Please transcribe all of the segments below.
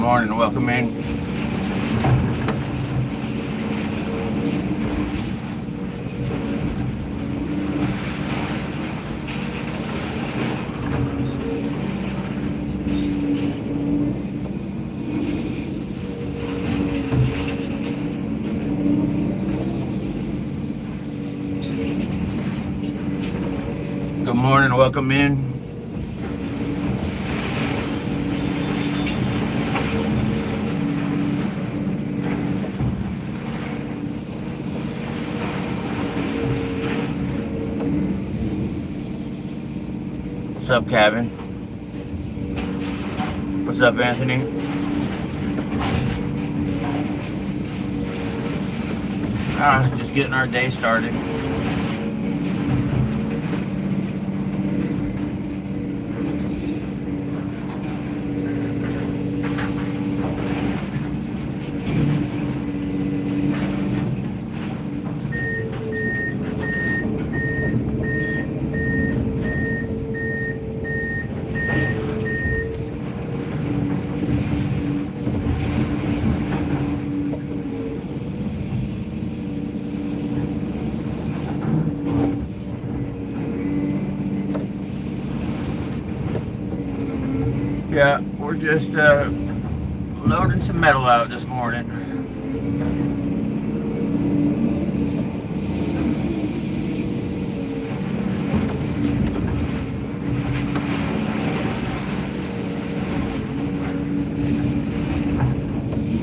Morning, welcome in. Good morning, welcome in. What's up, Cabin? What's up, Anthony? Just getting our day started. Yeah, we're just loading some metal out this morning.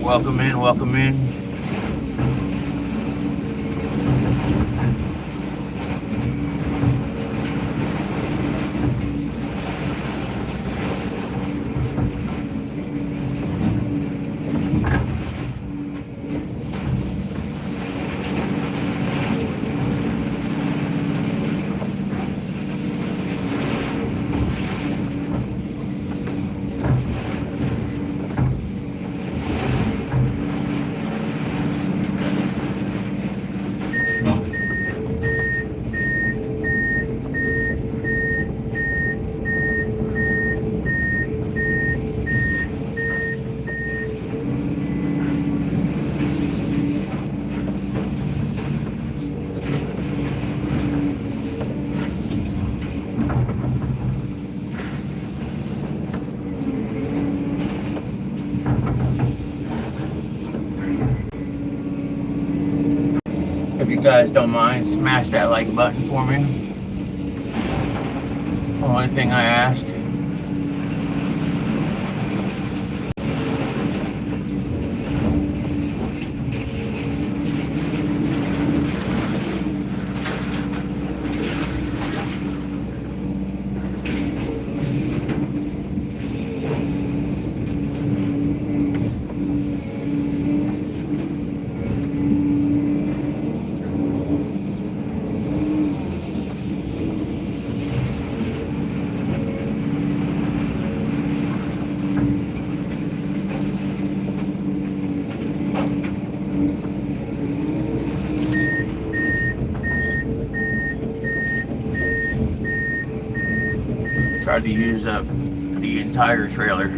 Welcome in, welcome in. If you guys don't mind, smash that like button for me. Only thing I ask. Tried to use up the entire trailer.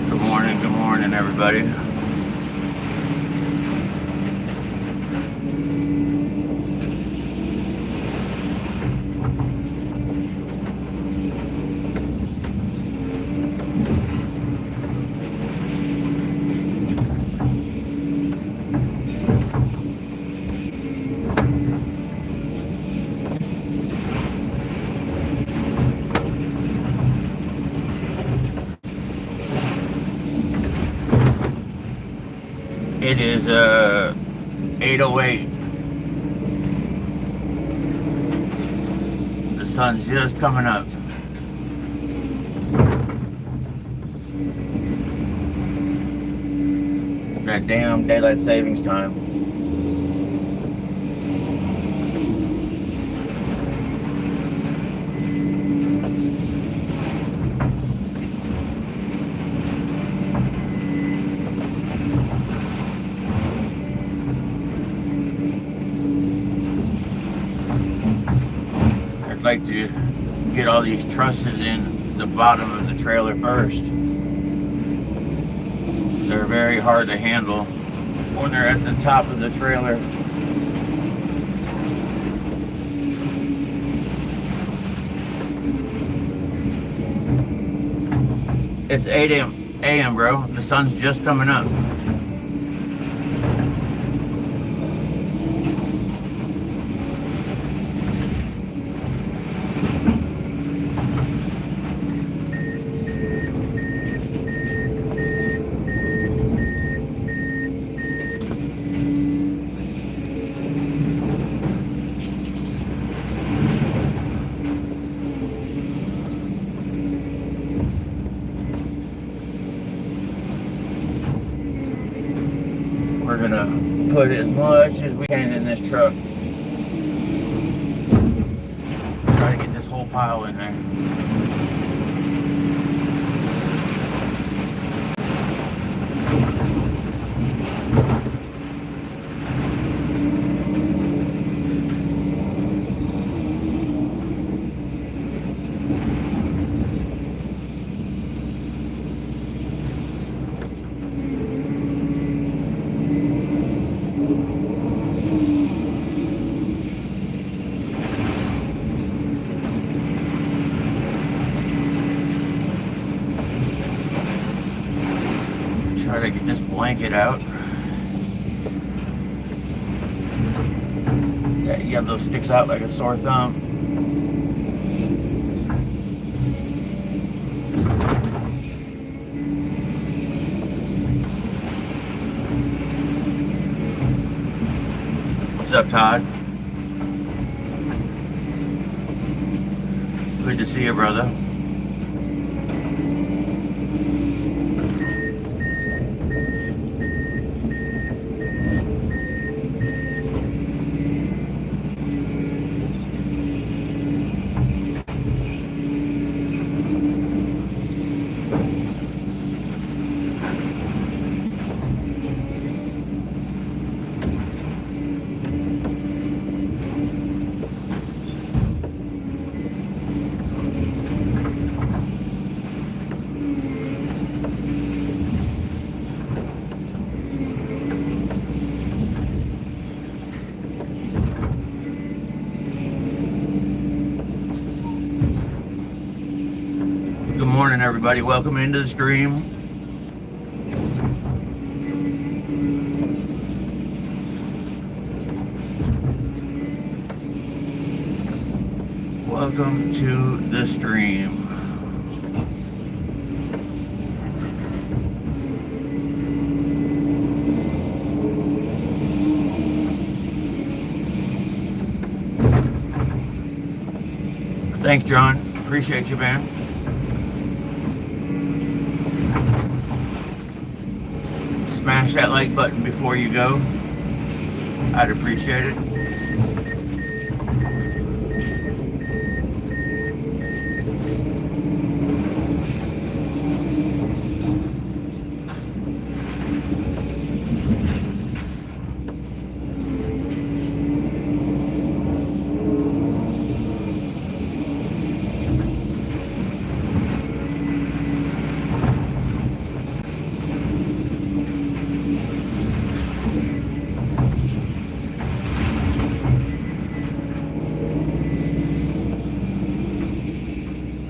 Good morning, everybody. It is 8:08. The sun's just coming up. That damn daylight savings time. I'd like to get all these trusses in the bottom of the trailer first. They're very hard to handle when they're at the top of the trailer. It's 8 a.m., bro. The sun's just coming up. We're gonna put as much as we can in this truck. Try to get this whole pile in there. Try to get this blanket out. Yeah, you have those sticks out like a sore thumb. What's up, Todd? Good to see you, brother. Good morning, everybody. Welcome into the stream. Welcome to the stream. Thanks, John. Appreciate you, man. smash that like button before you go, I'd appreciate it.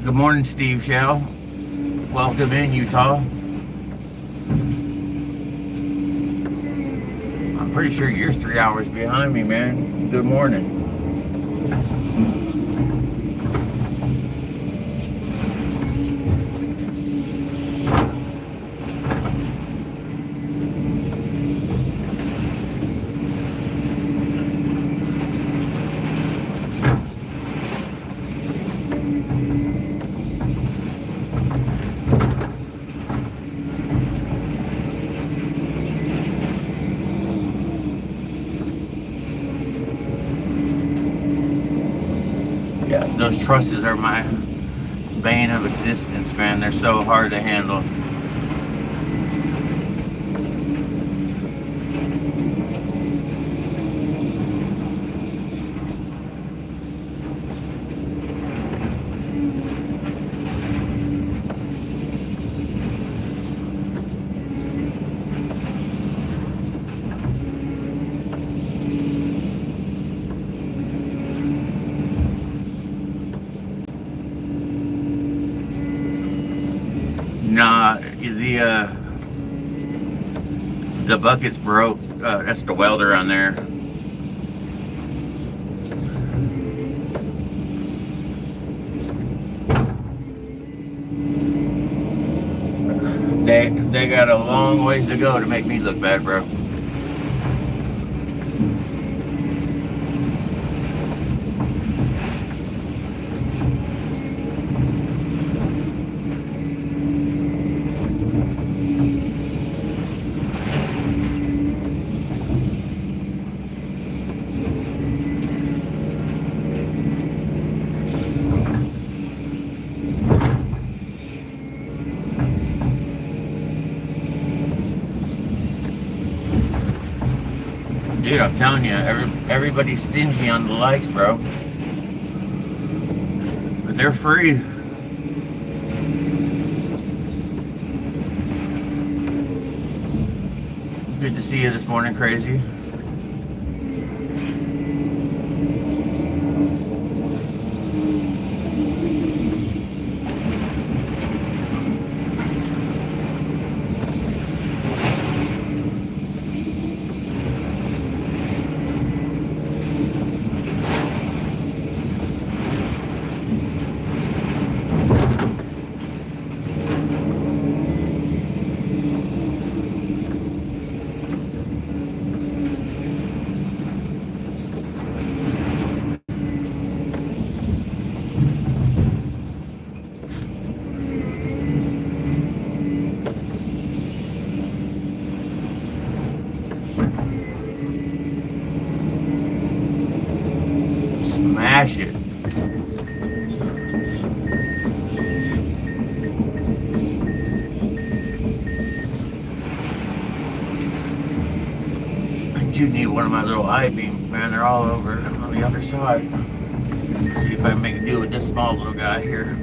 Good morning, Steve Shell. Welcome in, Utah. I'm pretty sure you're 3 hours behind me, man. Good morning. Yeah, those trusses are my bane of existence, man. They're so hard to handle. Nah, the bucket's broke. That's the welder on there. They got a long ways to go to make me look bad, bro. Dude, I'm telling you, everybody's stingy on the likes, bro. But they're free. Good to see you this morning, Crazy. Smash it. I do need one of my little I-beams, man. They're all over on the other side. See if I can make a deal with this small little guy here.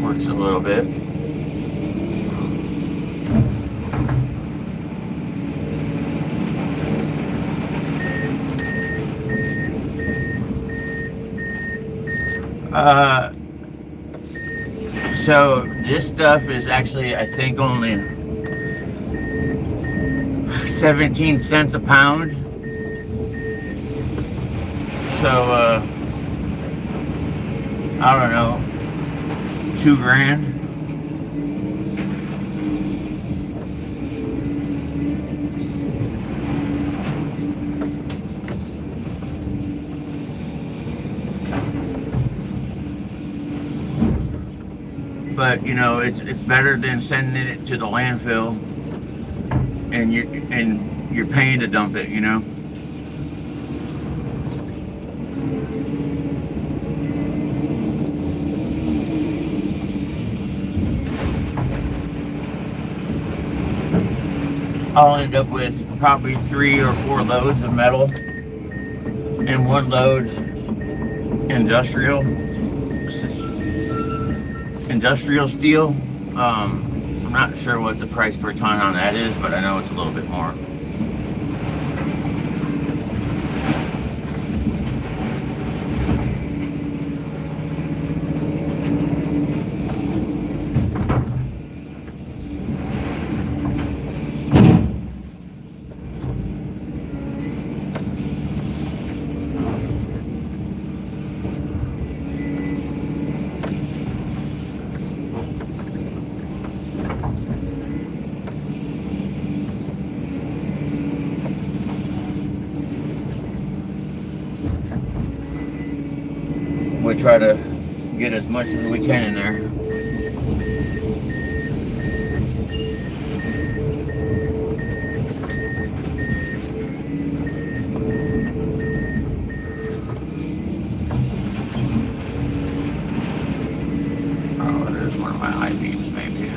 Works a little bit. So this stuff is actually, I think, only 17 cents a pound. So, I don't know, $2,000. but you know, it's better than sending it to the landfill and you're paying to dump it, you know. I'll end up with probably 3 or 4 loads of metal and 1 load industrial steel. I'm not sure what the price per ton on that is, but I know it's a little bit more. We try to get as much as we can in there. Oh, there's one of my I-beams maybe.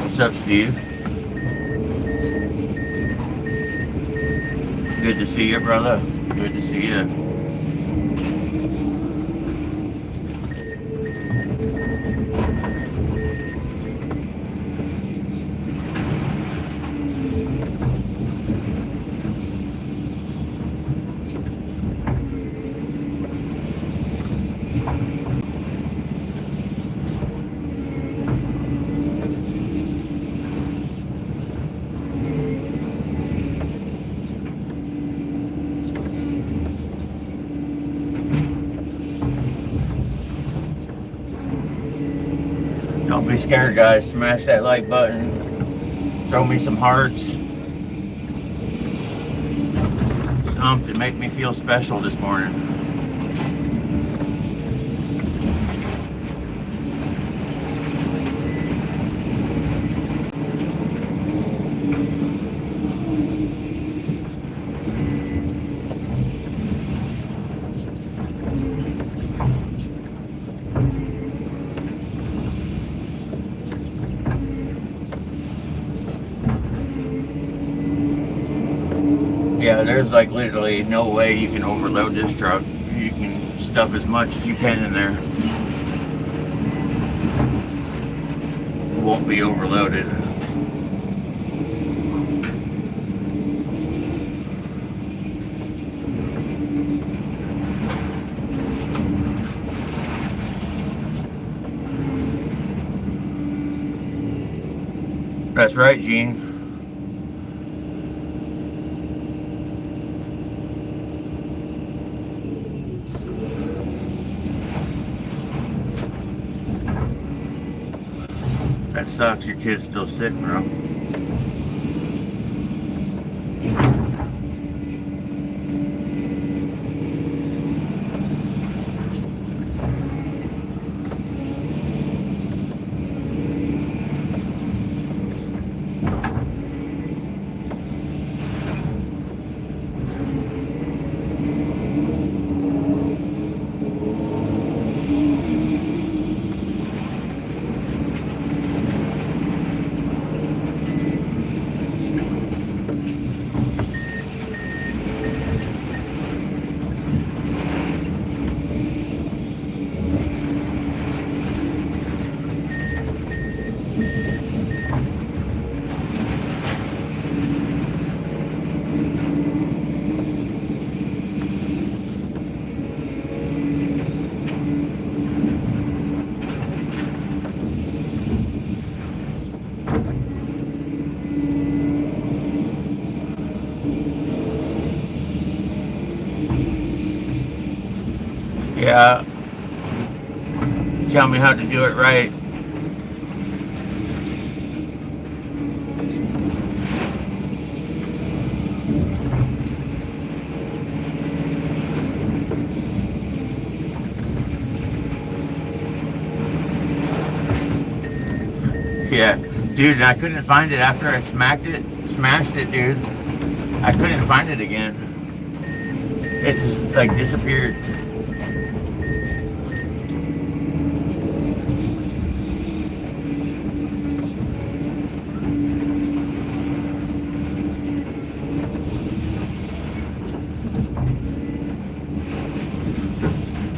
What's up, Steve? Good to see you, brother. Good to see you. Don't be scared, guys. Smash that like button. Throw me some hearts. Something to make me feel special this morning. Yeah, there's like literally no way you can overload this truck. You can stuff as much as you can in there. It won't be overloaded. That's right, Gene. That sucks, your kid's still sick, bro. Yeah. Tell me how to do it right. Yeah, dude, and I couldn't find it after I smashed it, dude. I couldn't find it again. It just like disappeared.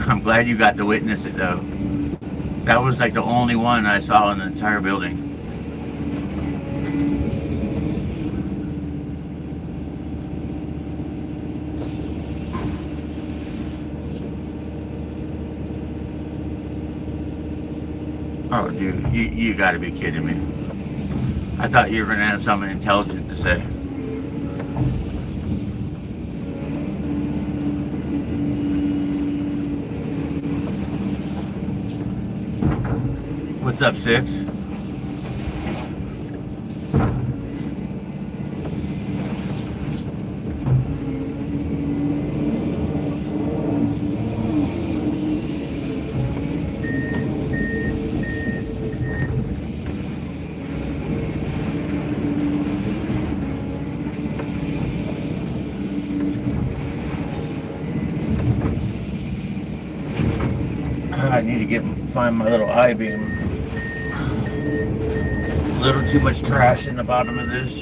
I'm glad you got to witness it though. That was like the only one I saw in the entire building. Oh, dude, you gotta be kidding me. I thought you were gonna have something intelligent to say. What's up, Six? I need to find my little I-beam. A little too much trash in the bottom of this.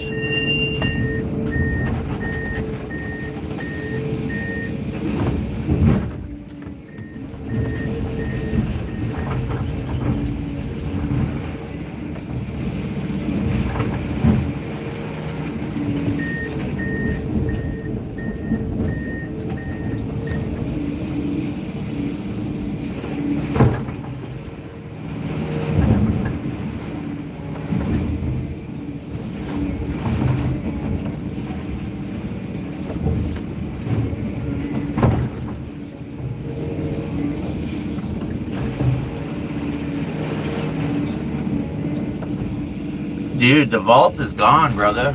Dude, the vault is gone, brother.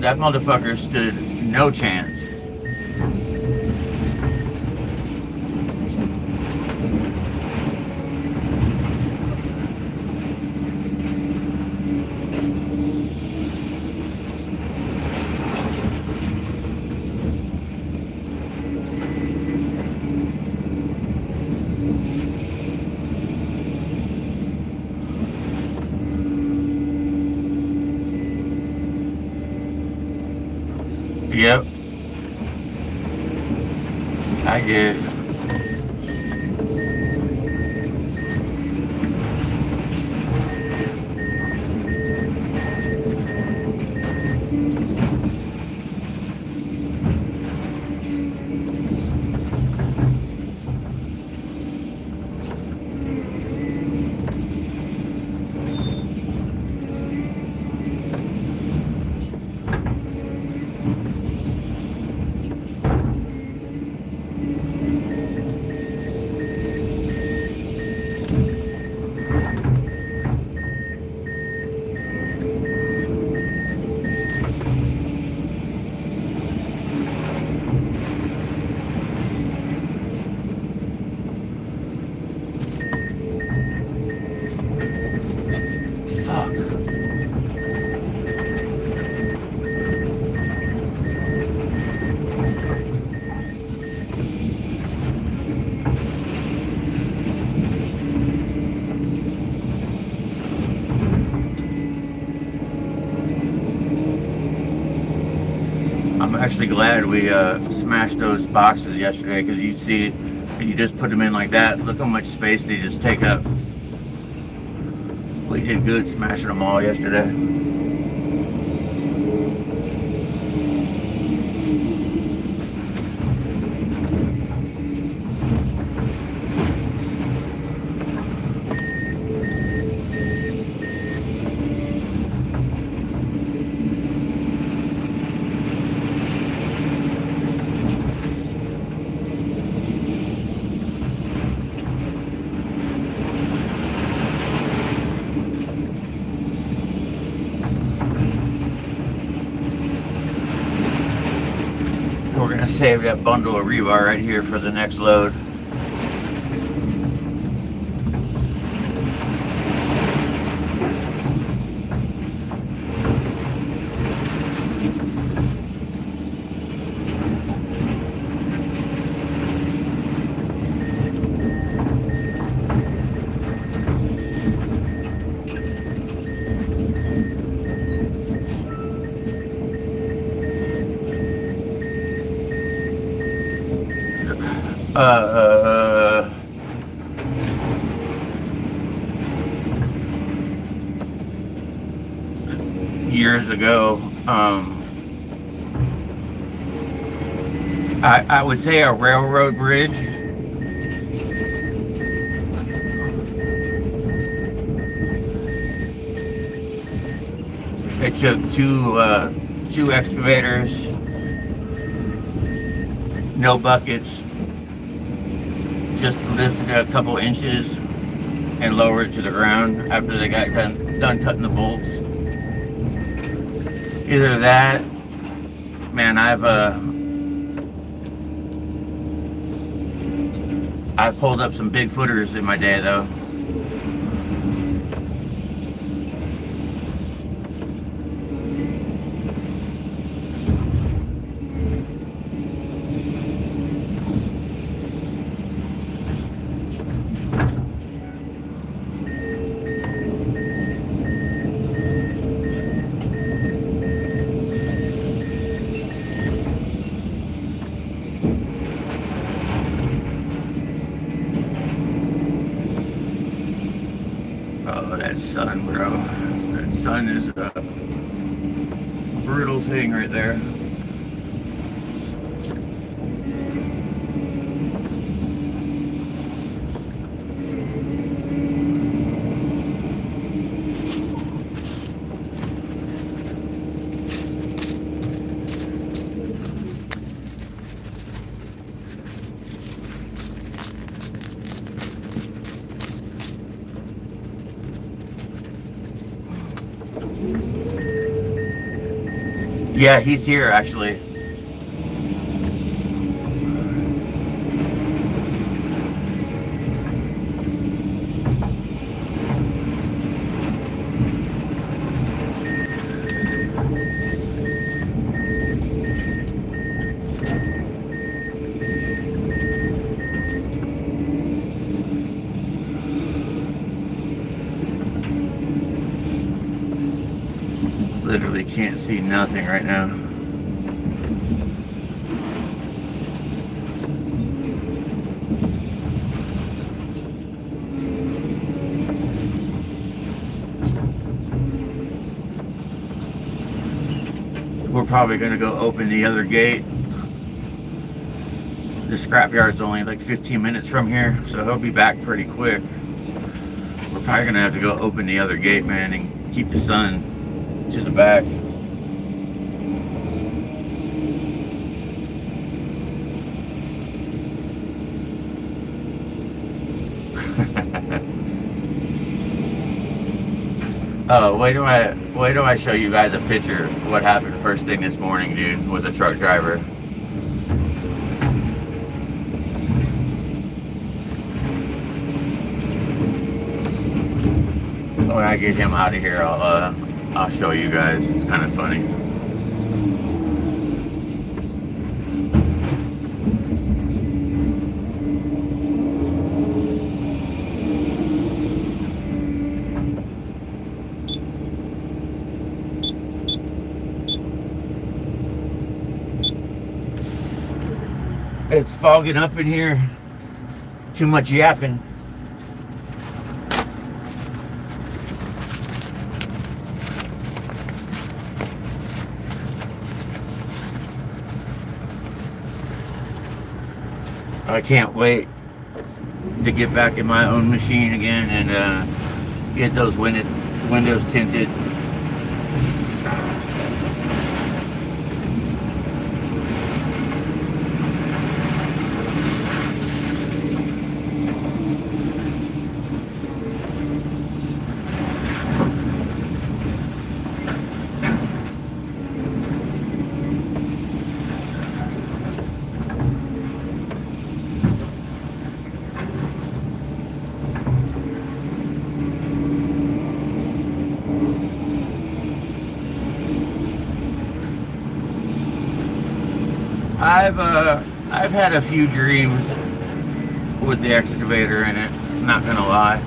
That motherfucker stood no chance. Yep. I get it. I'm actually glad we smashed those boxes yesterday, because you see, you just put them in like that. Look how much space they just take up. We did good smashing them all yesterday. we're gonna save that bundle of rebar right here for the next load. Years ago, I would say a railroad bridge. It took two excavators, no buckets, just to lift a couple inches and lower it to the ground after they got done cutting the bolts. Either that, man, I've pulled up some big footers in my day though. That sun, bro. That sun is a brutal thing right there. Yeah, he's here actually. Literally can't see nothing right now. We're probably going to go open the other gate. The scrapyard's only like 15 minutes from here, so he'll be back pretty quick. We're probably going to have to go open the other gate, man, and keep the sun to the back. Oh, wait till I show you guys a picture of what happened first thing this morning, dude, with a truck driver. When I get him out of here, I'll show you guys. It's kind of funny. It's fogging up in here. Too much yapping. I can't wait to get back in my own machine again and get those windows tinted. I've had a few dreams with the excavator in it, not gonna lie.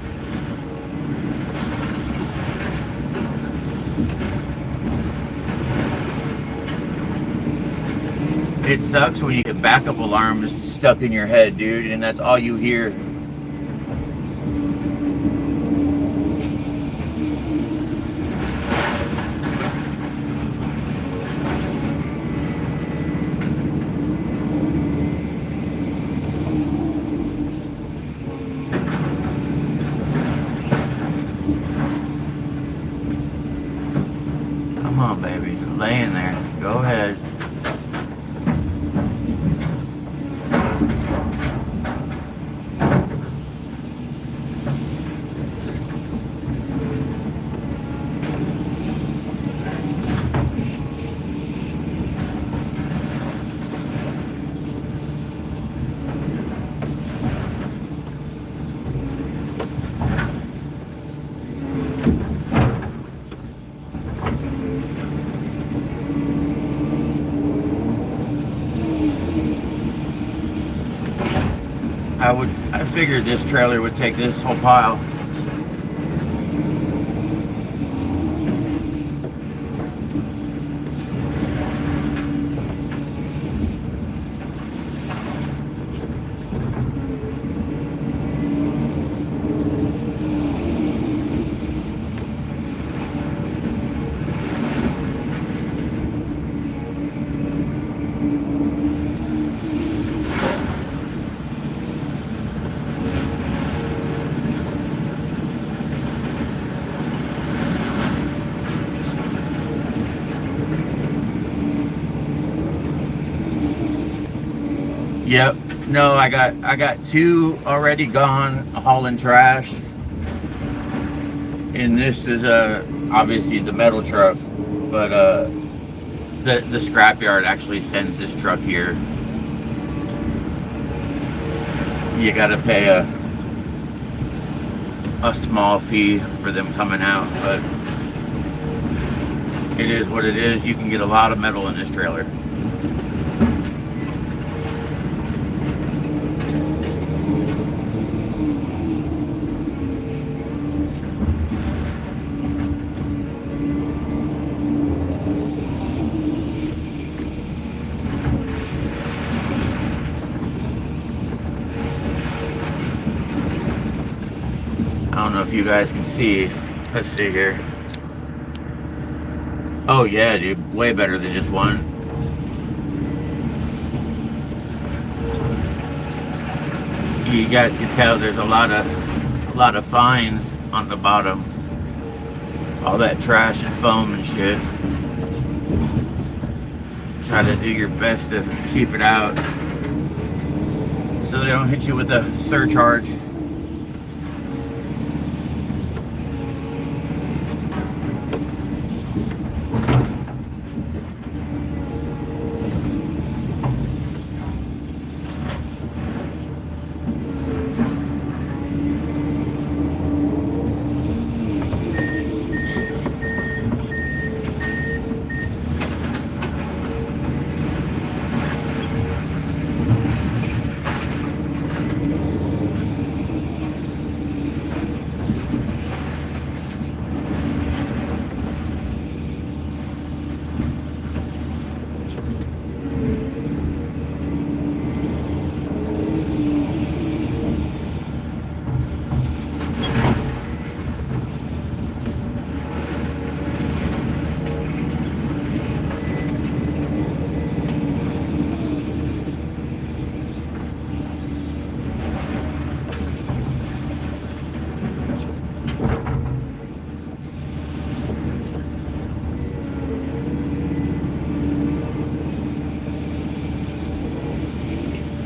It sucks when you get backup alarms stuck in your head, dude, and that's all you hear. Come on, baby. Lay in there. Go ahead. I figured this trailer would take this whole pile. Yep. No, I got two already gone hauling trash. And this is obviously the metal truck, but the scrapyard actually sends this truck here. You gotta pay a small fee for them coming out, but it is what it is. You can get a lot of metal in this trailer. I don't know if you guys can see. Let's see here. Oh yeah, dude, way better than just one. You guys can tell there's a lot of fines on the bottom. All that trash and foam and shit. Try to do your best to keep it out so they don't hit you with a surcharge.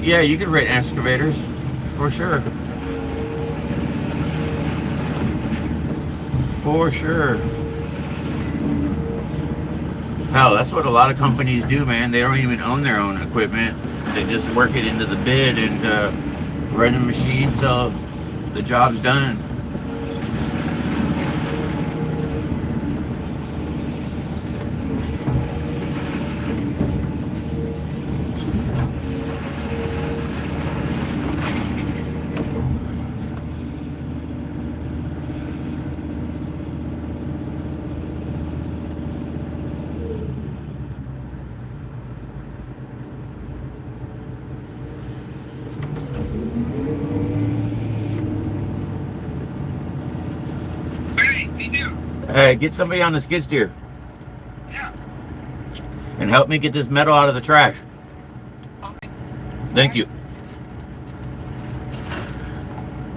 Yeah, you could rent excavators, for sure. For sure. Hell, that's what a lot of companies do, man. They don't even own their own equipment. They just work it into the bid and run the machine till the job's done. Hey, get somebody on the skid steer. Yeah. And help me get this metal out of the trash. Okay. Thank you.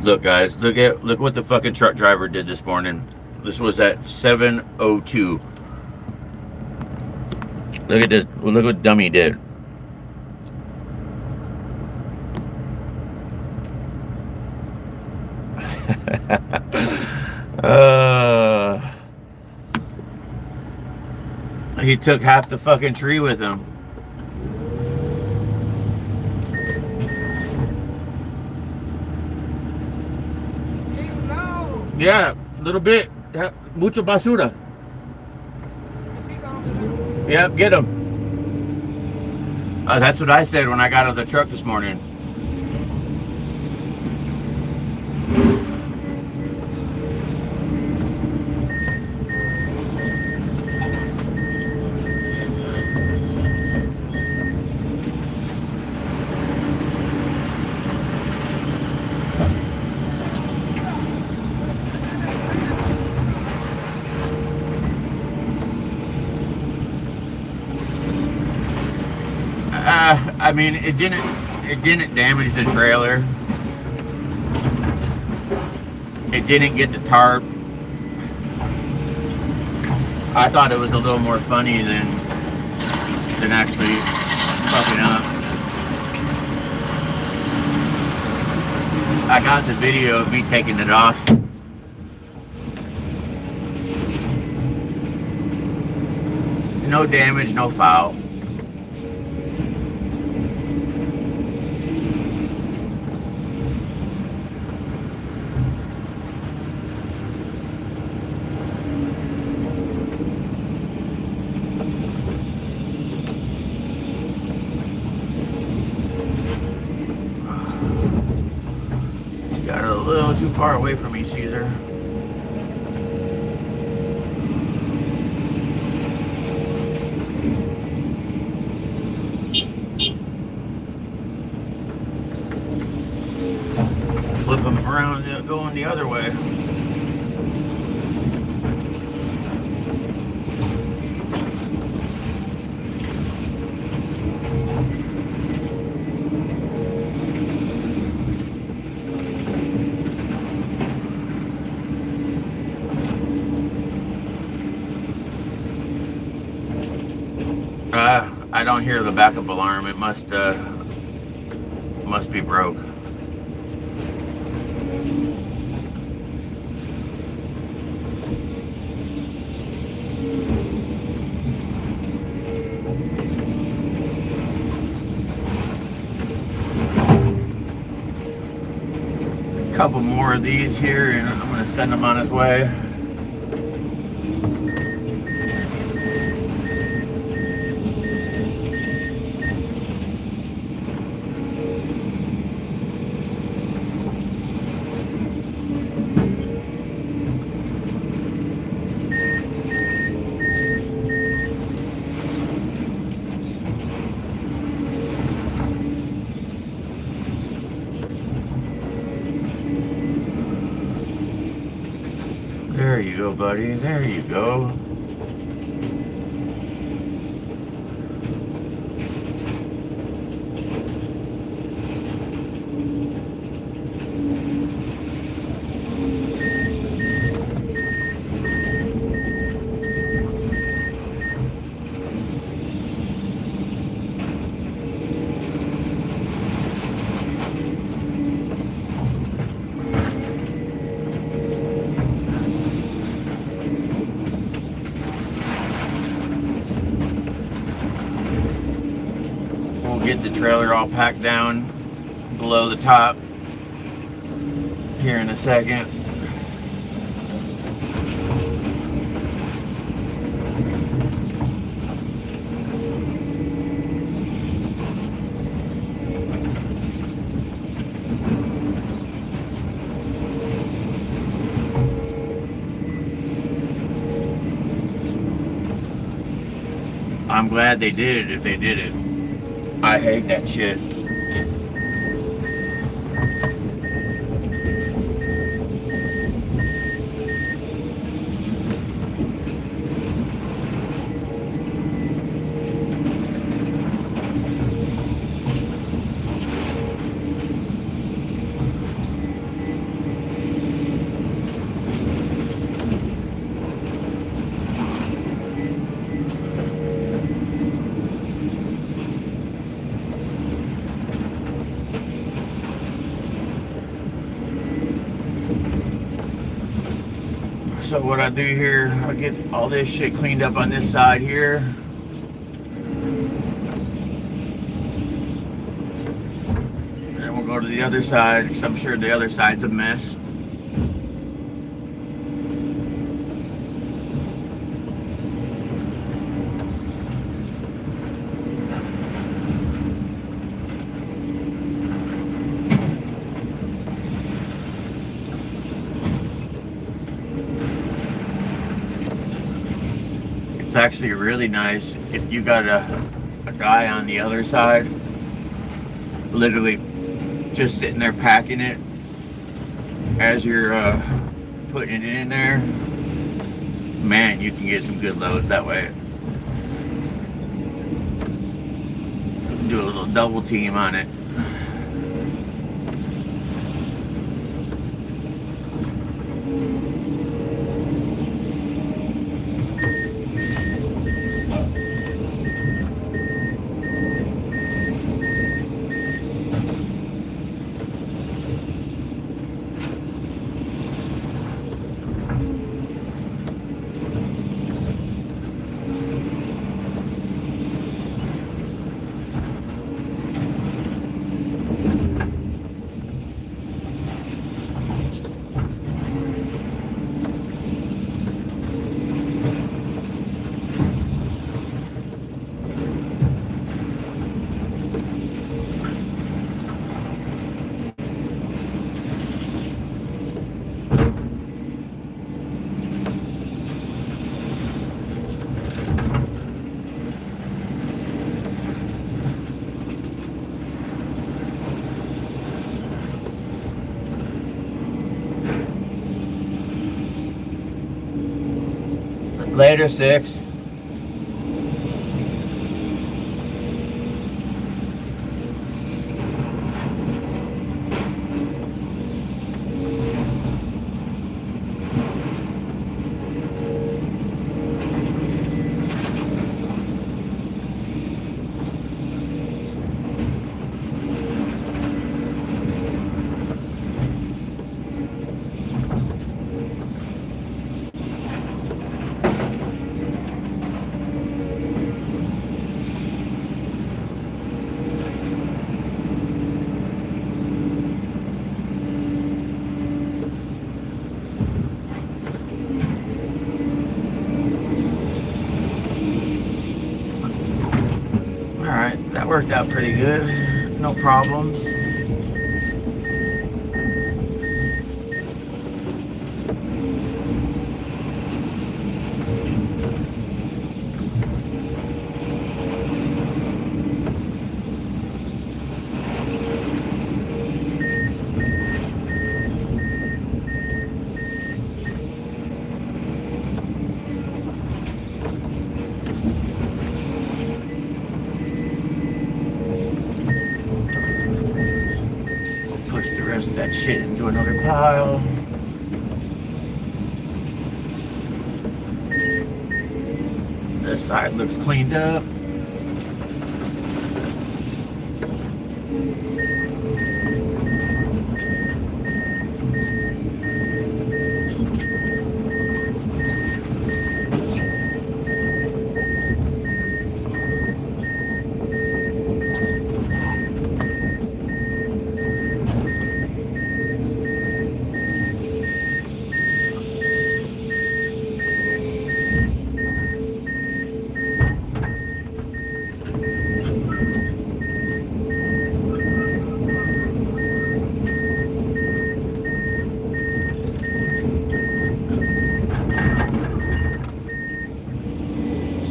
Look, guys, look what the fucking truck driver did this morning. This was at 7:02. Look at this. Look what dummy did. He took half the fucking tree with him. Yeah, a little bit. Mucho basura. Yep, get him. That's what I said when I got out of the truck this morning. I mean, it didn't damage the trailer. It didn't get the tarp. I thought it was a little more funny than actually fucking up. I got the video of me taking it off. No damage, no foul. Got a little too far away from me, Caesar. Flip them around, going the other way. I don't hear the backup alarm. It must be broke. A couple more of these here, and I'm going to send him on his way. There you go, buddy. There you go. Get the trailer all packed down below the top here in a second. I'm glad they did it if they did it. I hate that shit. So what I do here, I get all this shit cleaned up on this side here. And then we'll go to the other side, because I'm sure the other side's a mess. It's actually really nice if you got a guy on the other side literally just sitting there packing it as you're putting it in there. Man, you can get some good loads that way. Do a little double team on it. Later, 6. Alright, that worked out pretty good. No problems. Push the rest of that shit into another pile. This side looks cleaned up.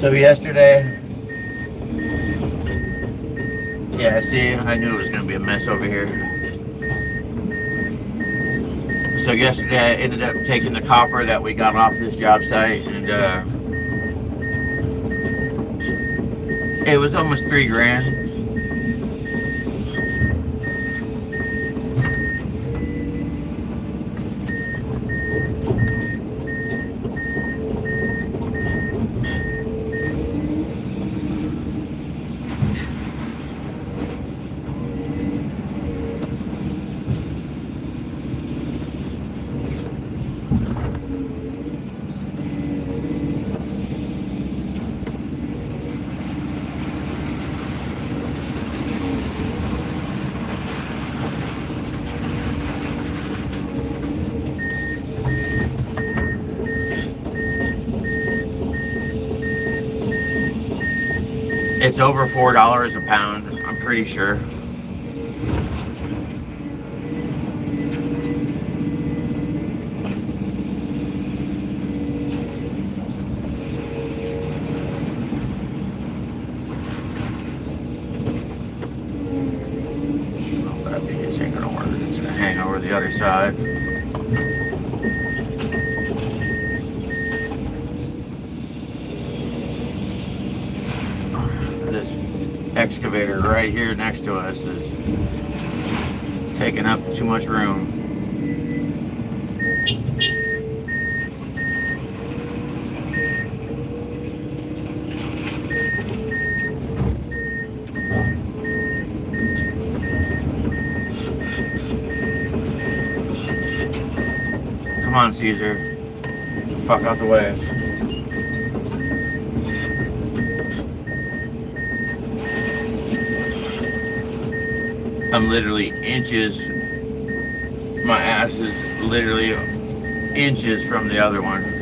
So yesterday, yeah, see, I knew it was going to be a mess over here. So yesterday I ended up taking the copper that we got off this job site, and it was almost $3,000. It's over $4 a pound, I'm pretty sure. Oh, that piece ain't gonna work. It's gonna hang over the other side. This excavator right here next to us is taking up too much room. Come on, Caesar. Get the fuck out the way. I'm literally inches. My ass is literally inches from the other one.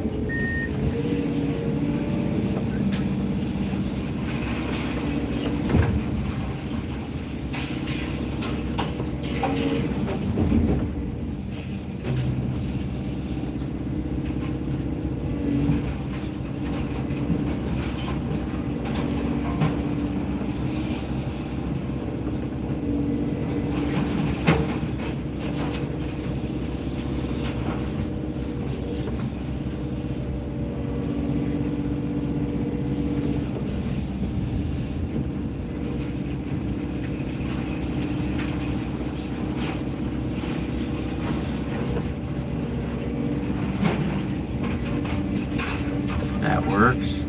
That works.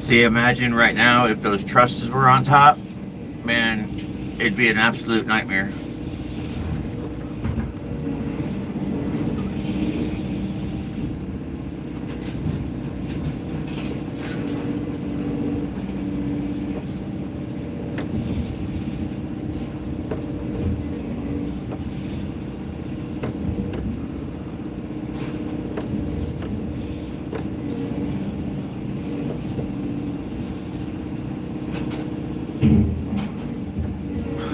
See, imagine right now if those trusses were on top, man, it'd be an absolute nightmare.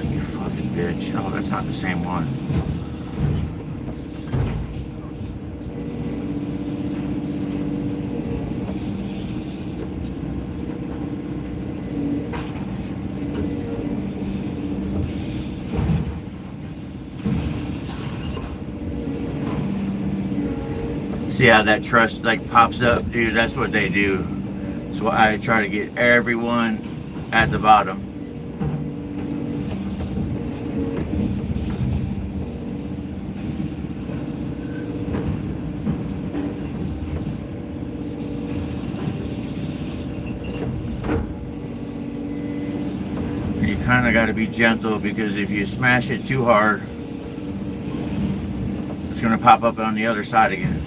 You fucking bitch. Oh, that's not the same one. See how that truss like pops up? Dude, that's what they do. That's why I try to get everyone at the bottom. You kind of got to be gentle because if you smash it too hard, it's going to pop up on the other side again.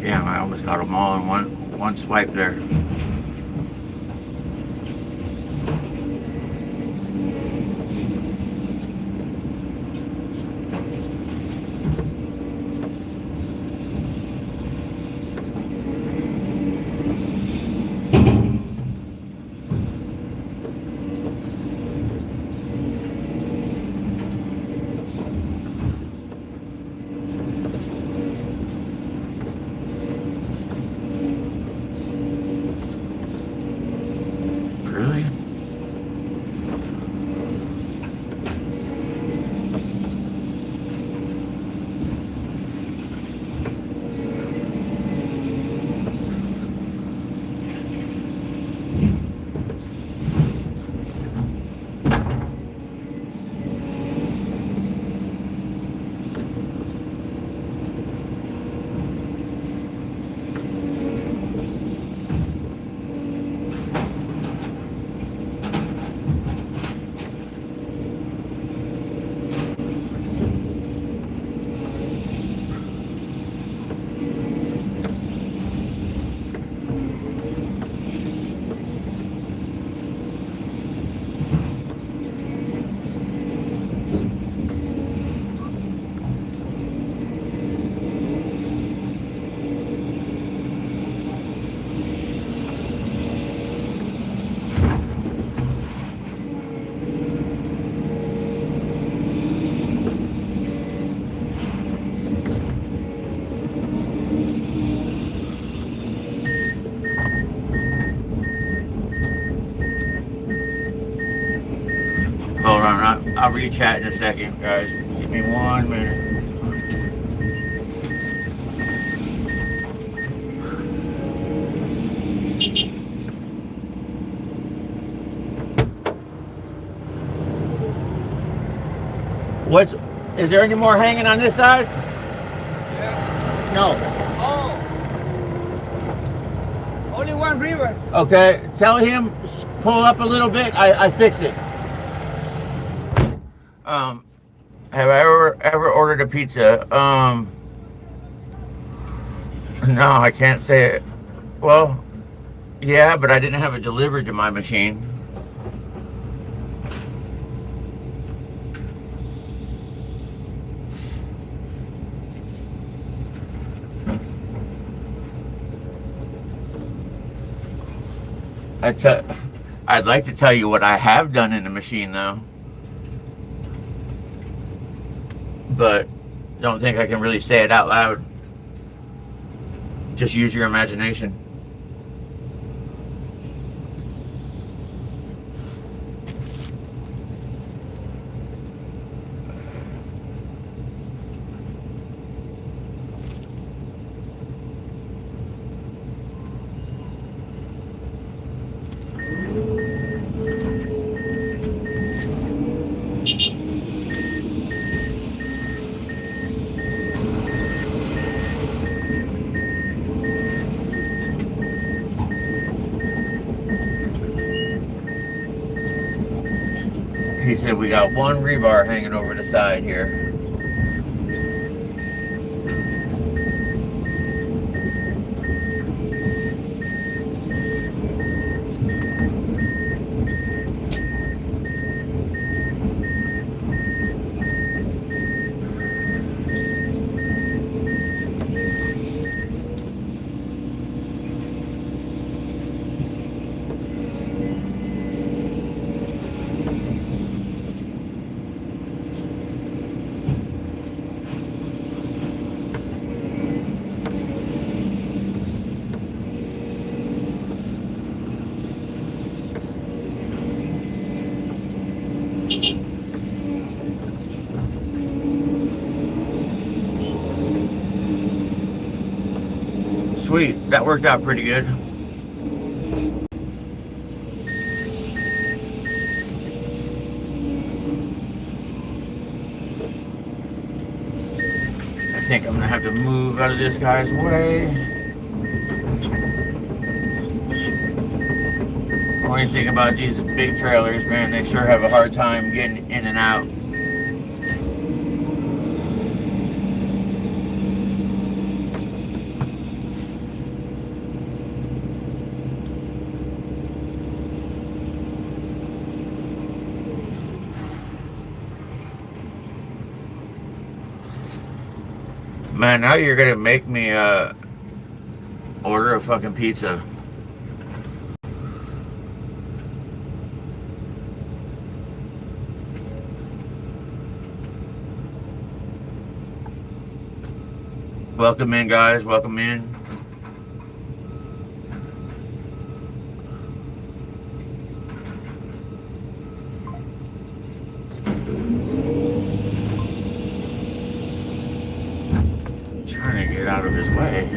Damn, I almost got them all in one swipe there. Really? Hold on, I'll re-chat in a second, guys. Give me 1 minute. Is there any more hanging on this side? Yeah. No. Oh. Only one river. Okay, tell him pull up a little bit. I fixed it. Have I ever ordered a pizza? No, I can't say it. Well, yeah, but I didn't have it delivered to my machine. I'd like to tell you what I have done in the machine, though. But don't think I can really say it out loud. Just use your imagination. He said we got one rebar hanging over the side here. Sweet, that worked out pretty good. I think I'm gonna have to move out of this guy's way. Only thing about these big trailers, man, they sure have a hard time getting in and out. Man, now you're gonna make me order a fucking pizza. Welcome in, guys. Welcome in. Trying to get out of his way.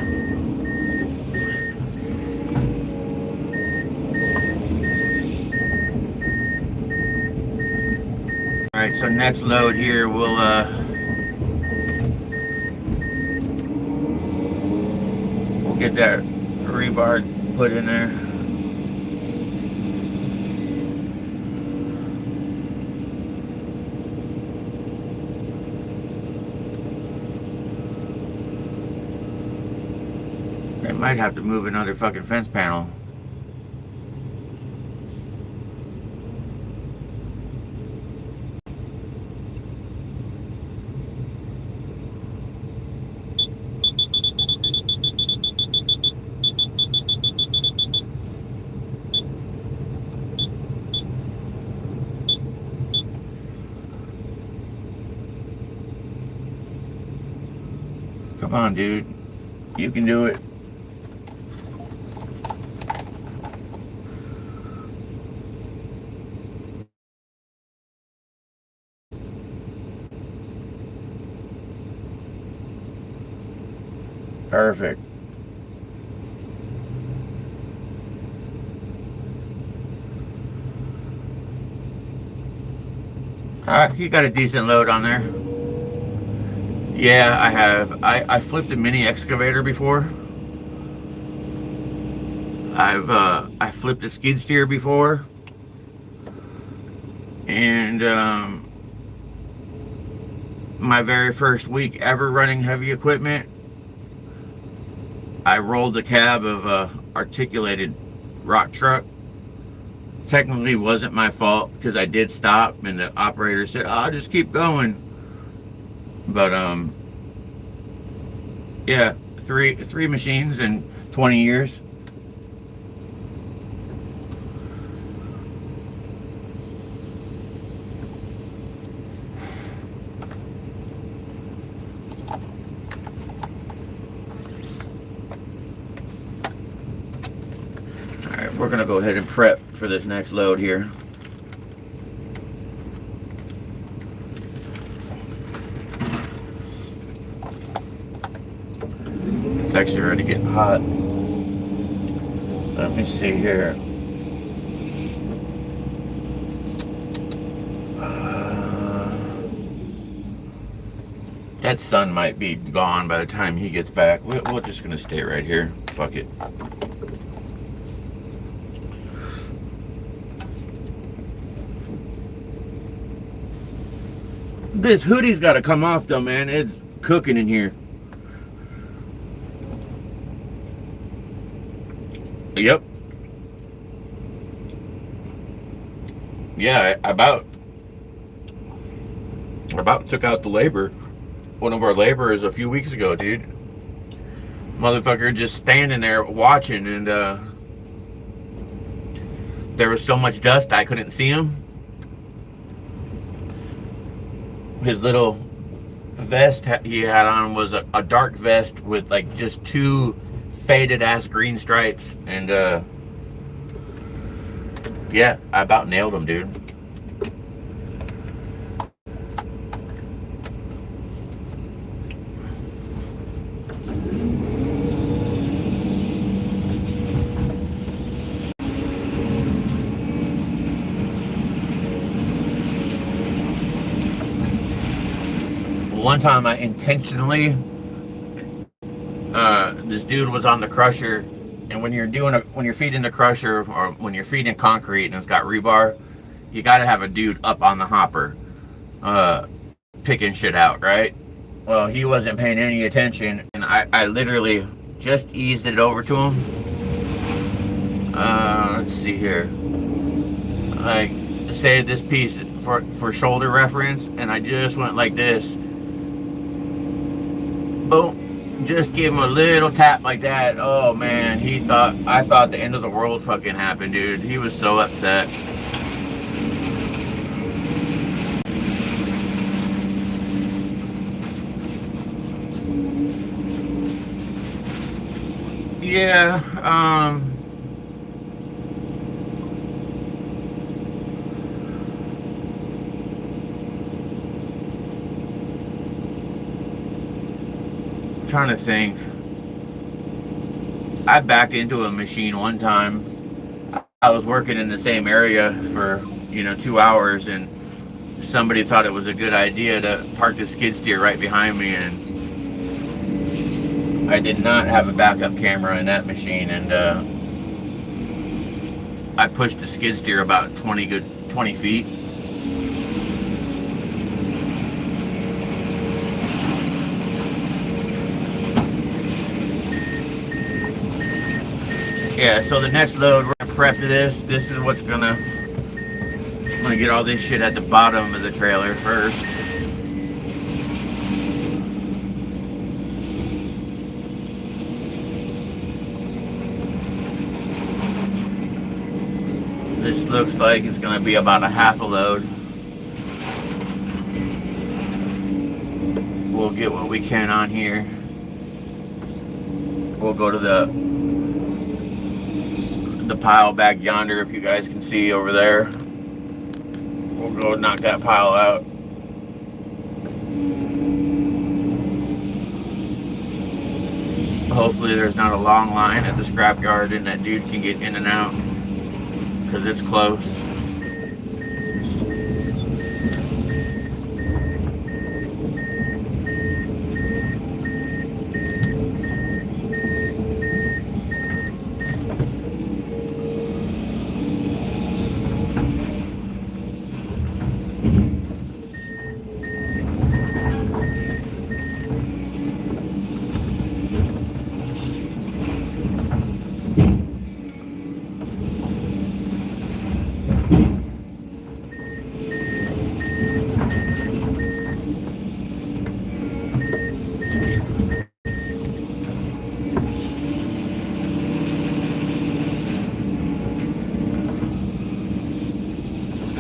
All right, so next load here, we'll get that rebar put in there. They might have to move another fucking fence panel. Come on, dude. You can do it. Perfect. Alright, you got a decent load on there. Yeah, I have. I flipped a mini excavator before. I flipped a skid steer before. And my very first week ever running heavy equipment, I rolled the cab of a articulated rock truck. Technically wasn't my fault because I did stop and the operator said, "Oh, just keep going." But yeah, three machines in 20 years. Alright, we're gonna go ahead and prep for this next load here. It's actually already getting hot. Let me see here. That sun might be gone by the time he gets back. We're just gonna stay right here. Fuck it. This hoodie's got to come off though, man. It's cooking in here. Yep. Yeah, I about took out the labor. One of our laborers a few weeks ago, dude. Motherfucker just standing there watching, and there was so much dust I couldn't see him. His little vest he had on was a dark vest with like just two faded ass green stripes, and yeah, I about nailed him, dude. One time I intentionally, this dude was on the crusher, and when you're feeding the crusher or when you're feeding concrete and it's got rebar, you got to have a dude up on the hopper, picking shit out, right? Well, he wasn't paying any attention, and I literally just eased it over to him. Let's see here. Like, say this piece for shoulder reference, and I just went like this. Boom. Just give him a little tap like that. Oh man, I thought the end of the world fucking happened, dude. He was so upset. Yeah, trying to think. I backed into a machine one time. I was working in the same area for 2 hours, and somebody thought it was a good idea to park the skid steer right behind me, and I did not have a backup camera in that machine, and I pushed the skid steer about 20 feet. Yeah, so the next load, we're gonna prep this. This is what's I'm gonna get all this shit at the bottom of the trailer first. This looks like it's gonna be about a half a load. We'll get what we can on here. We'll go to the pile back yonder, if you guys can see over there. We'll go knock that pile out. Hopefully there's not a long line at the scrapyard and that dude can get in and out, because it's close.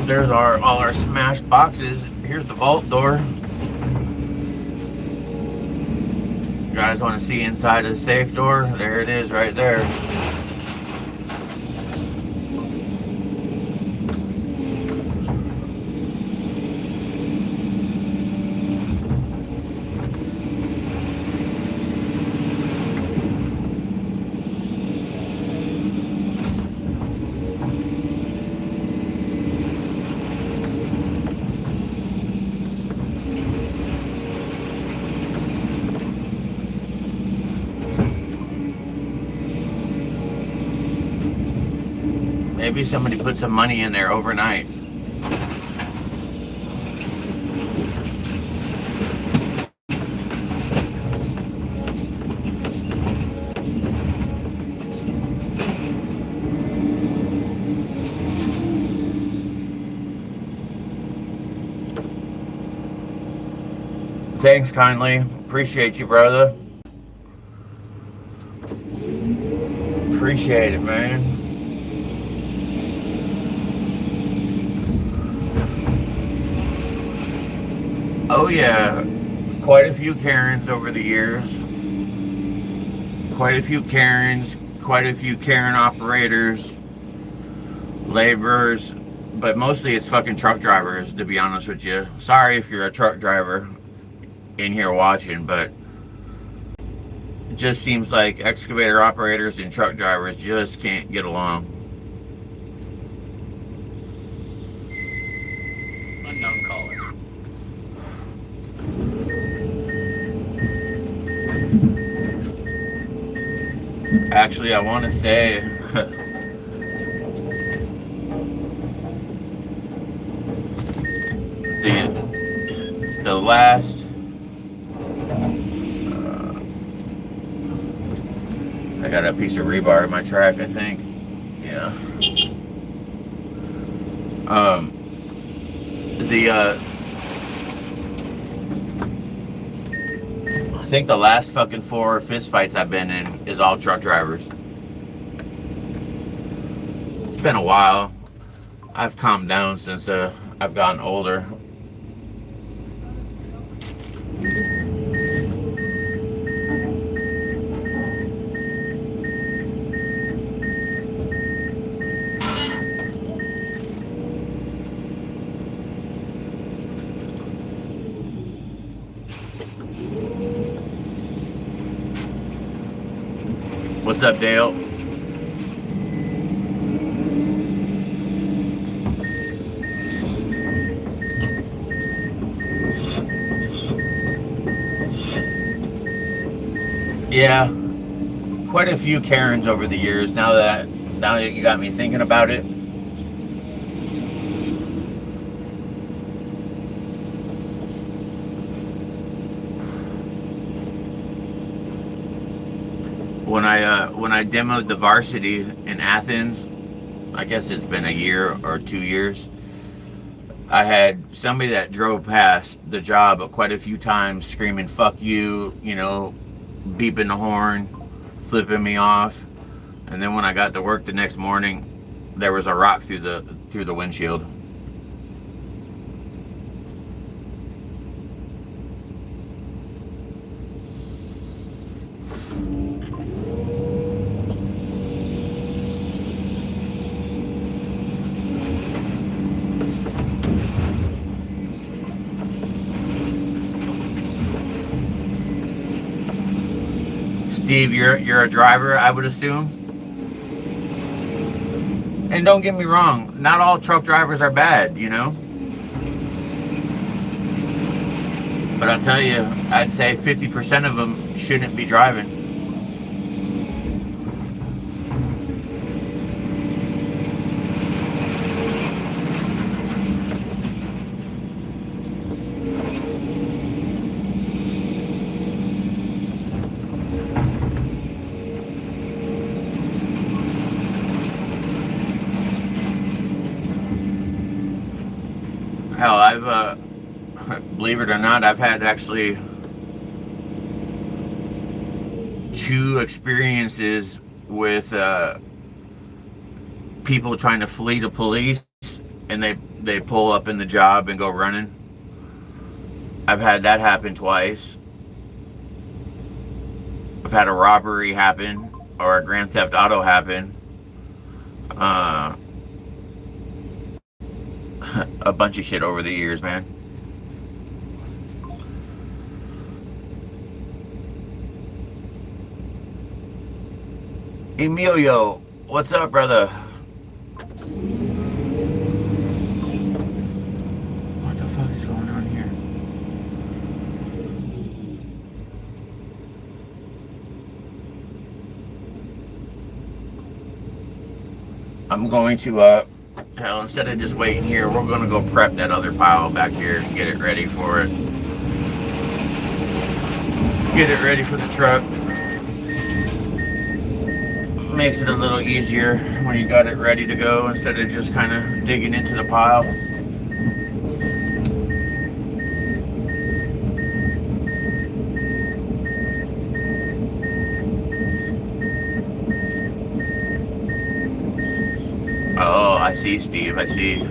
There's all our smashed boxes. Here's the vault door. You guys want to see inside of the safe door? There it is right there. Maybe somebody put some money in there overnight. Thanks kindly. Appreciate you, brother. Appreciate it, man. Oh yeah, quite a few Karens over the years. Quite a few Karens, quite a few Karen operators, laborers, but mostly it's fucking truck drivers, to be honest with you. Sorry if you're a truck driver in here watching, but it just seems like excavator operators and truck drivers just can't get along. Unknown caller. Actually, I want to say the last I got a piece of rebar in my track, I think. Yeah. think the last fucking 4 fist fights I've been in is all truck drivers. It's been a while. I've calmed down since I've gotten older. What's up, Dale? Yeah, quite a few Karens over the years. Now that you got me thinking about it. When I demoed the varsity in Athens, I guess it's been a year or 2 years. I had somebody that drove past the job quite a few times, screaming "fuck you," you know, beeping the horn, flipping me off. And then when I got to work the next morning, there was a rock through the windshield. Steve, you're a driver, I would assume. And don't get me wrong, not all truck drivers are bad, you know. But I'll tell you, I'd say 50% of them shouldn't be driving. Hell, I've, believe it or not, I've had actually 2 experiences with people trying to flee the police, and they pull up in the job and go running. I've had that happen twice. I've had a robbery happen or a grand theft auto happen. A bunch of shit over the years, man. Emilio, what's up, brother? What the fuck is going on here? I'm going to hell, instead of just waiting here, we're going to go prep that other pile back here and get it ready for it. Get it ready for the truck. Makes it a little easier when you got it ready to go instead of just kind of digging into the pile. Oh, I see, Steve. I see.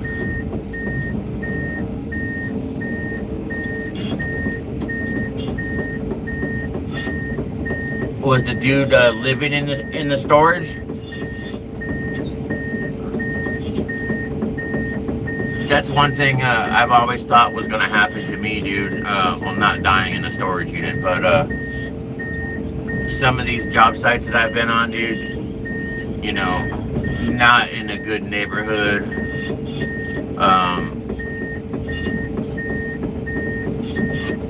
Was the dude living in the storage? That's one thing I've always thought was gonna happen to me, dude. Well, not dying in the storage unit, but some of these job sites that I've been on, dude, you know, not in a good neighborhood.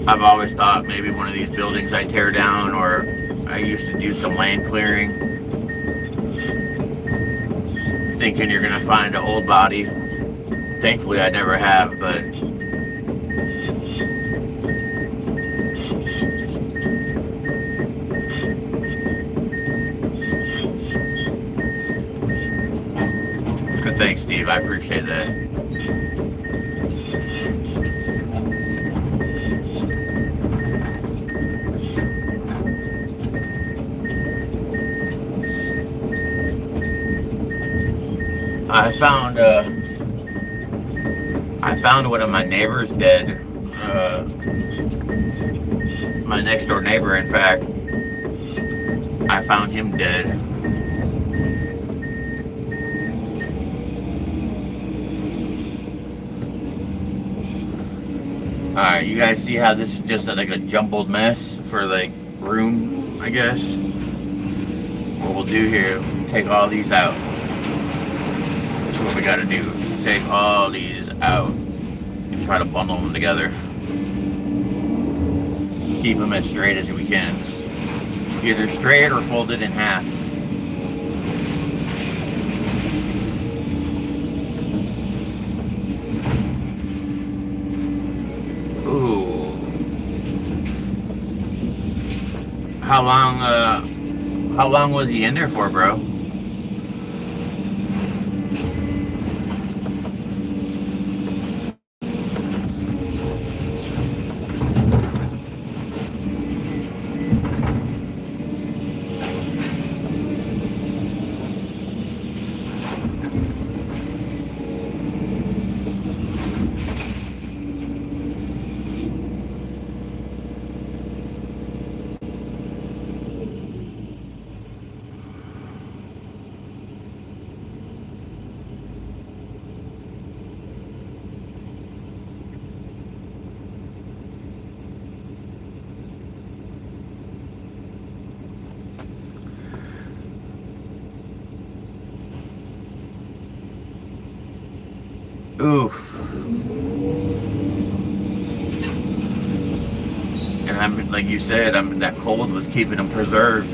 I've always thought maybe one of these buildings I tear down, or I used to do some land clearing, thinking you're gonna find an old body. Thankfully I never have, but good. Thanks, Steve. I appreciate that. I found one of my neighbors dead. My next door neighbor, in fact, I found him dead. Alright, you guys see how this is just like a jumbled mess for like room, I guess? What we'll do here, take all these out. That's what we gotta do. Take all these out and try to bundle them together. Keep them as straight as we can. Either straight or folded in half. Ooh. How long was he in there for, bro? Oof. And I'm like you said, that cold was keeping them preserved.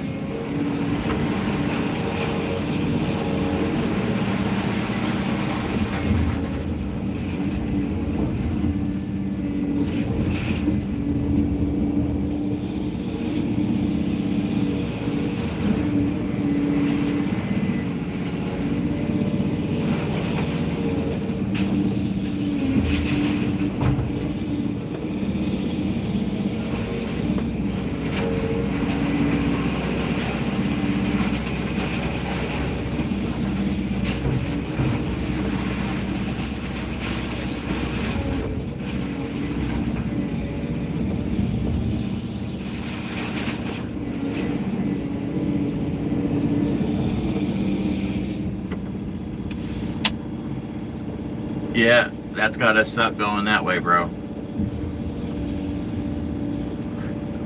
Yeah, that's gotta suck going that way, bro.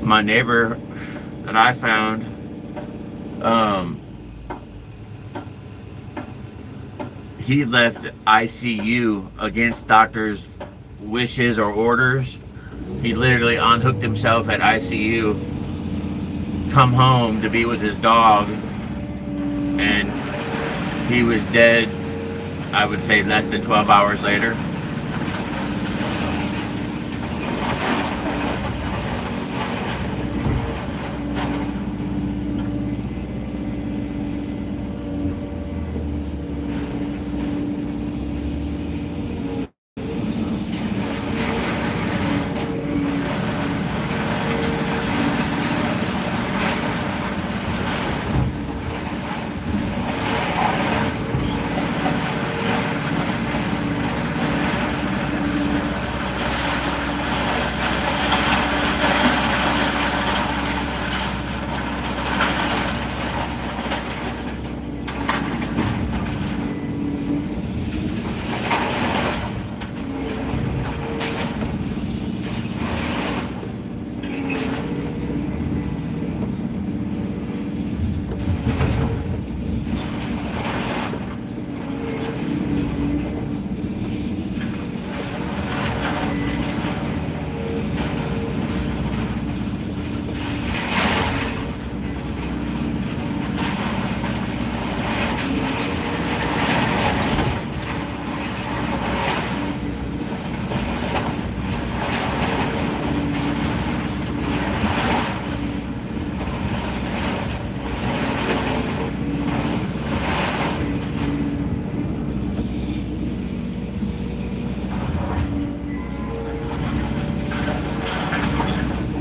My neighbor that I found, he left ICU against doctors' wishes or orders. He literally unhooked himself at ICU, come home to be with his dog, and he was dead, I would say less than 12 hours later.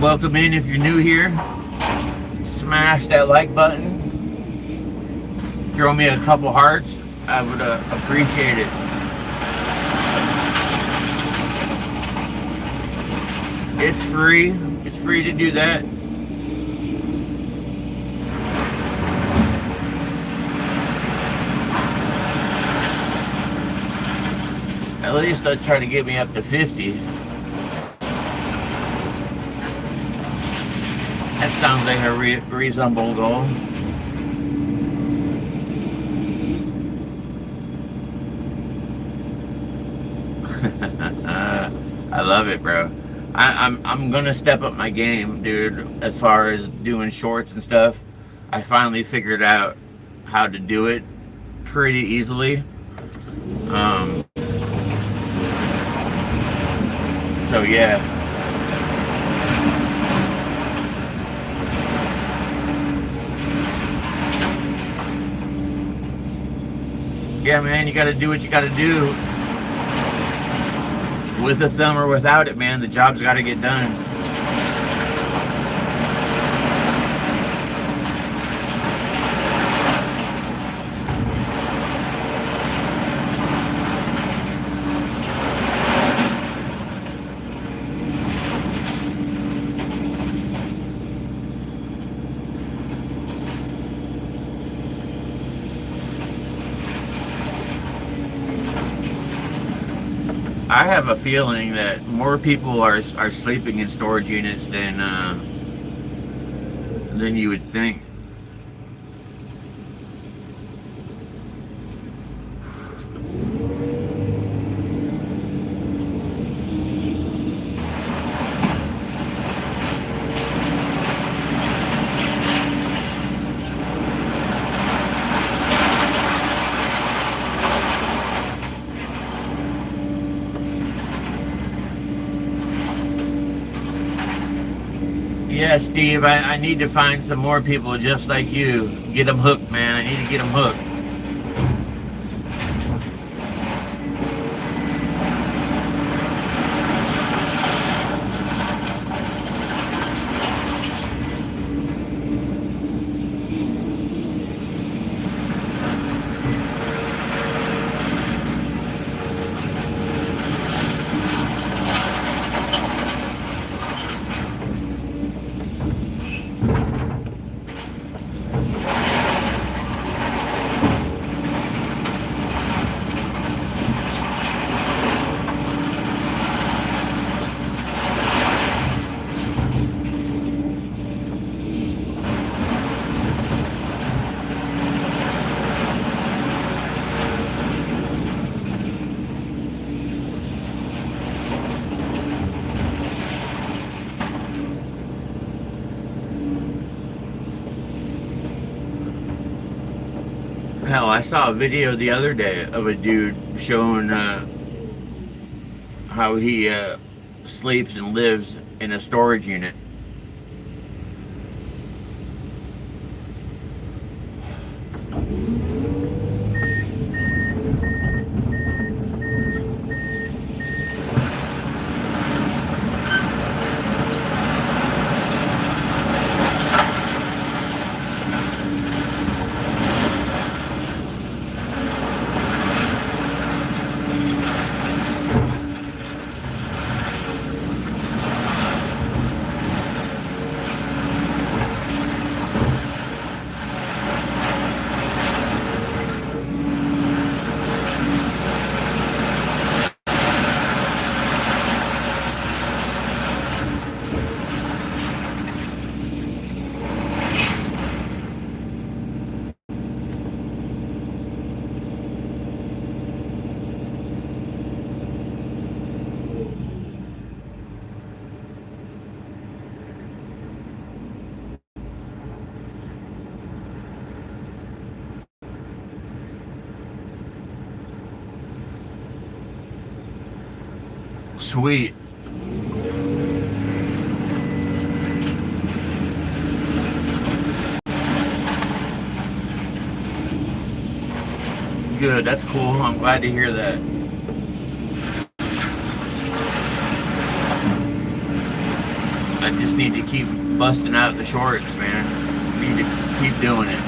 Welcome in if you're new here. Smash that like button. Throw me a couple hearts. I would appreciate it. It's free. It's free to do that. At least they'll try to get me up to 50. That sounds like a reasonable goal. I love it, bro. I'm gonna step up my game, dude, as far as doing shorts and stuff. I finally figured out how to do it pretty easily. So yeah. Yeah, man, you gotta do what you gotta do. With a thumb or without it, man, the job's gotta get done. I have a feeling that more people are sleeping in storage units than you would think. Yeah, Steve, I need to find some more people just like you. Get them hooked, man. I need to get them hooked. Hell, I saw a video the other day of a dude showing how he sleeps and lives in a storage unit. Sweet. Good, that's cool. I'm glad to hear that. I just need to keep busting out the shorts, man. Need to keep doing it.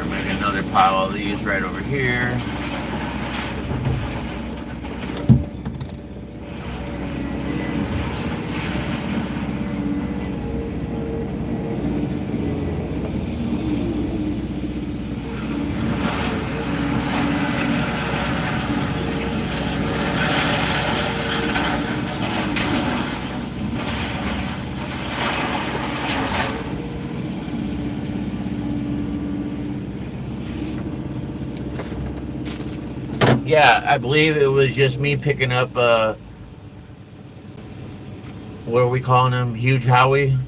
We're making another pile of these right over here. Yeah, I believe it was just me picking up, what are we calling him? Huge Howie?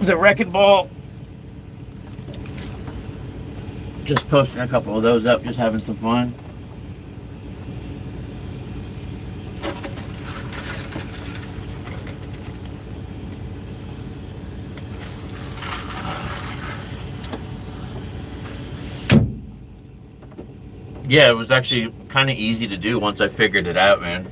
The wrecking ball. Just posting a couple of those up, just having some fun. Yeah, it was actually kind of easy to do once I figured it out, man.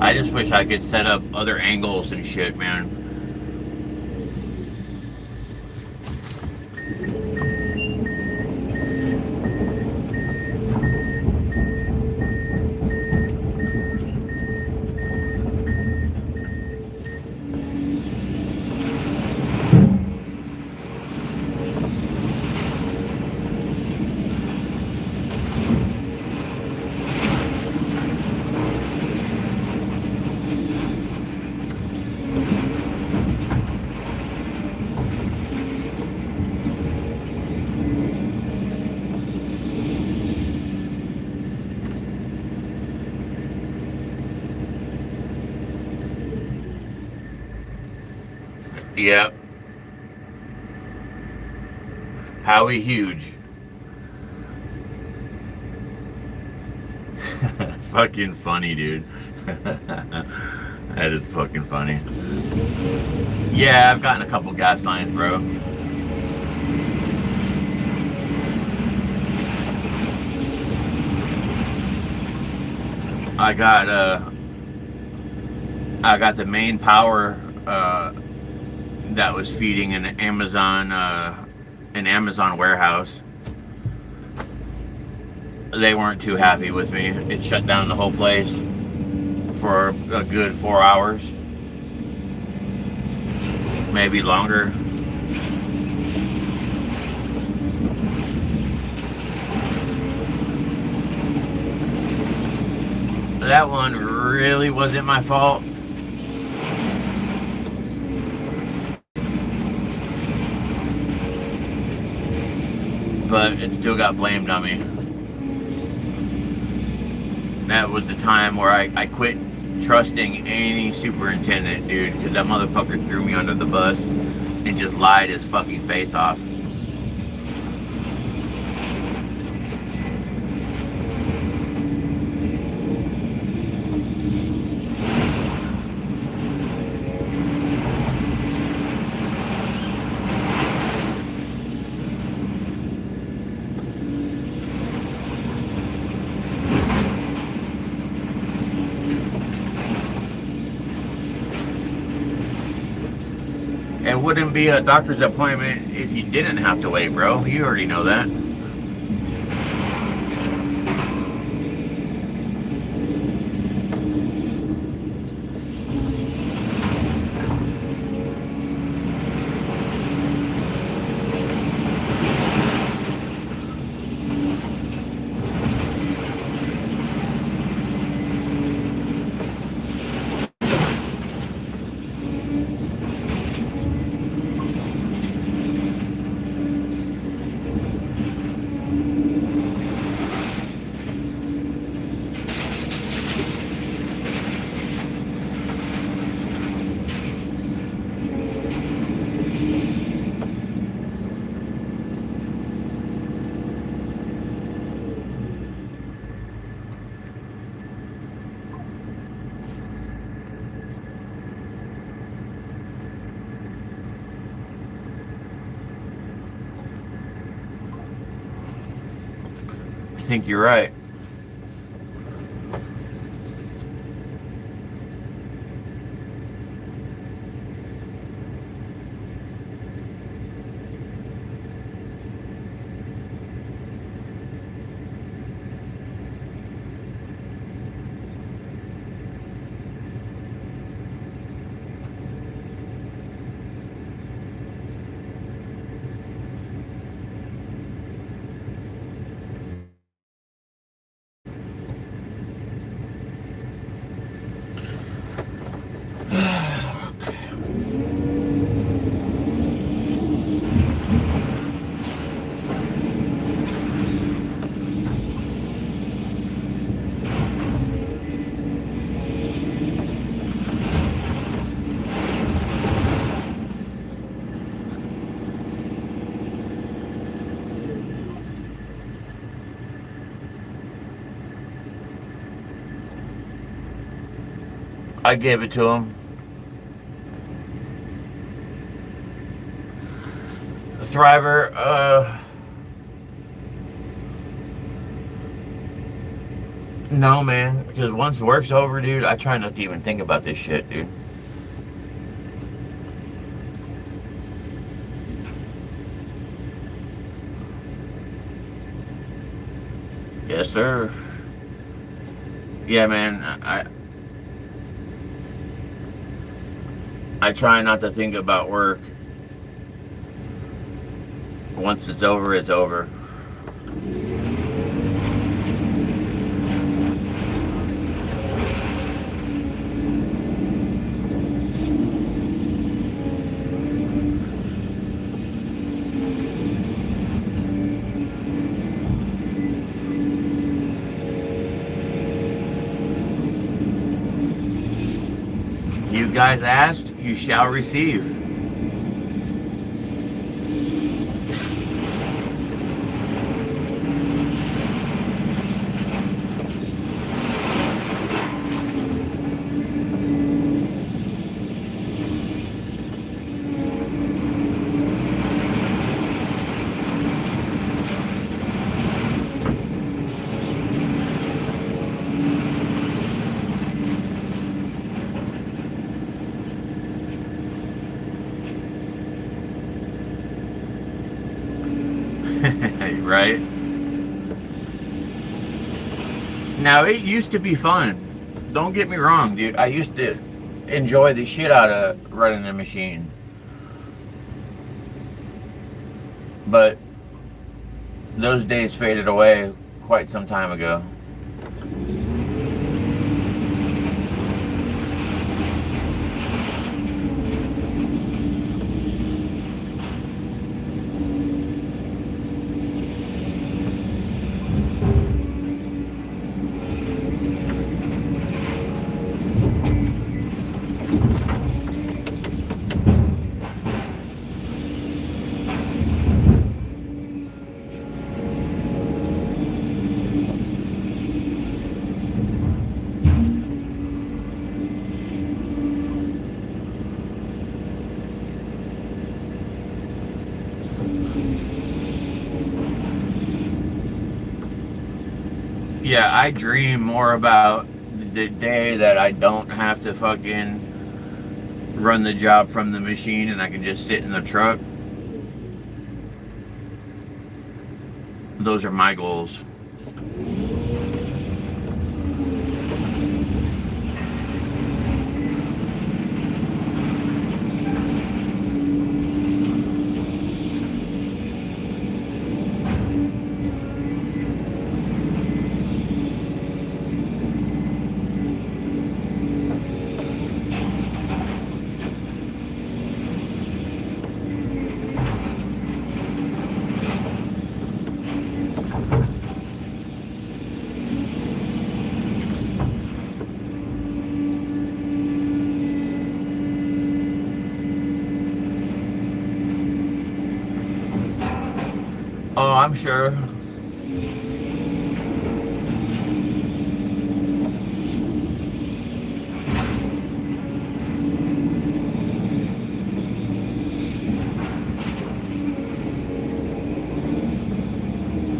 I just wish I could set up other angles and shit, man. Yep. Howie Huge. Fucking funny, dude. That is fucking funny. Yeah, I've gotten a couple gas lines, bro. I got the main power that was feeding an Amazon warehouse. They weren't too happy with me. It shut down the whole place for a good 4 hours, maybe longer. That one really wasn't my fault. But it still got blamed on me. That was the time where I quit trusting any superintendent, dude, because that motherfucker threw me under the bus and just lied his fucking face off. It wouldn't be a doctor's appointment if you didn't have to wait, bro. You already know that. think you're right. I gave it to him. The Thriver, no, man. Because once work's over, dude, I try not to even think about this shit, dude. Yes, sir. Yeah, man. I try not to think about work. Once it's over, it's over. You guys asked, you shall receive. Right? Now, it used to be fun. Don't get me wrong, dude. I used to enjoy the shit out of running the machine. But those days faded away quite some time ago. Yeah, I dream more about the day that I don't have to fucking run the job from the machine and I can just sit in the truck. Those are my goals. Oh, I'm sure.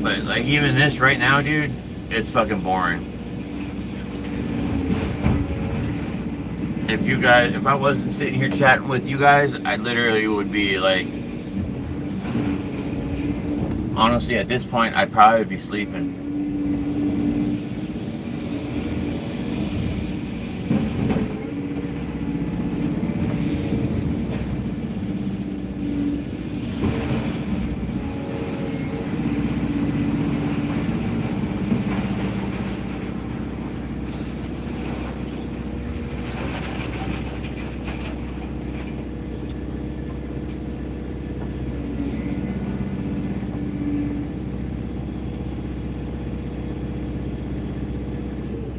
But Like even this right now, dude, it's fucking boring. If I wasn't sitting here chatting with you guys, I literally would be like, honestly, at this point, I'd probably be sleeping.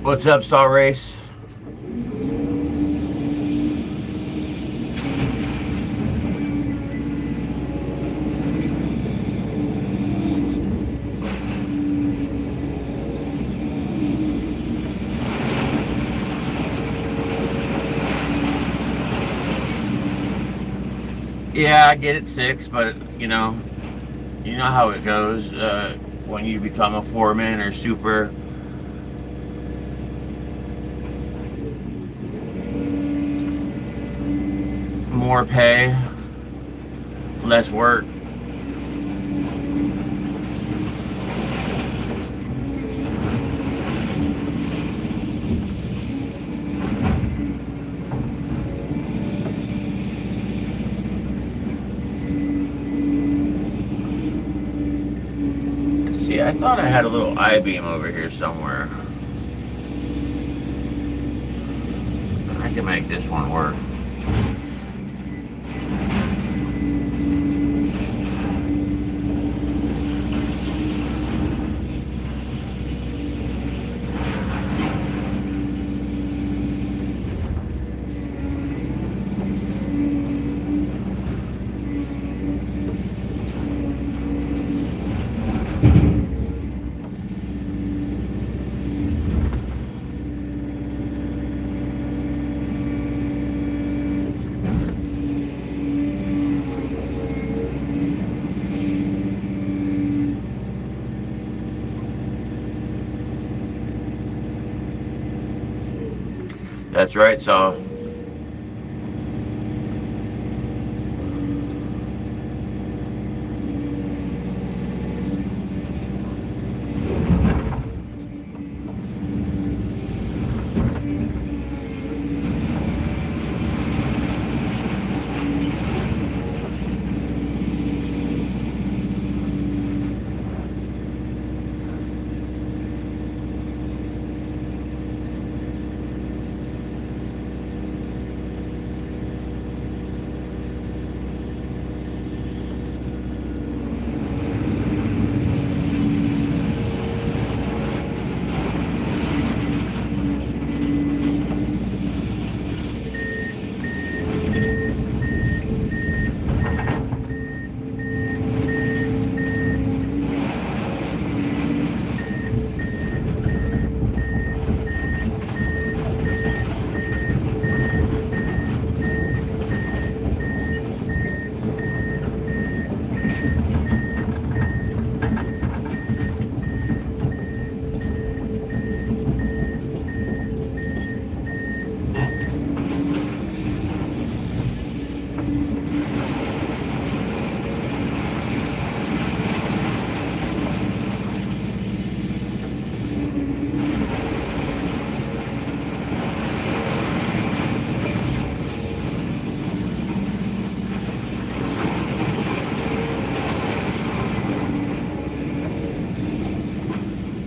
What's up, Saw Race? Yeah, I get it 6, but you know how it goes when you become a foreman or super. More pay, less work. See, I thought I had a little I-beam over here somewhere. I can make this one work. That's right, so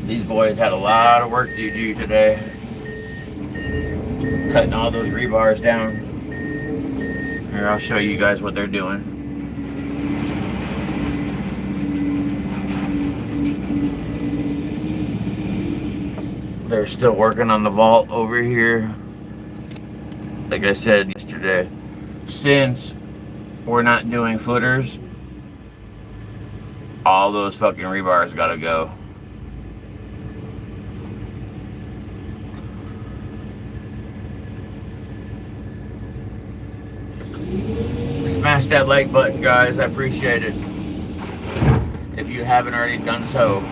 these boys had a lot of work to do today. Cutting all those rebars down. Here, I'll show you guys what they're doing. They're still working on the vault over here. Like I said yesterday, since we're not doing footers, all those fucking rebars gotta go. Smash that like button, guys. I appreciate it. If you haven't already done so.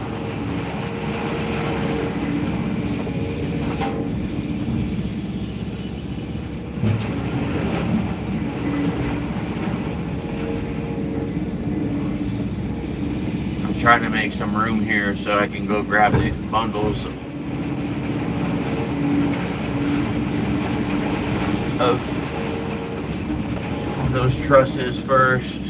trying to make some room here so I can go grab these bundles of those trusses first.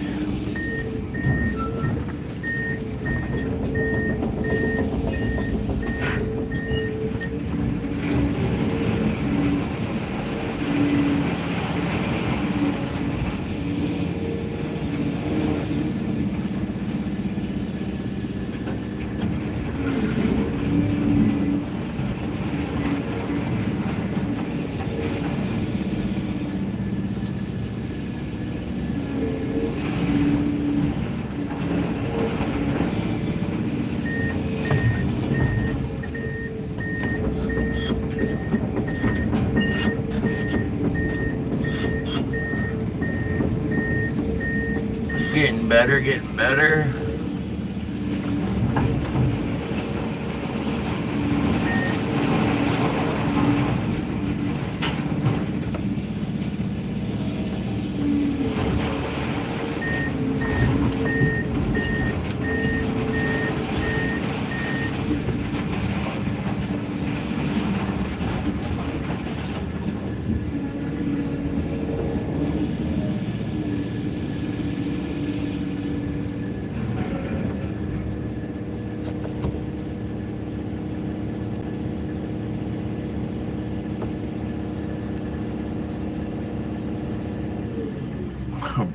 Getting better, getting better.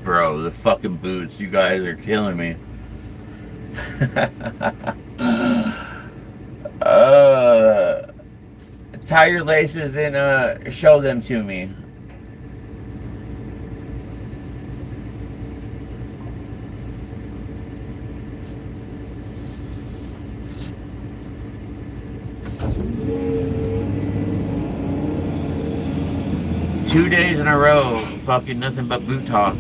Bro, the fucking boots, you guys are killing me. Tie your laces and show them to me. Two days in a row, fucking nothing but boot talk.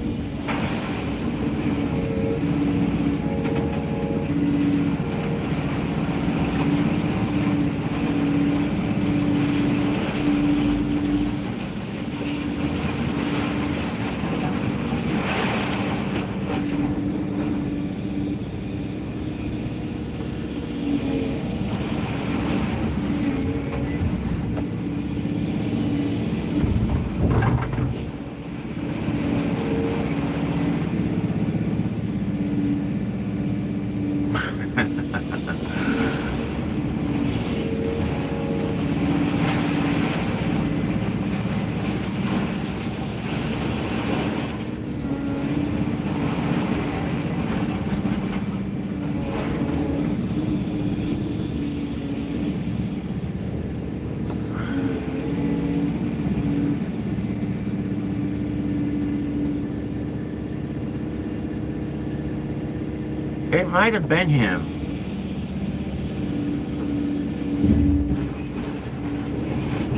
It might have been him.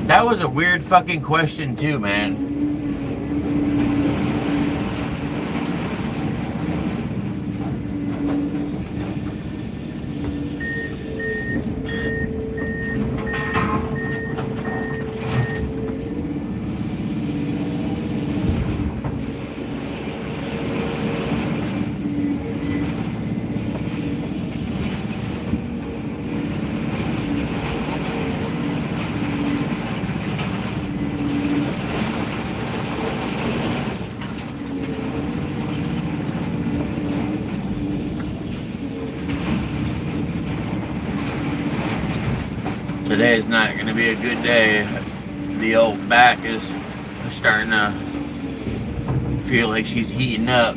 That was a weird fucking question too, man. Today is not going to be a good day. The old back is starting to feel like she's heating up.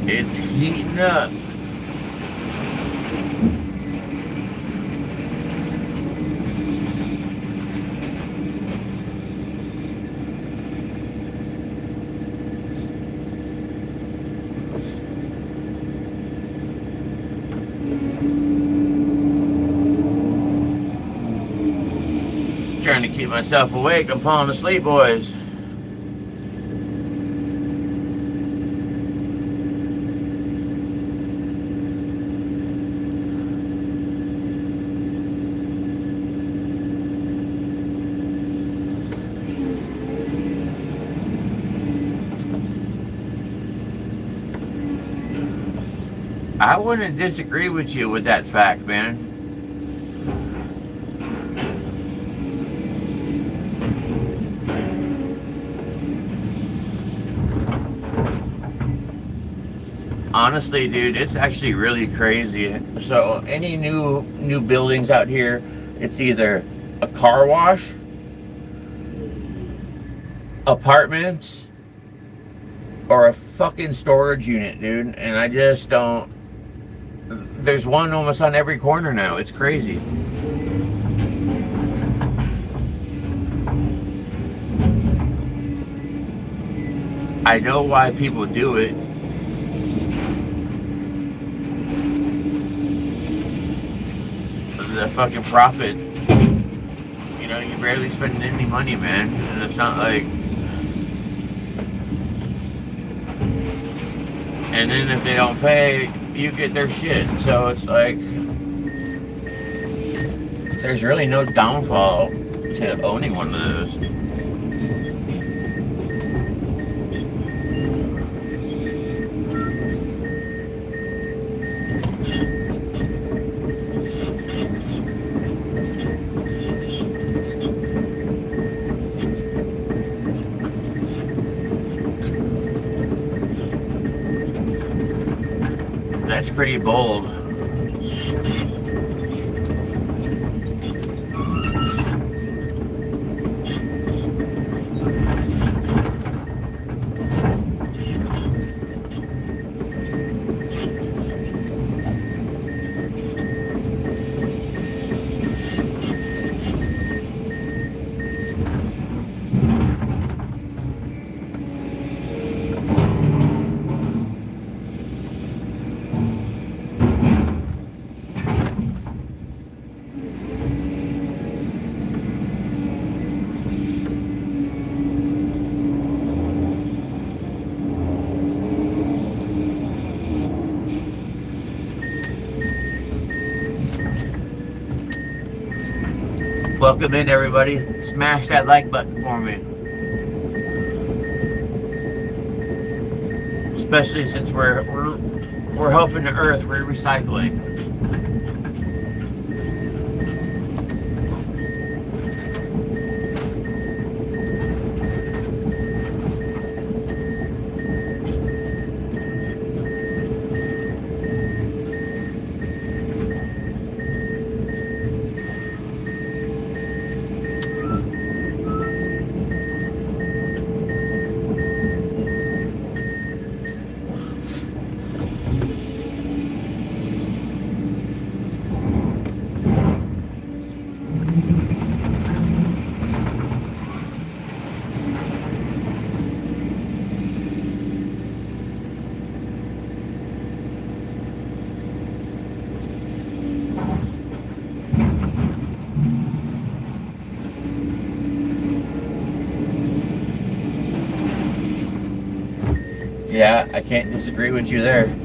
It's heating up. Trying to keep myself awake. I'm falling asleep, boys. I wouldn't disagree with you with that fact, man. Honestly, dude, it's actually really crazy. So any new buildings out here, it's either a car wash, apartments, or a fucking storage unit, dude. And I just don't. There's one almost on every corner now. It's crazy. I know why people do it. The fucking profit. You know, you're barely spending any money, man. And it's not like. And then if they don't pay, you get their shit. So it's like. There's really no downfall to owning one of those. That's pretty bold. Welcome in, everybody. Smash that like button for me. Especially since we're helping the earth. We're recycling. Yeah, I can't disagree with you there.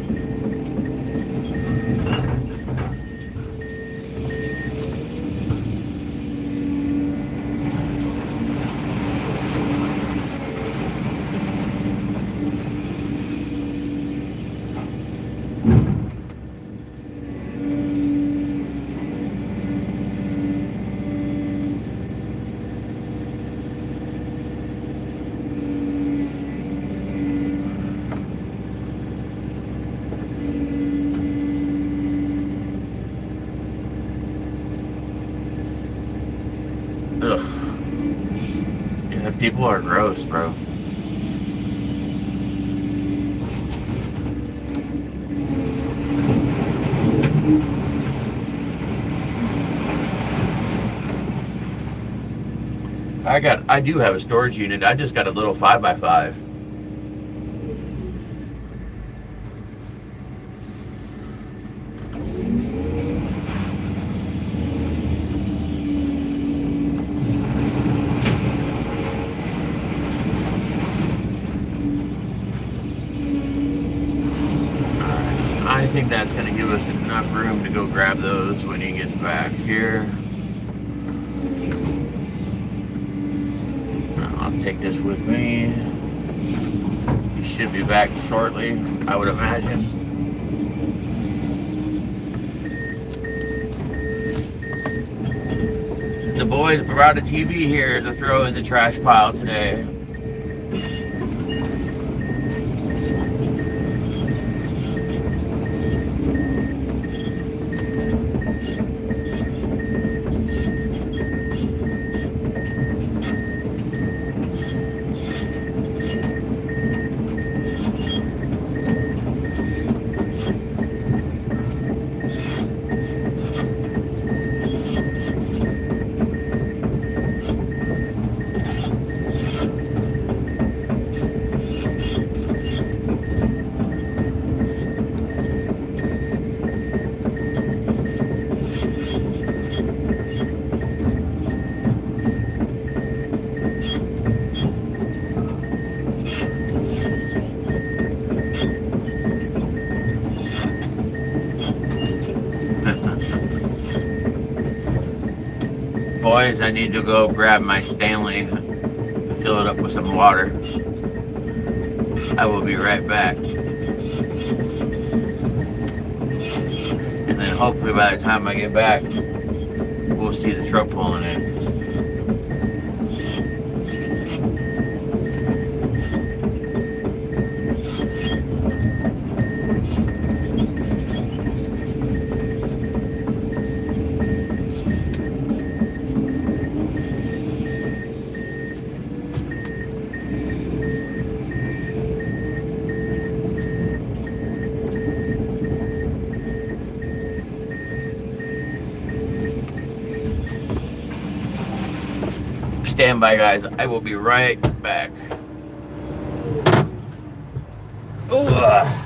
Ugh. Yeah, people are gross, bro. I do have a storage unit. I just got a little 5x5. I think that's going to give us enough room to go grab those when he gets back here. I'll take this with me. He should be back shortly, I would imagine. boys brought a TV here to throw in the trash pile today. Boys, I need to go grab my Stanley, fill it up with some water. I will be right back. And then hopefully by the time I get back, we'll see the truck pulling in. Stand by, guys. I will be right back. Ugh.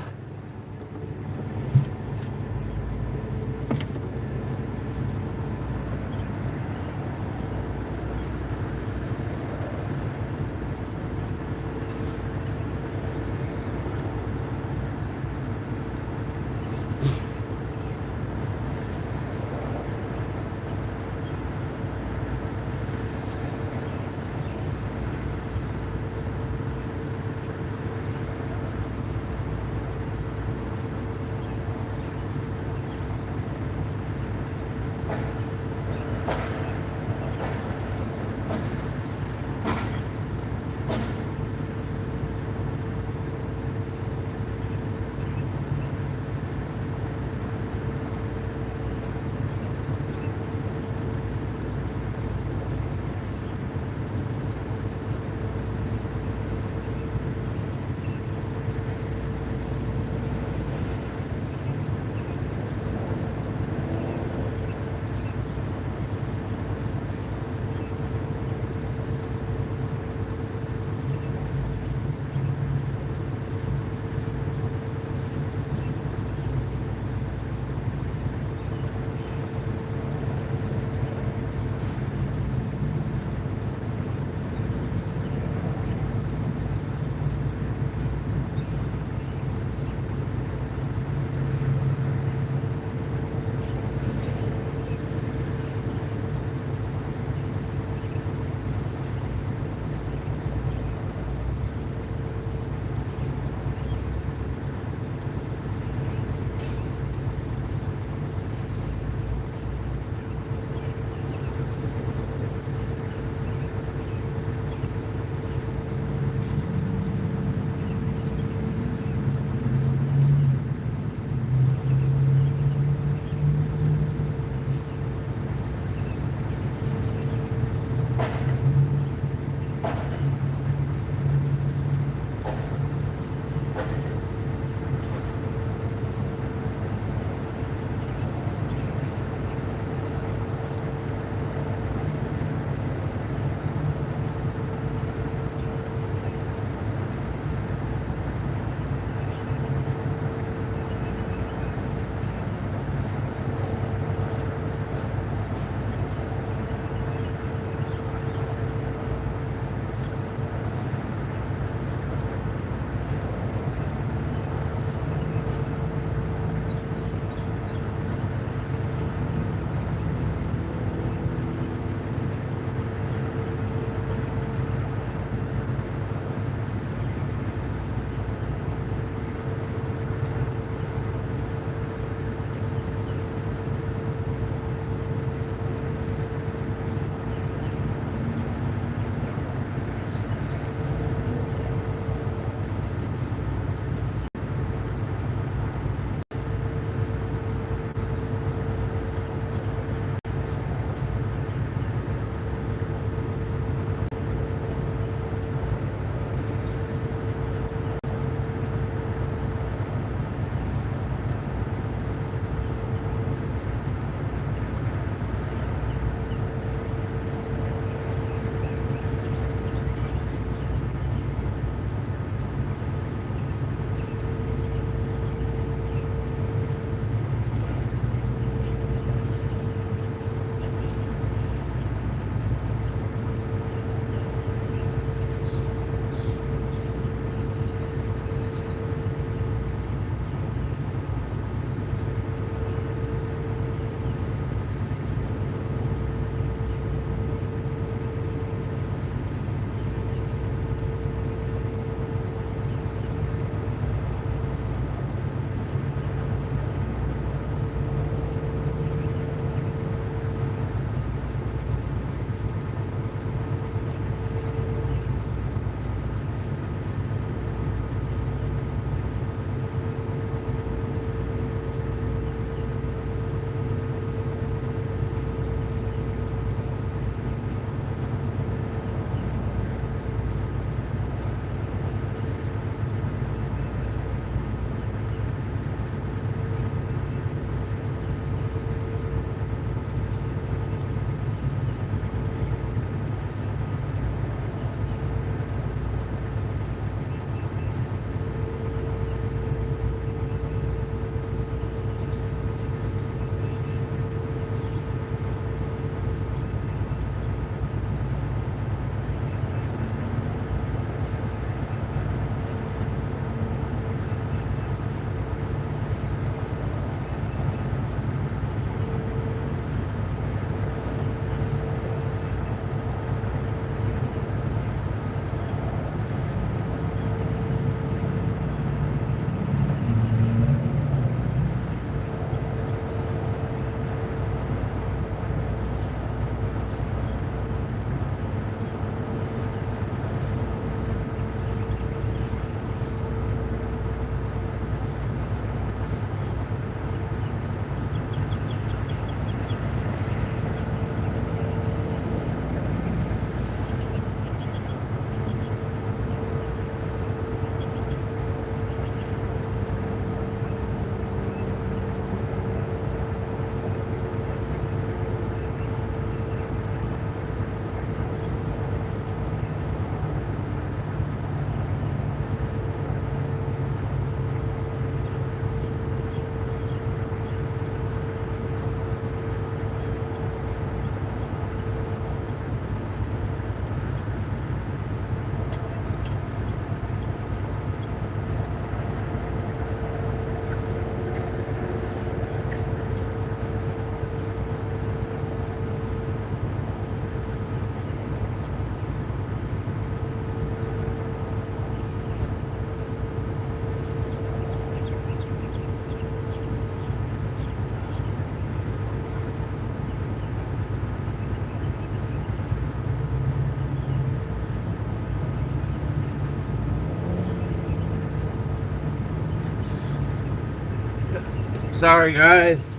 Sorry guys.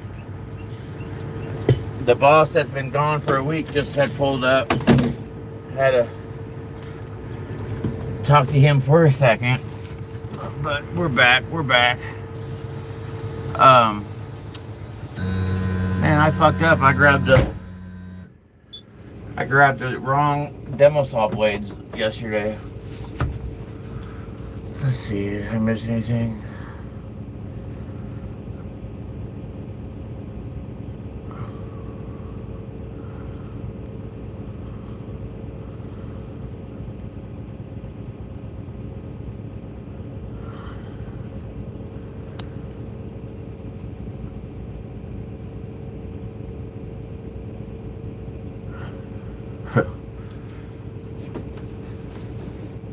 The boss has been gone for a week, just had pulled up. Had to talk to him for a second. But we're back. Man, I fucked up. I grabbed the wrong demo saw blades yesterday. Let's see, did I miss anything?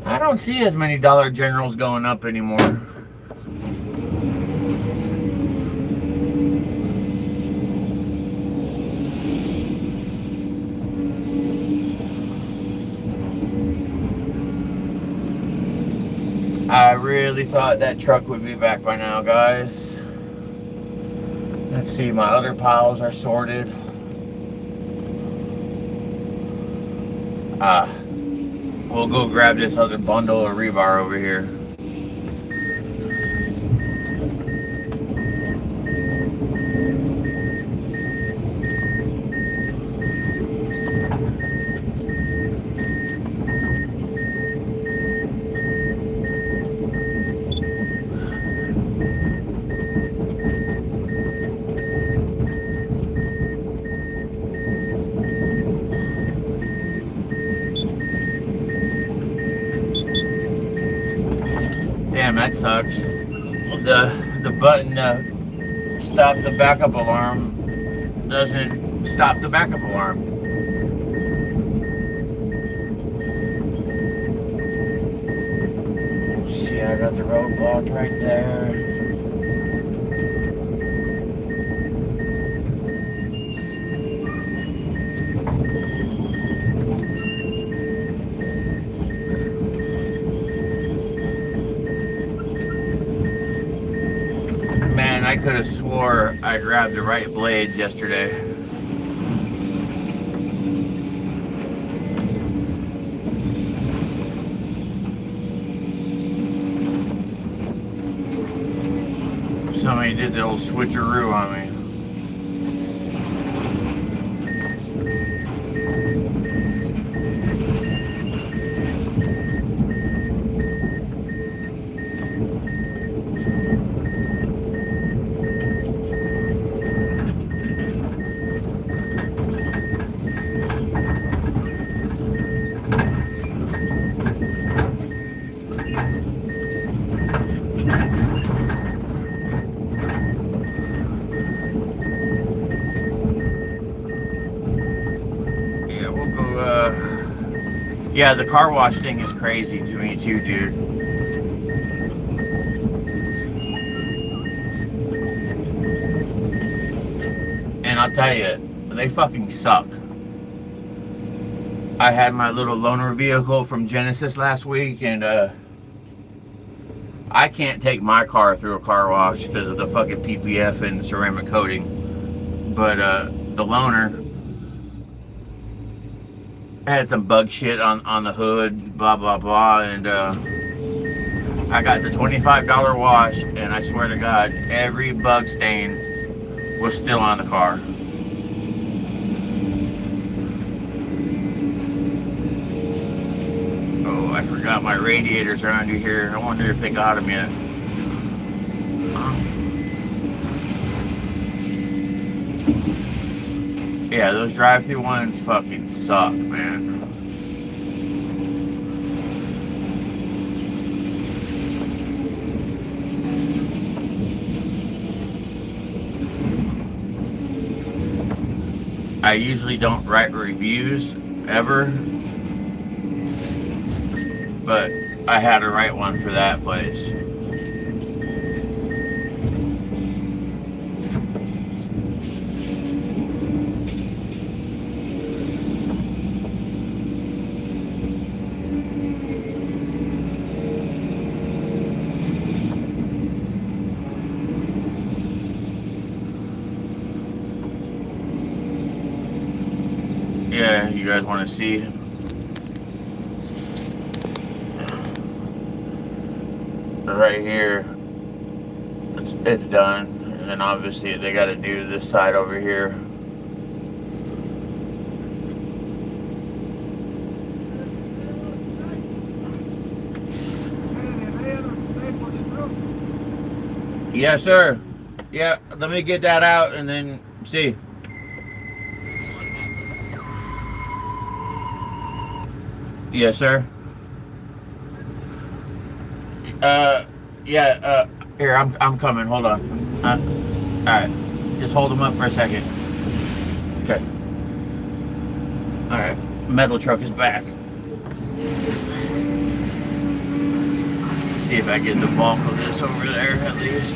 I don't see as many Dollar Generals going up anymore. I really thought that truck would be back by now, guys. Let's see, my other piles are sorted. We'll go grab this other bundle of rebar over here. Damn, that sucks. The button to stop the backup alarm doesn't stop the backup alarm. See, I got the road blocked right there. I could have swore I grabbed the right blades yesterday. Somebody did the old switcheroo on me. Yeah, the car wash thing is crazy to me too, dude. And I'll tell you, they fucking suck. I had my little loaner vehicle from Genesis last week, and I can't take my car through a car wash because of the fucking PPF and ceramic coating. But the loaner had some bug shit on the hood, blah blah blah, and I got the $25 wash, and I swear to God, every bug stain was still on the car. Oh, I forgot my radiators are under here. I wonder if they got them yet. Yeah, those drive-through ones fucking suck, man. I usually don't write reviews ever, but I had to write one for that place. Yeah, you guys want to see? Right here, it's done, and then obviously they got to do this side over here. Yes, sir. Yeah, let me get that out and then see. Yes, sir. Yeah. Here, I'm coming. Hold on. All right. Just hold them up for a second. Okay. All right. Metal truck is back. See if I get the bulk of this over there at least.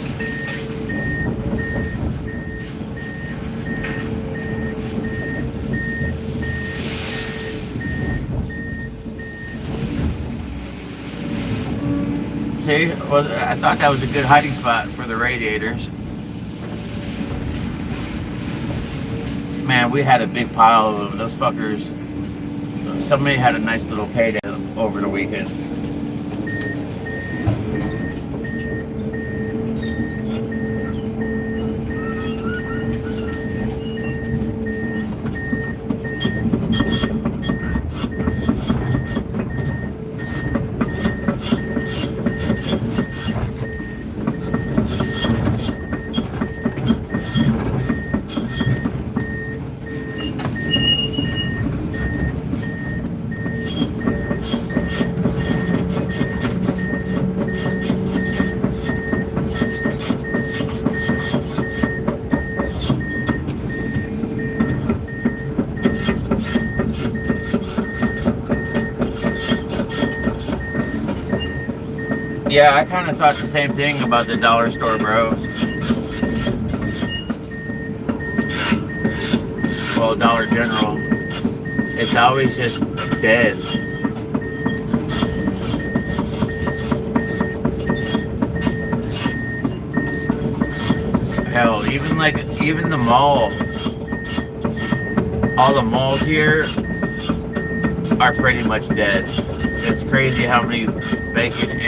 See, well, I thought that was a good hiding spot for the radiators. Man, we had a big pile of them. Those fuckers. Somebody had a nice little payday over the weekend. Yeah, I kind of thought the same thing about the dollar store, bro. Well, Dollar General. It's always just dead. Hell, even the mall. All the malls here are pretty much dead. It's crazy how many vacant,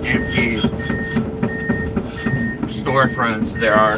empty storefronts there are.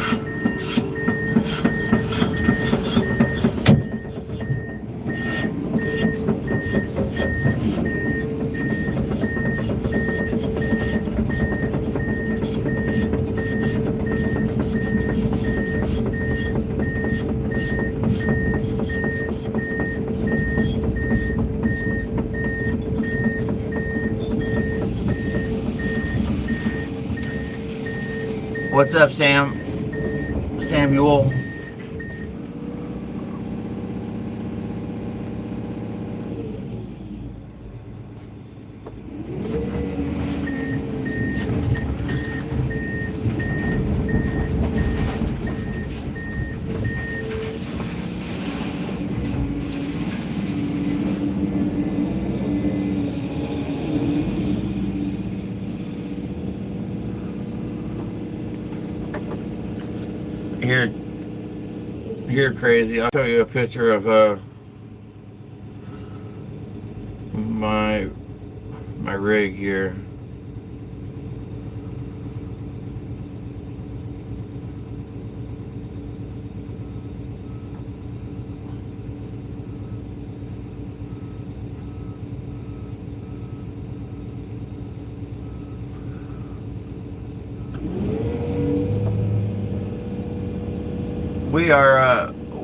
What's up, Samuel? Here, crazy. I'll show you a picture of my rig here.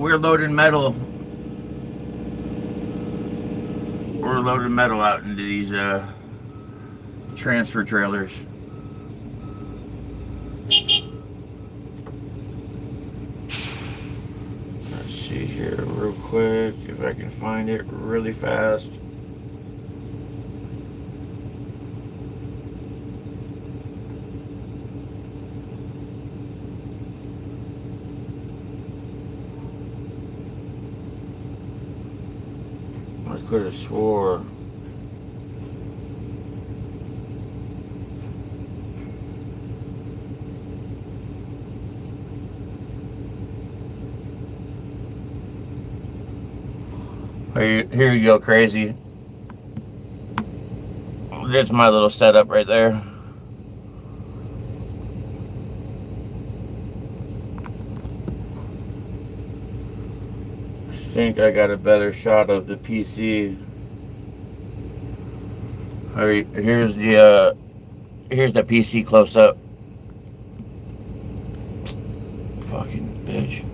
We're loading metal. We're loading metal out into these transfer trailers. Let's see here real quick if I can find it really fast. I could have swore. Here you go, crazy. That's my little setup right there. I think I got a better shot of the PC. Here's the PC close up. Fucking bitch.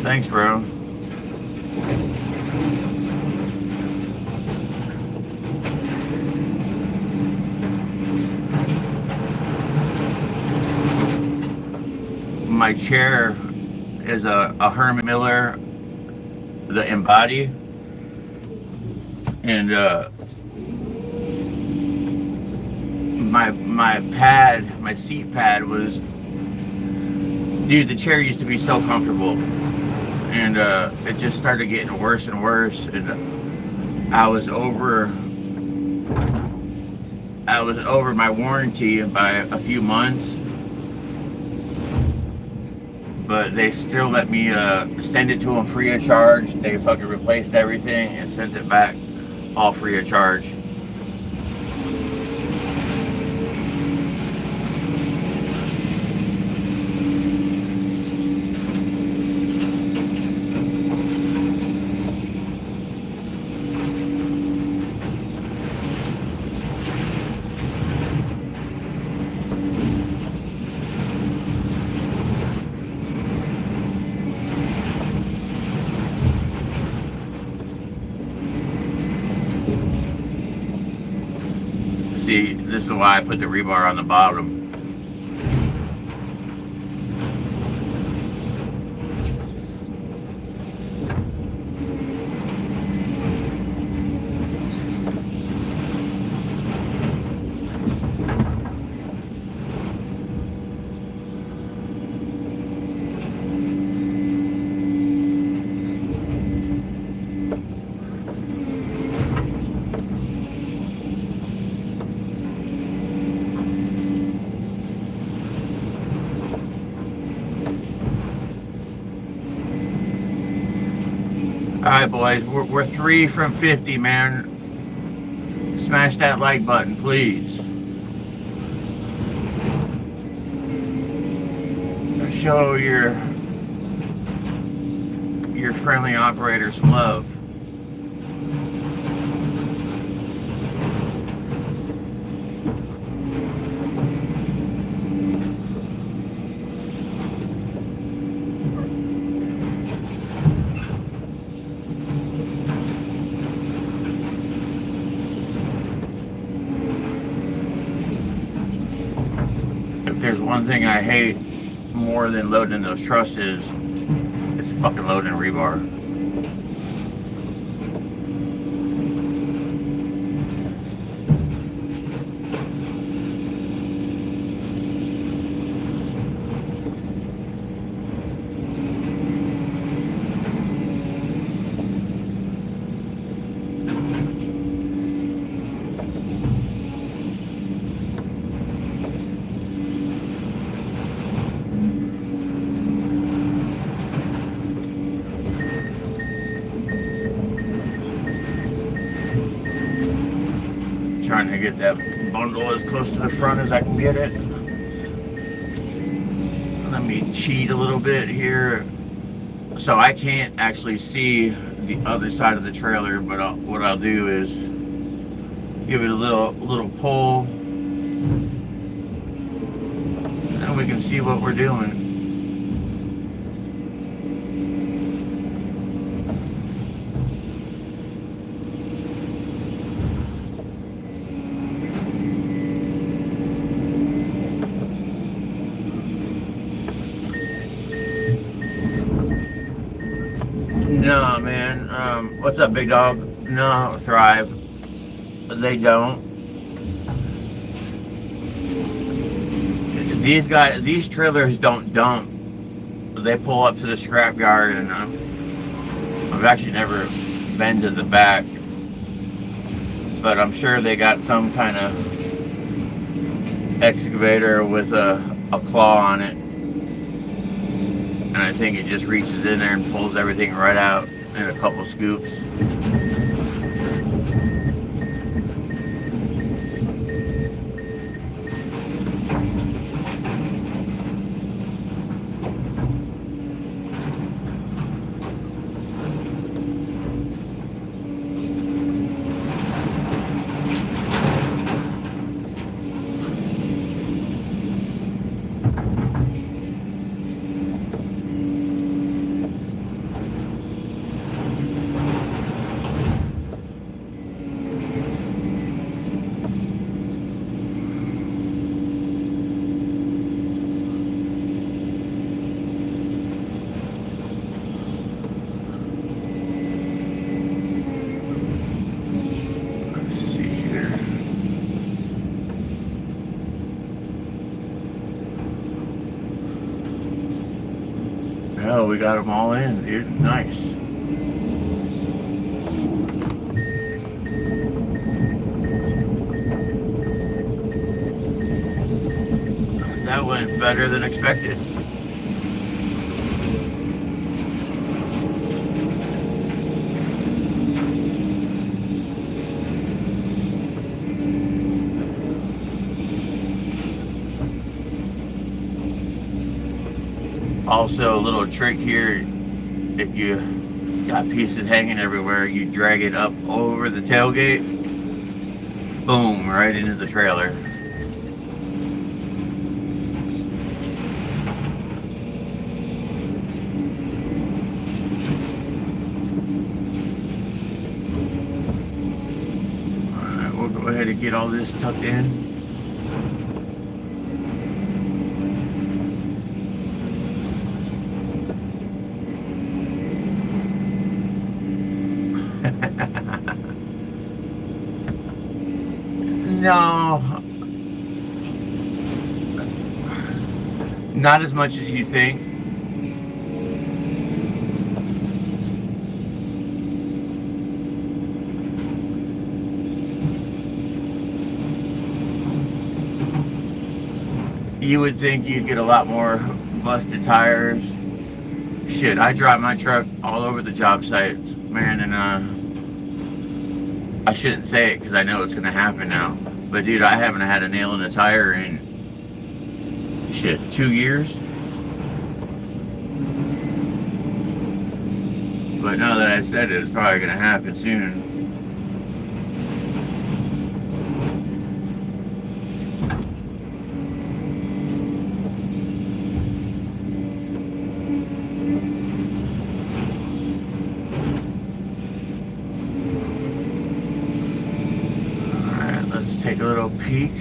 Thanks, bro. My chair is a Herman Miller, the Embody, and my seat pad was, dude, the chair used to be so comfortable, and it just started getting worse and worse, and I was over my warranty by a few months, but they still let me send it to them free of charge. They fucking replaced everything and sent it back all free of charge. See, this is why I put the rebar on the bottom. Alright, boys, we're 3 from 50, man. Smash that like button, please. Show your friendly operator some love. If there's one thing I hate more than loading those trusses, it's fucking loading rebar. Trying to get that bundle as close to the front as I can get it. Let me cheat a little bit here. So I can't actually see the other side of the trailer, but what I'll do is give it a little pull, and we can see what we're doing. Nah, man. What's up, big dog? No, Thrive. They don't. These trailers don't dump. They pull up to the scrapyard, and I've actually never been to the back, but I'm sure they got some kind of excavator with a claw on it, and I think it just reaches in there and pulls everything right out in a couple scoops. Oh, we got them all in, dude. Nice. That went better than expected. Also, a little trick here, if you got pieces hanging everywhere, you drag it up over the tailgate, boom, right into the trailer. Alright, we'll go ahead and get all this tucked in. No, not as much as you think. You would think you'd get a lot more busted tires. Shit, I drive my truck all over the job sites, man, and I shouldn't say it because I know it's going to happen now. But dude, I haven't had a nail in a tire in, shit, 2 years. But now that I said it, it's probably going to happen soon. Take a little peek.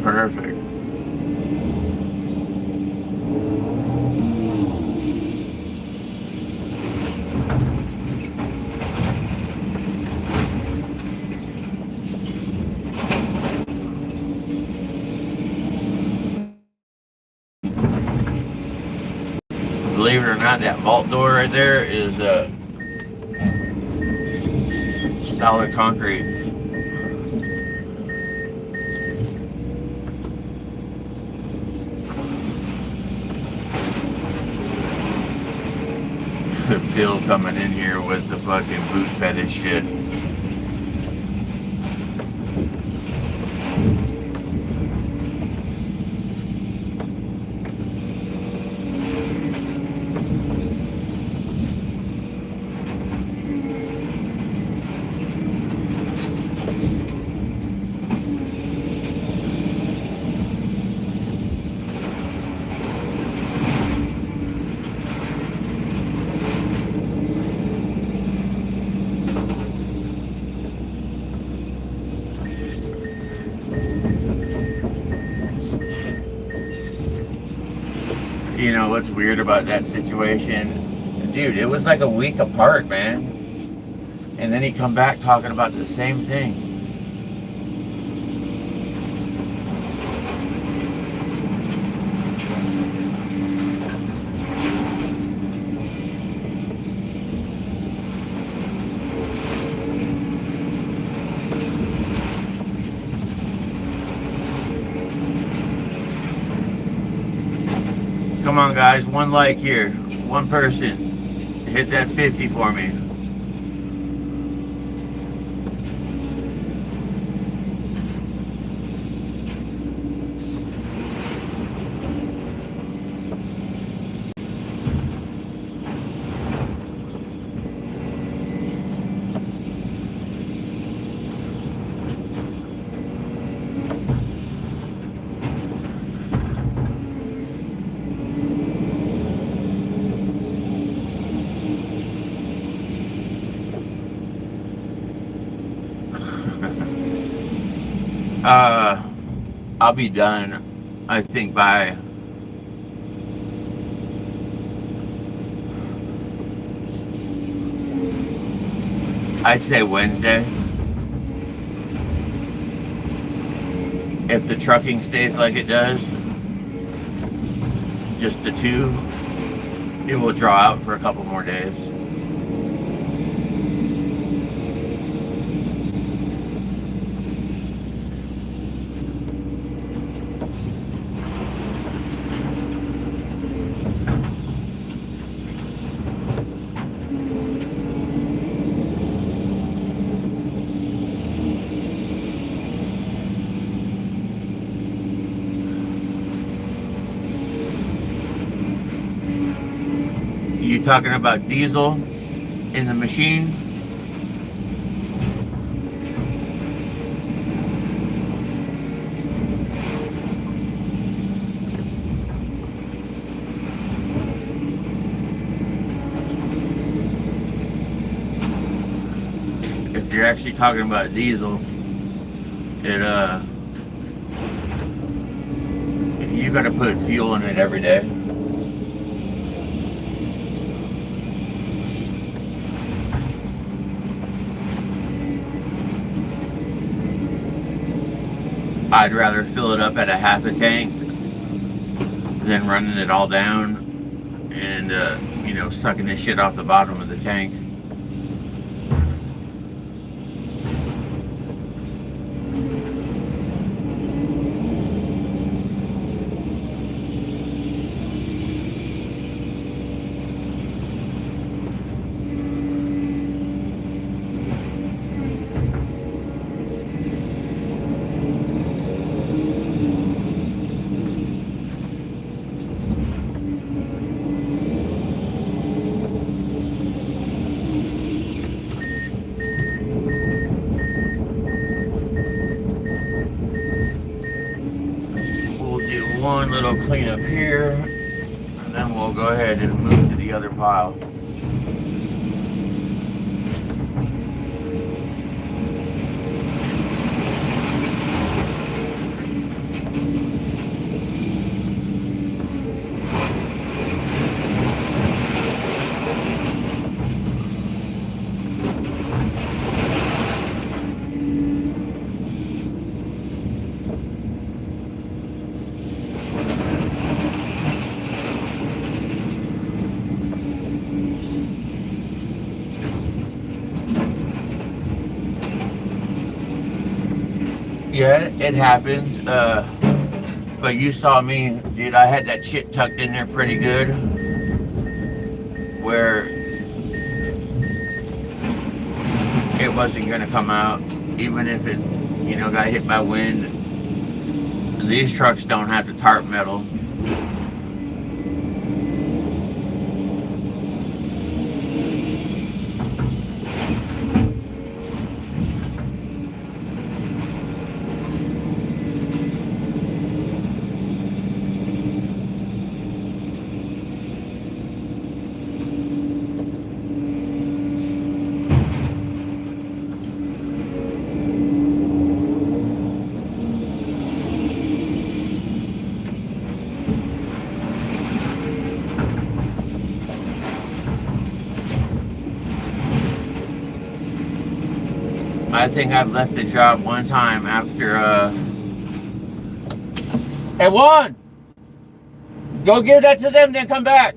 Perfect. Believe it or not, that vault door right there is solid concrete. Phil coming in here with the fucking boot fetish shit. You know what's weird about that situation? Dude, it was like a week apart, man. And then he come back talking about the same thing. Come on, guys. One like here. One person. Hit that 50 for me. I'll be done, I think, by I'd say Wednesday. If the trucking stays like it does, just the two, it will draw out for a couple more days. You talking about diesel in the machine? If you're actually talking about diesel, you gotta put fuel in it every day. I'd rather fill it up at a half a tank than running it all down and, sucking this shit off the bottom of the tank. One little cleanup here, and then we'll go ahead and move to the other pile. Yeah, it happens. But you saw me, dude. I had that shit tucked in there pretty good, where it wasn't gonna come out, even if it, got hit by wind. These trucks don't have the tarp metal. I think I've left the job one time after, Hey, Juan! Go give that to them, then come back.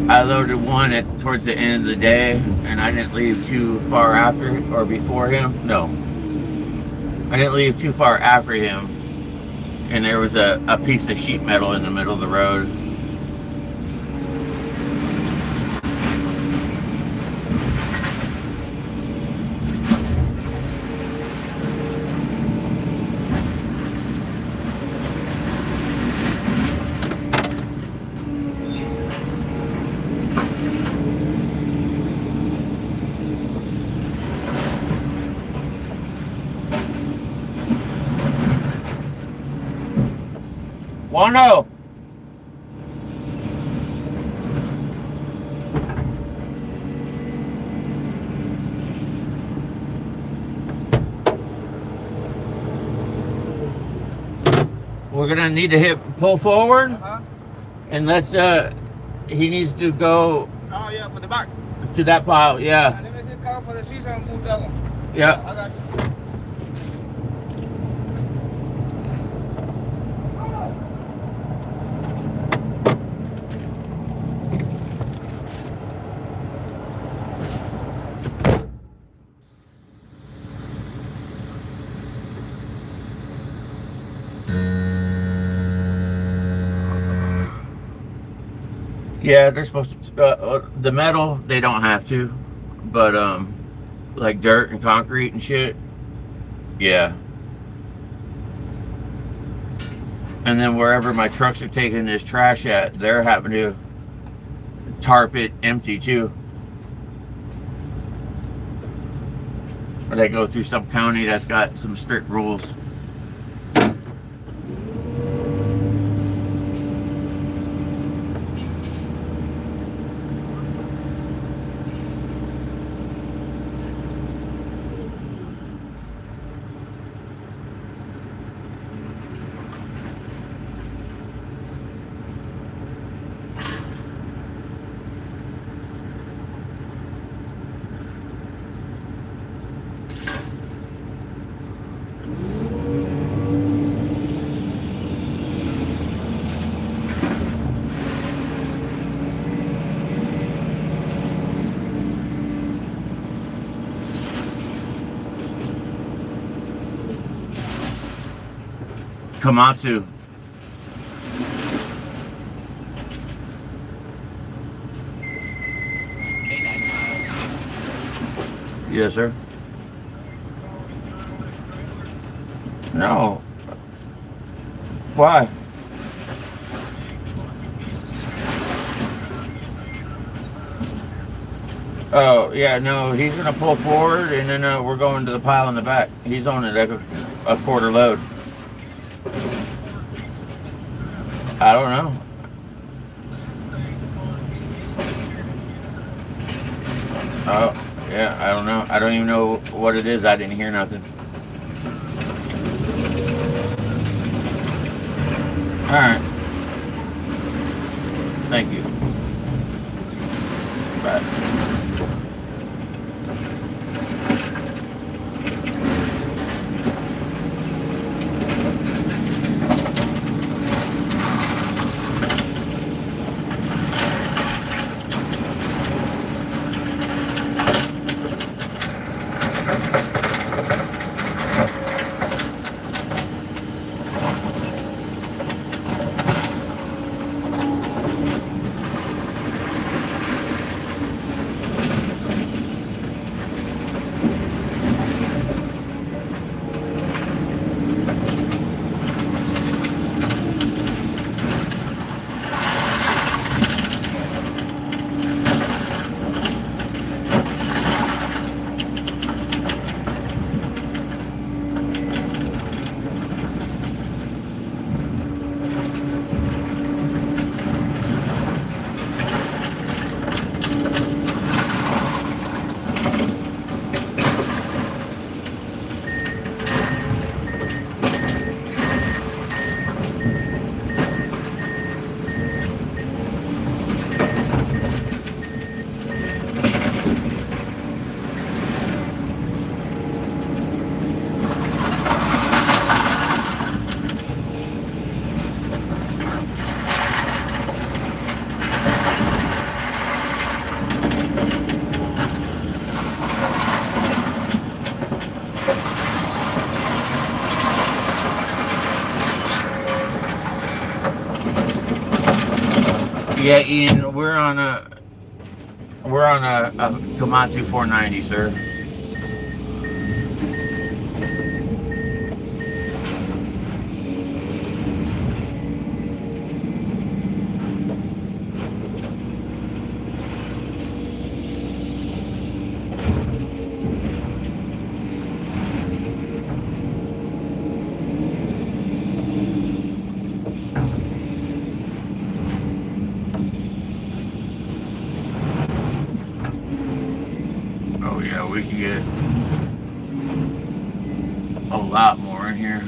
I loaded one towards the end of the day, and I didn't leave too far after or before him. No, I didn't leave too far after him, and there was a piece of sheet metal in the middle of the road. Wano! We're gonna need to pull forward, and let's. He needs to go. Oh yeah, for the back. To that pile, yeah. Let me just cover for the seats and move that one. Yeah. I got you. Yeah, they're supposed to. The metal, they don't have to, but like dirt and concrete and shit, yeah. And then wherever my trucks are taking this trash at, they're having to tarp it empty too. Or they go through some county that's got some strict rules. Komatsu. Yes, sir. No. Why? Oh, yeah, no, he's going to pull forward, and then we're going to the pile in the back. He's on it like a quarter load. I don't know. Oh, yeah, I don't know. I don't even know what it is. I didn't hear nothing. All right. Thank you. Bye. Yeah, Ian, we're on a Komatsu 490, sir. Oh yeah, we can get a lot more in here.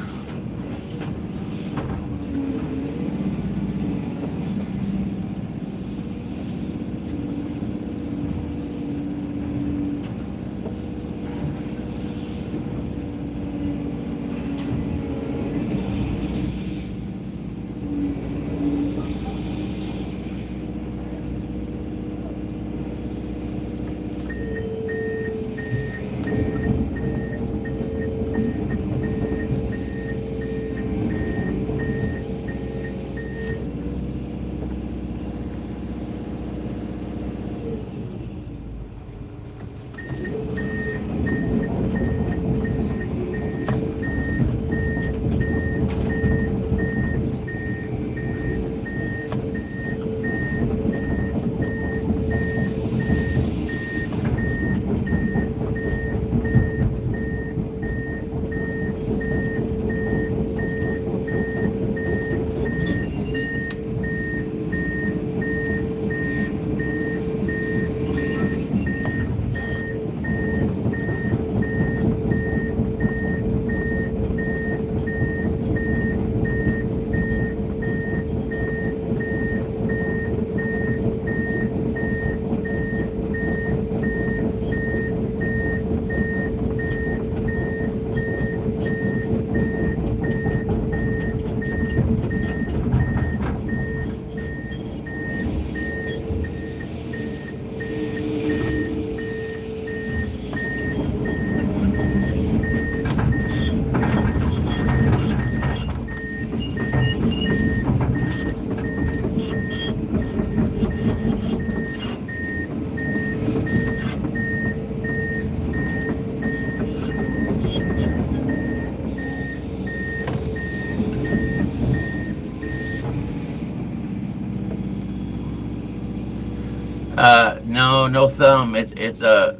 No, no thumb. It's a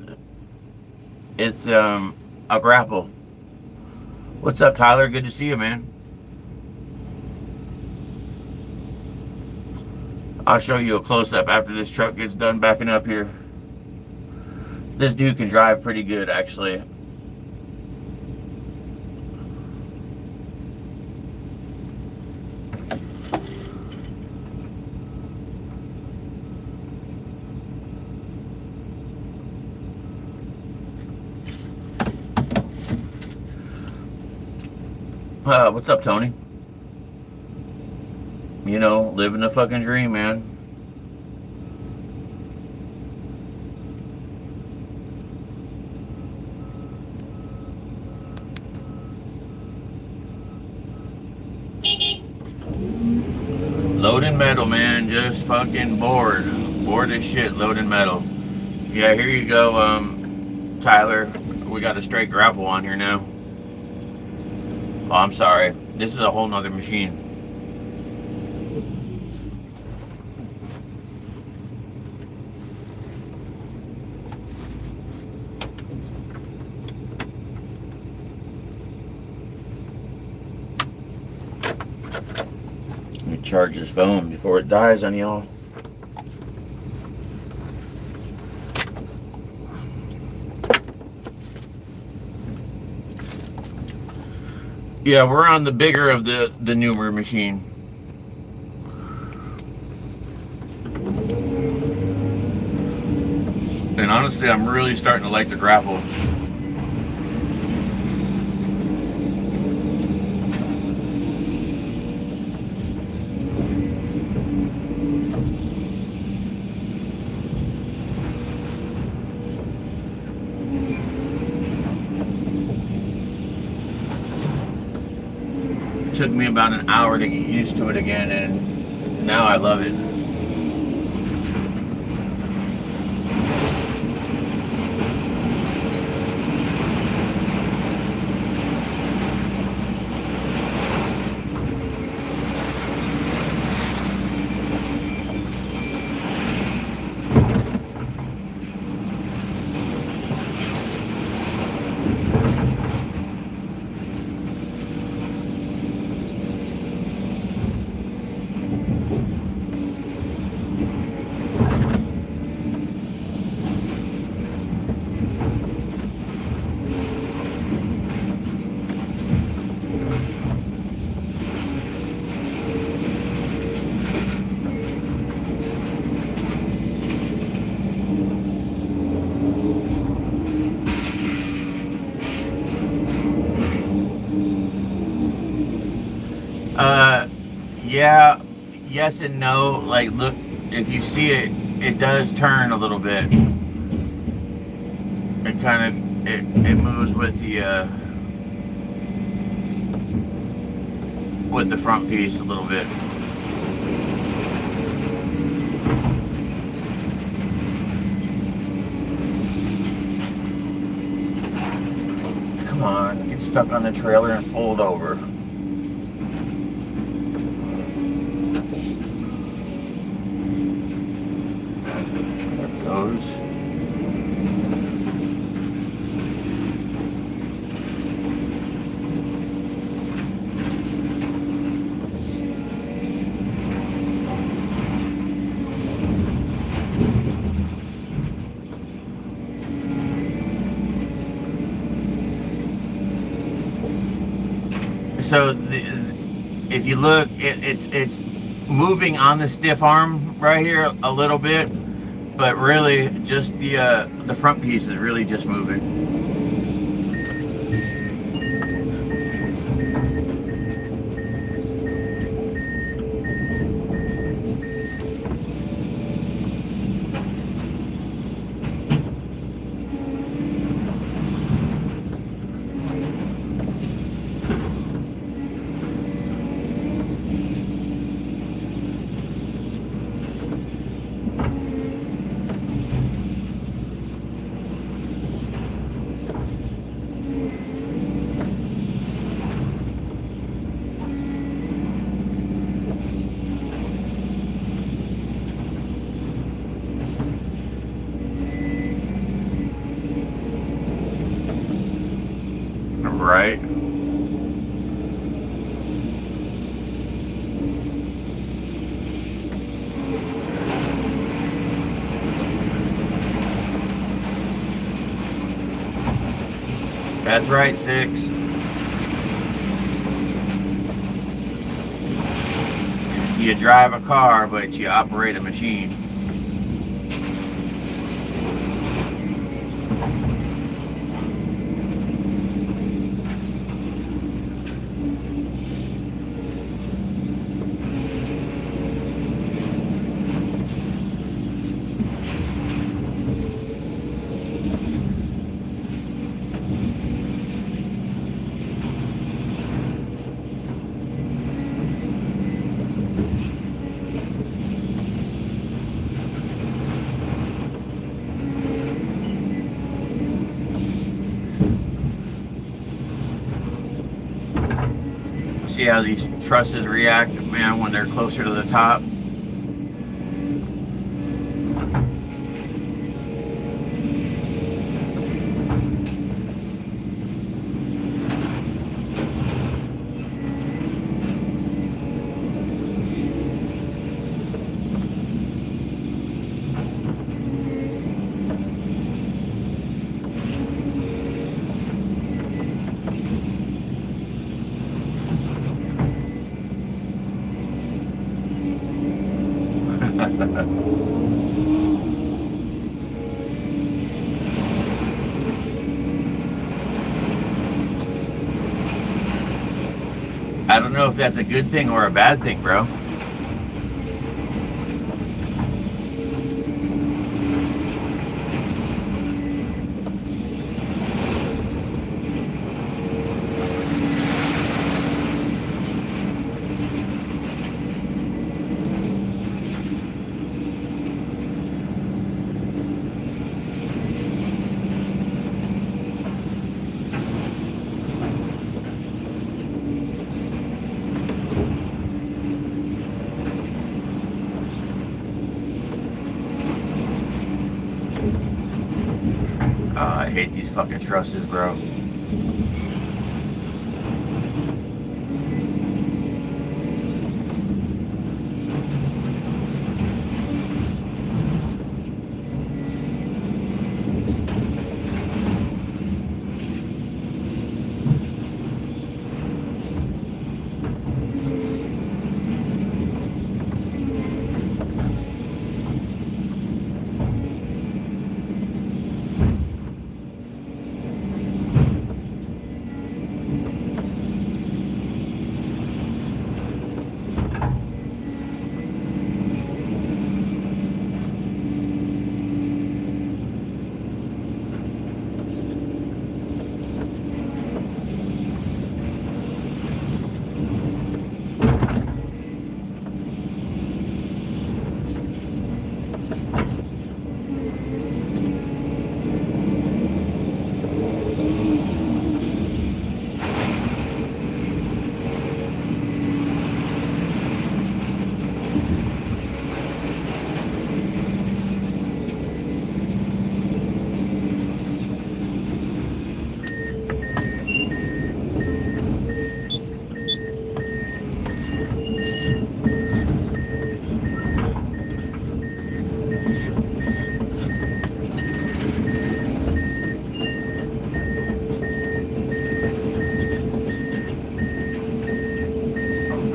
grapple. What's up, Tyler? Good to see you, man. I'll show you a close up after this truck gets done backing up here. This dude can drive pretty good, actually. What's up, Tony? You know, living the fucking dream, man. Loading metal, man. Just fucking bored. Bored as shit loading metal. Yeah, here you go, Tyler. We got a straight grapple on here now. Oh, I'm sorry. This is a whole nother machine. Let me charge this phone before it dies on y'all. Yeah, we're on the bigger of the newer machine. And honestly, I'm really starting to like the grapple. Took me about an hour to get used to it again, and now I love it. Yeah, yes and no. Like, look, if you see it, it does turn a little bit. It kind of it moves with the front piece a little bit. Come on, get stuck on the trailer and fold over. There it goes. So if you look, it's moving on the stiff arm right here a little bit, but really just the front piece is really just moving. Right. That's right, 6. You drive a car, but you operate a machine. See how these trusses react, man, when they're closer to the top. I don't know if that's a good thing or a bad thing, bro. I hate these fucking trusses, bro.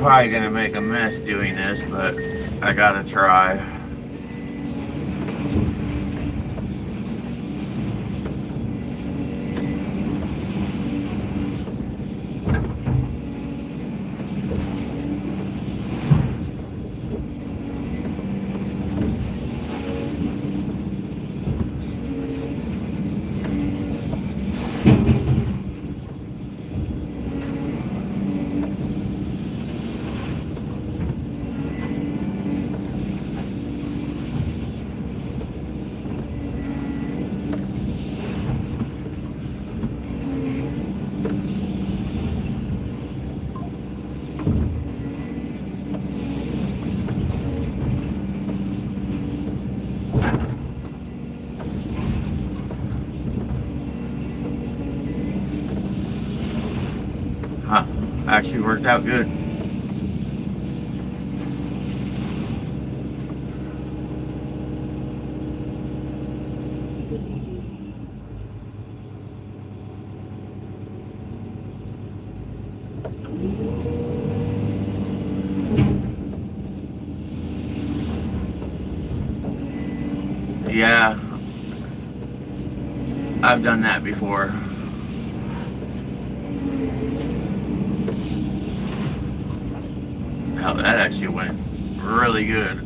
probably gonna make a mess doing this, but I gotta try. Huh, actually worked out good. Yeah, I've done that before. Hell, that actually went really good.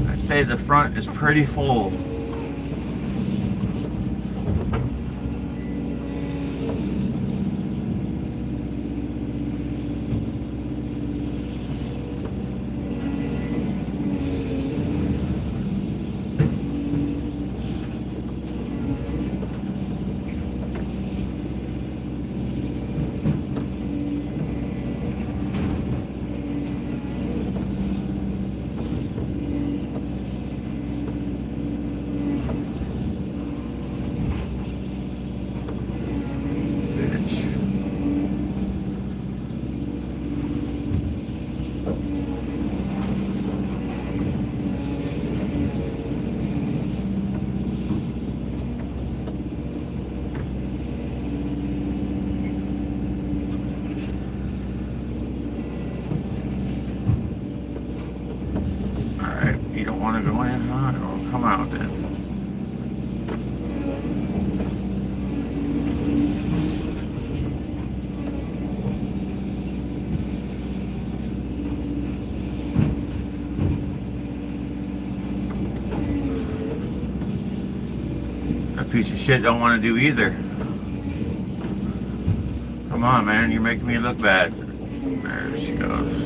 I'd say the front is pretty full. Alright, you don't want to go in, huh? Or come out then. That piece of shit don't want to do either. Come on, man, you're making me look bad. There she goes.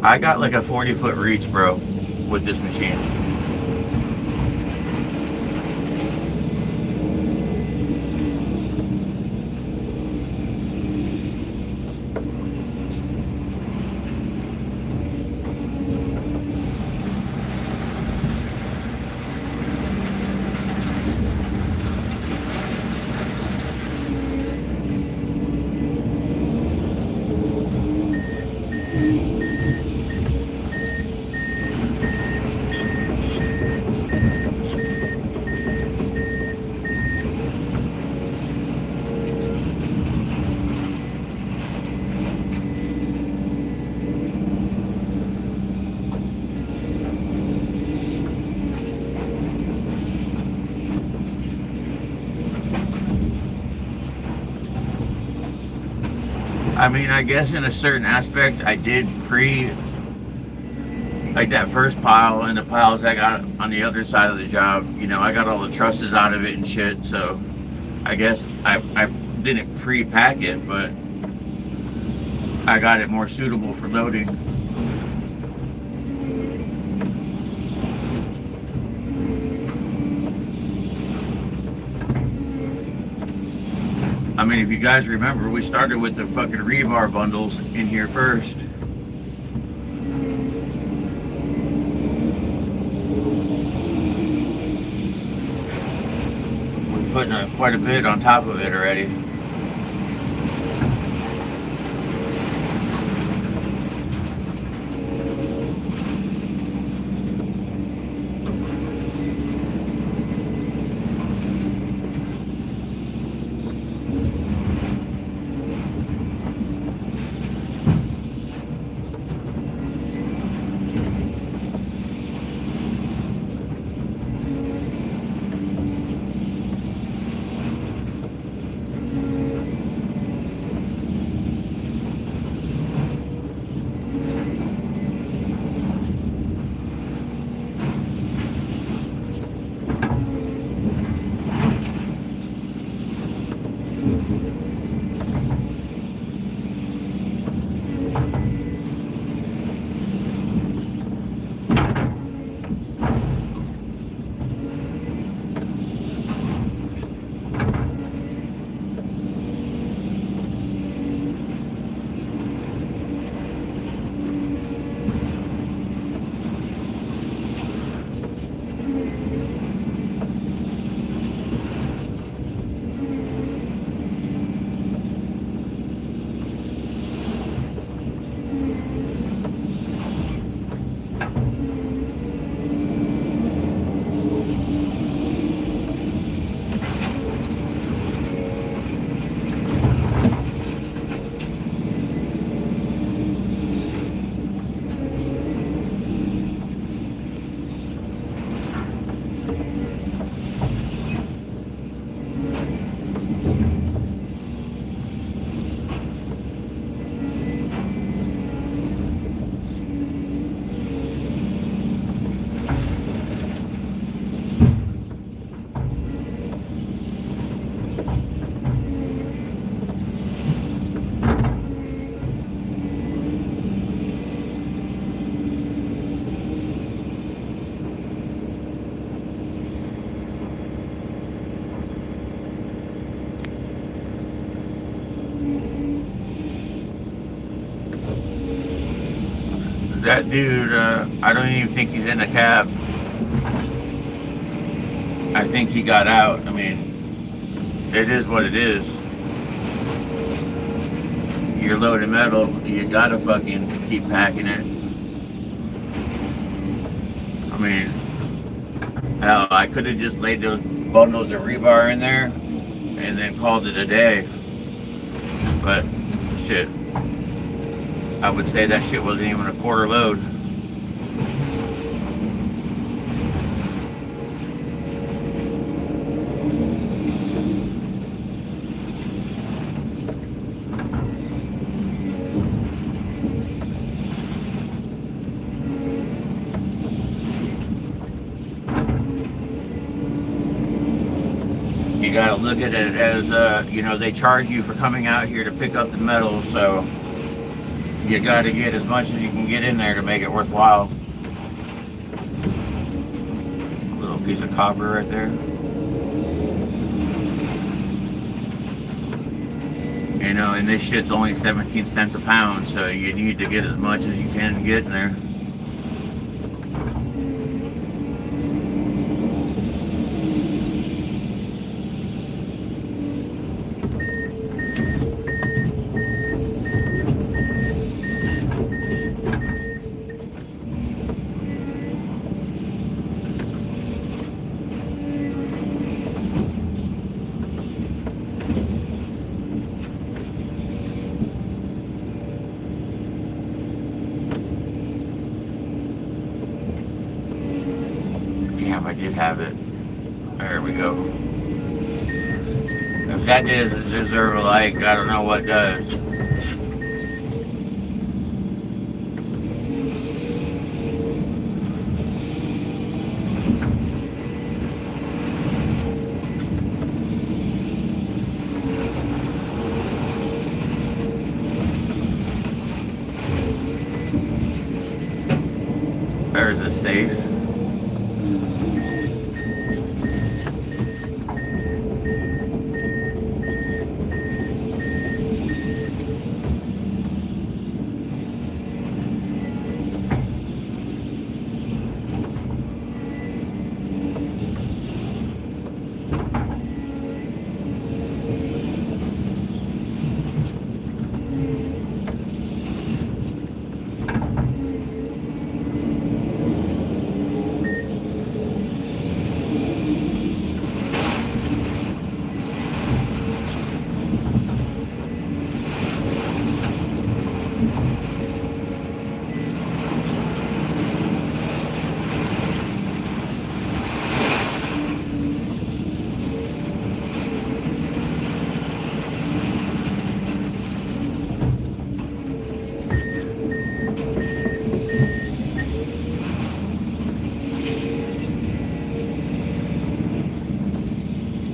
I got like a 40-foot reach, bro, with this machine. I mean, I guess in a certain aspect, I did like that first pile and the piles I got on the other side of the job. You know, I got all the trusses out of it and shit, so I guess I didn't pre-pack it, but I got it more suitable for loading. I mean, if you guys remember, we started with the fucking rebar bundles in here first. We're putting quite a bit on top of it already. That dude, I don't even think he's in the cab. I think he got out. I mean, it is what it is. You're loading metal, you gotta fucking keep packing it. I mean, hell, I could have just laid those bundles of rebar in there and then called it a day. But, shit. I would say that shit wasn't even a quarter load. You gotta look at it as, you know, they charge you for coming out here to pick up the metal, so you got to get as much as you can get in there to make it worthwhile. A little piece of copper right there. You know, and this shit's only 17 cents a pound, so you need to get as much as you can get in there. Damn, I did have it. There we go. If that doesn't deserve a like, I don't know what does. safe.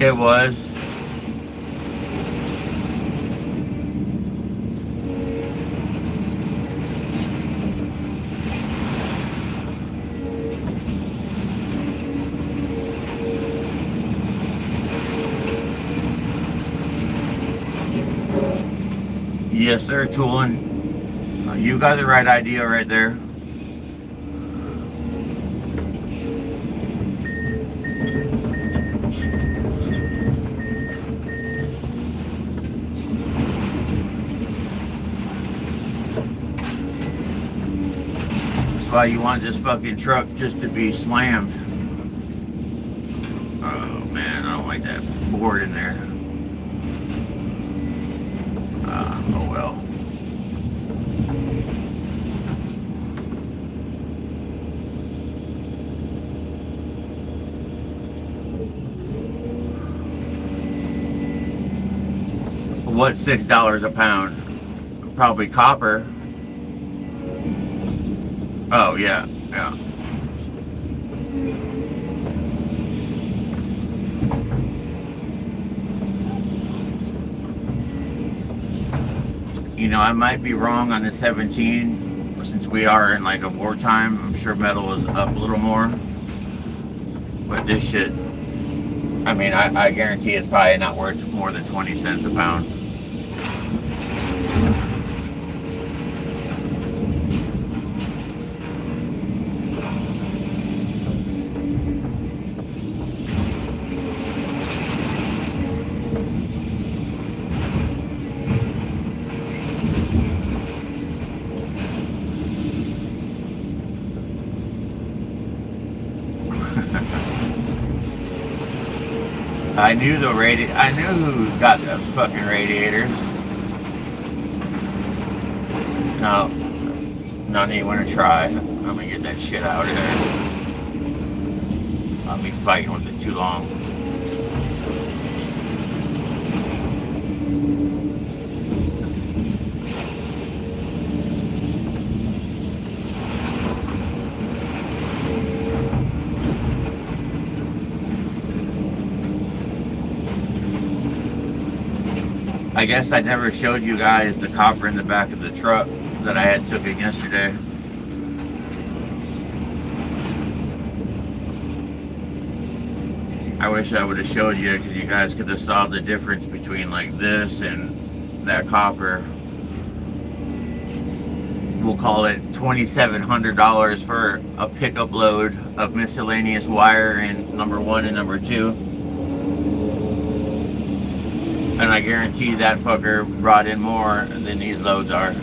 It was. Yes, sir, Toolin. You got the right idea right there. That's why you want this fucking truck just to be slammed. Oh man, I don't like that board in there. Oh well. What's $6 a pound? Probably copper. Oh yeah, yeah. You know, I might be wrong on the 17, since we are in like a wartime. I'm sure metal is up a little more. But this shit, I mean, I guarantee it's probably not worth more than 20 cents a pound. I knew I knew who got those fucking radiators. No, not even gonna try. I'm gonna get that shit out of there. I'll be fighting with it too long. I guess I never showed you guys the copper in the back of the truck that I had took in yesterday. I wish I would have showed you, because you guys could have saw the difference between like this and that copper. We'll call it $2,700 for a pickup load of miscellaneous wire in number 1 and number 2. And I guarantee that fucker brought in more than these loads are.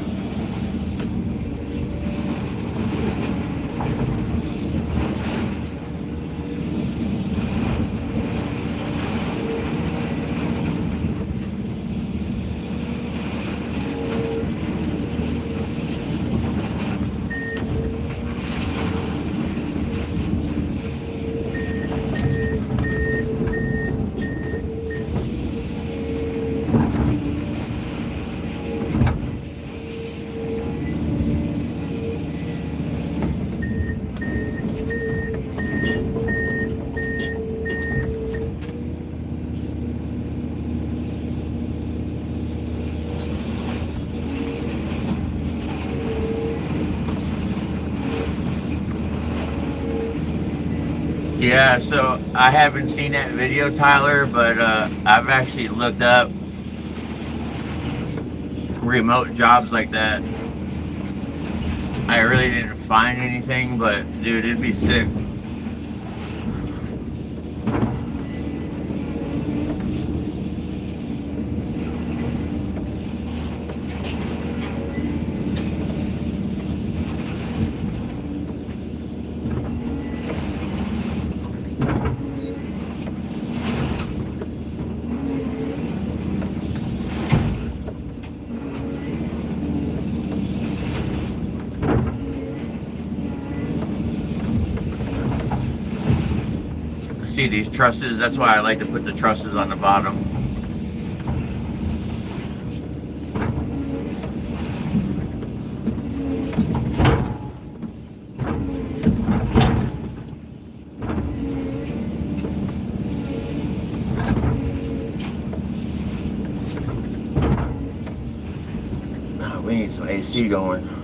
Yeah, so I haven't seen that video, Tyler, but I've actually looked up remote jobs like that. I really didn't find anything, but dude, it'd be sick. See these trusses, that's why I like to put the trusses on the bottom. We need some AC going.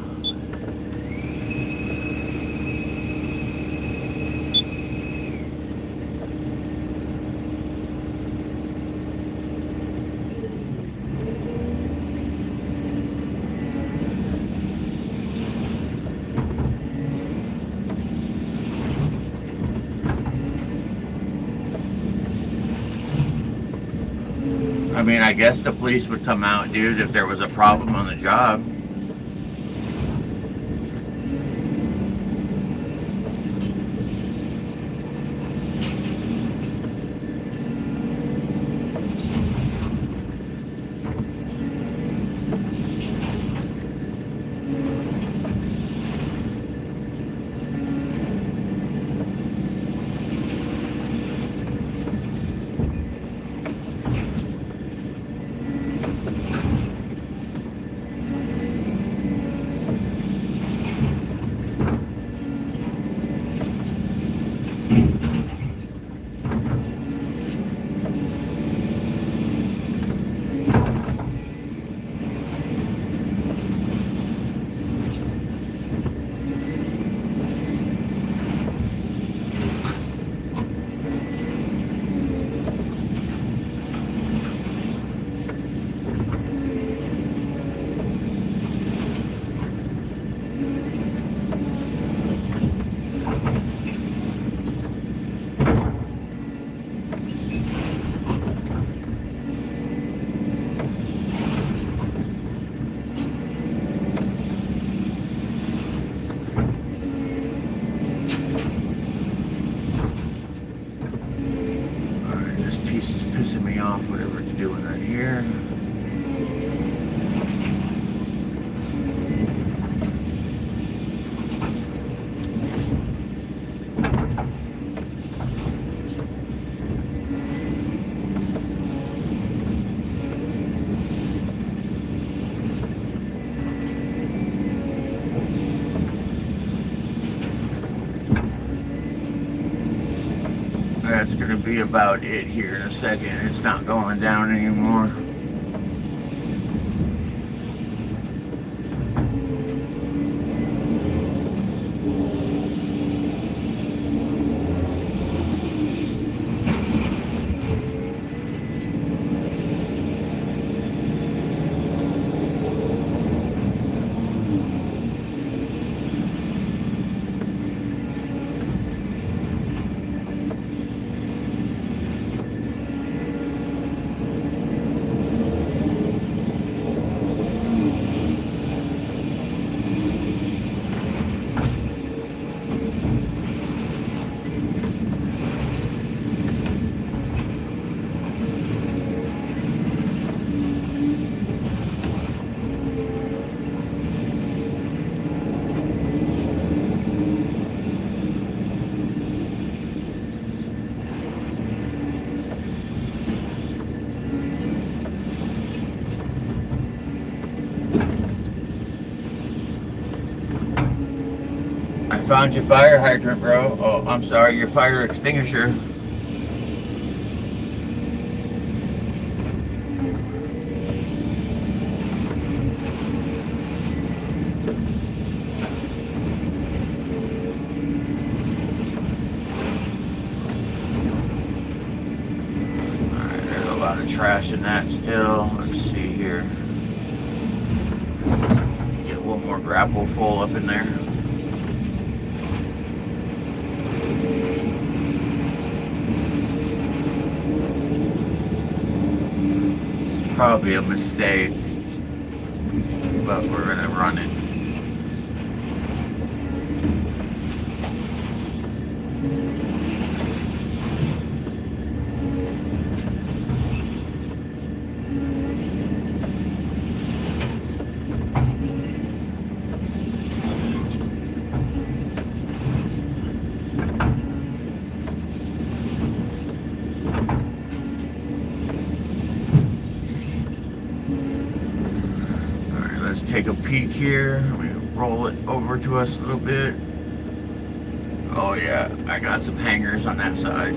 I mean, I guess the police would come out, dude, if there was a problem on the job. Whatever it's doing right here. That's going to be about it here in a second. It's not going down anymore. Found your fire hydrant, bro. Oh, I'm sorry, your fire extinguisher. trash in that still. Let's see here. Get one more grapple full up in there. It's probably a mistake, but we're gonna run it. Let's take a peek here. Let me roll it over to us a little bit. Oh yeah, I got some hangers on that side.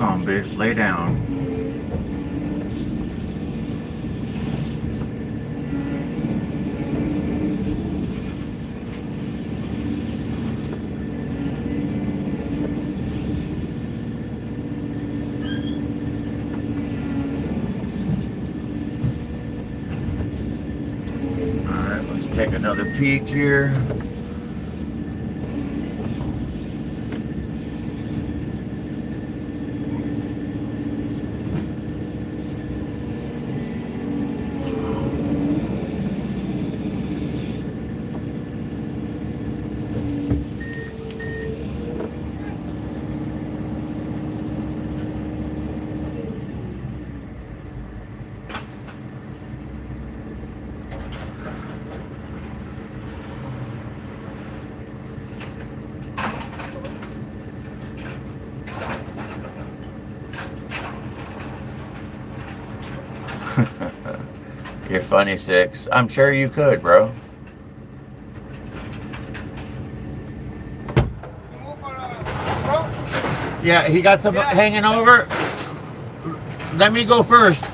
Come on, bitch, lay down. Alright, let's take another peek here. You're funny, Six. I'm sure you could, bro. You move for Truss? Yeah, he got some hanging over. Let me go first.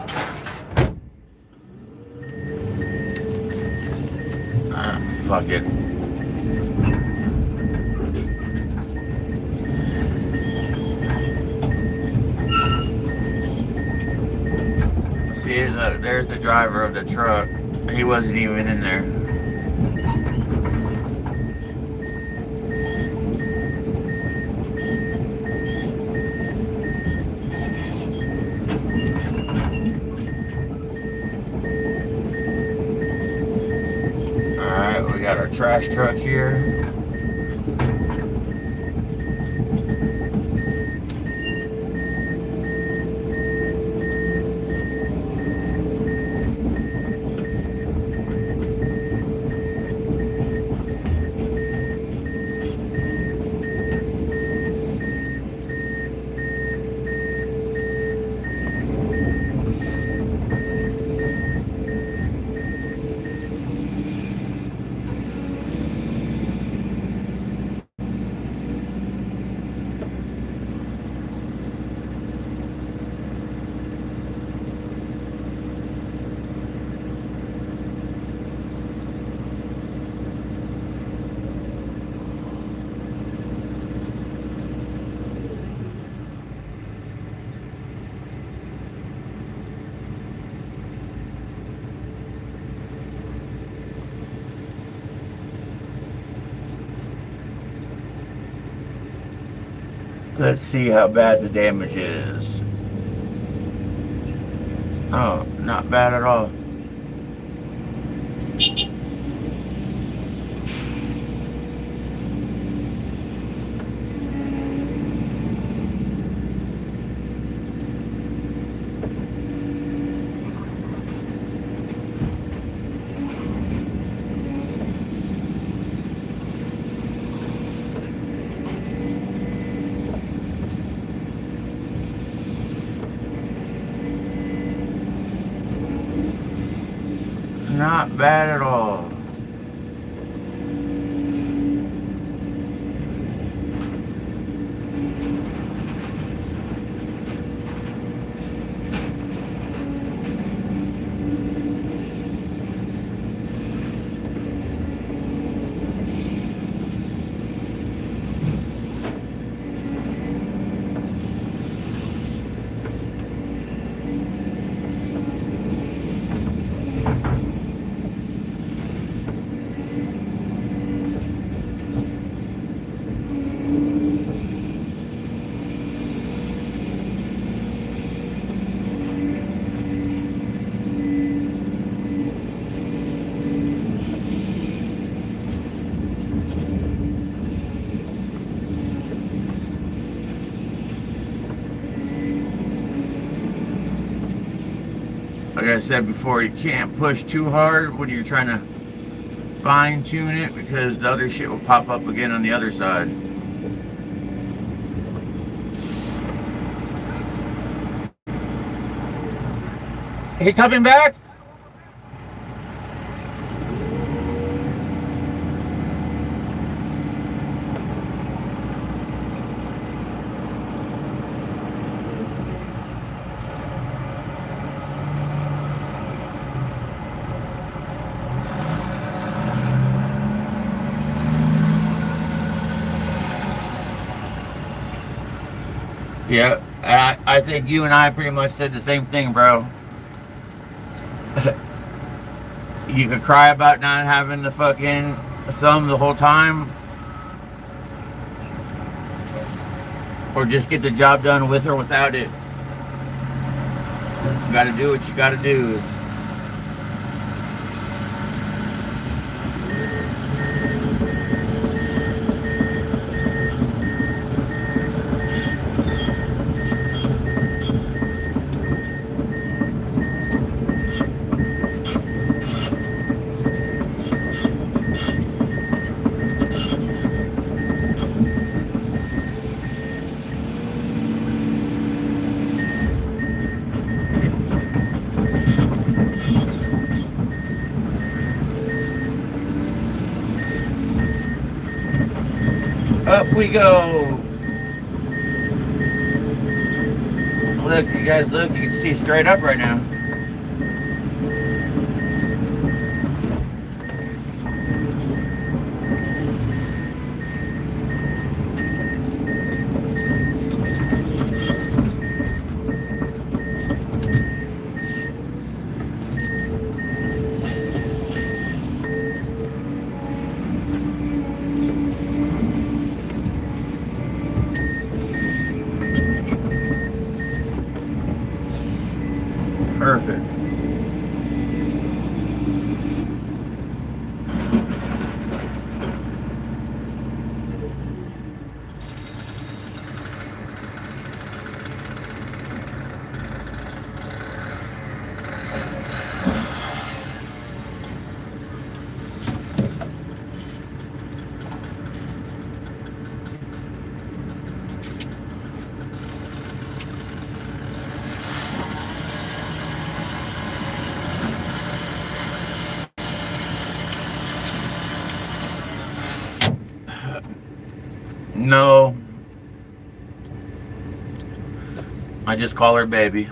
Fuck it. See, look, there's the driver of the truck. He wasn't even in there. Alright, we got our trash truck here. Let's see how bad the damage is. Oh, not bad at all. Not bad at all. Like I said before, you can't push too hard when you're trying to fine tune it because the other shit will pop up again on the other side. He coming back? Yeah, I think you and I pretty much said the same thing, bro. You could cry about not having the fucking thumb the whole time, or just get the job done with or without it. You gotta do what you gotta do. Up we go. Look, you guys, look, you can see straight up right now. Perfect. No. I just call her baby.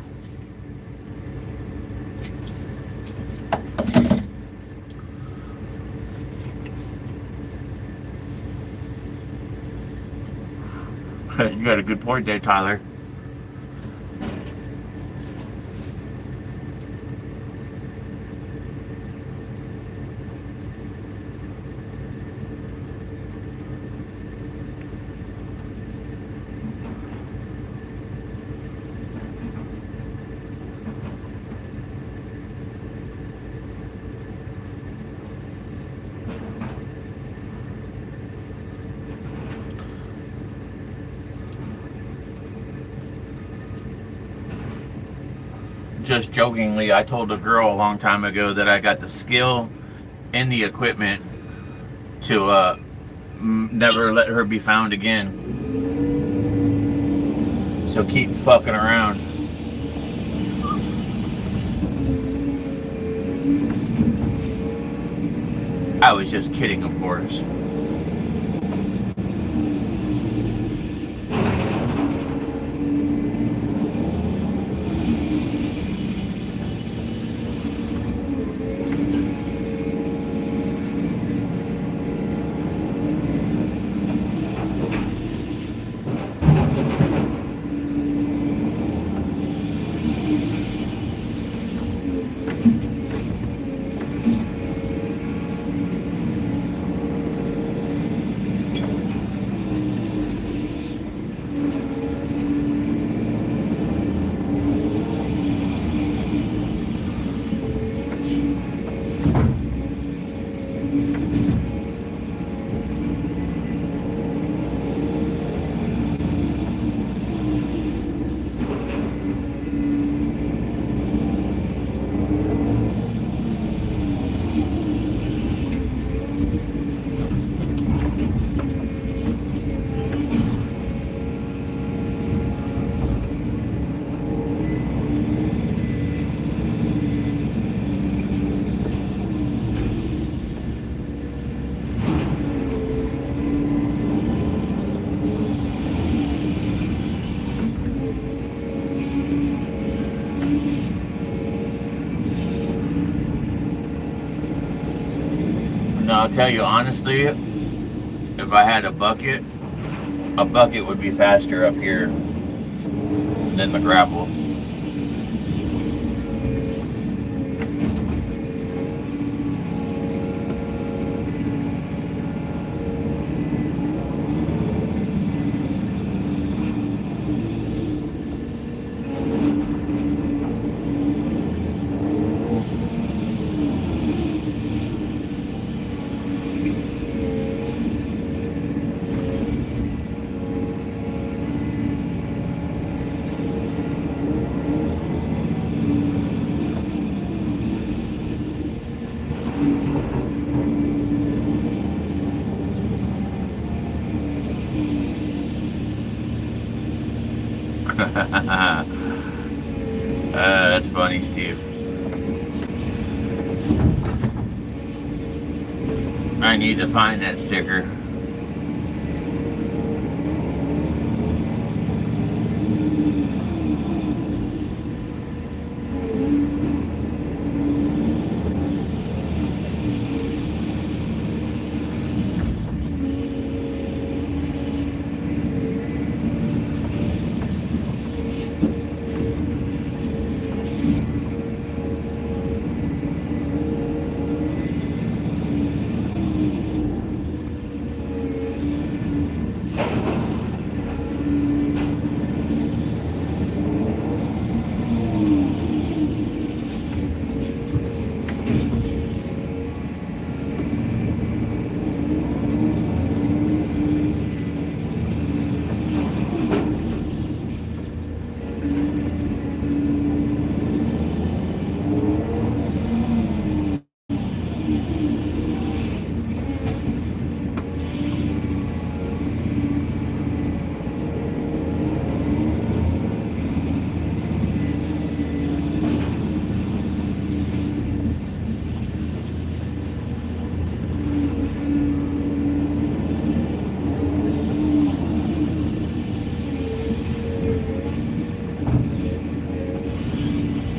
You got a good point there, Tyler. just jokingly, I told a girl a long time ago that I got the skill and the equipment to never let her be found again. So keep fucking around. I was just kidding, of course. No, I'll tell you honestly, if I had a bucket would be faster up here than the grapple. That's funny, Steve. I need to find that sticker.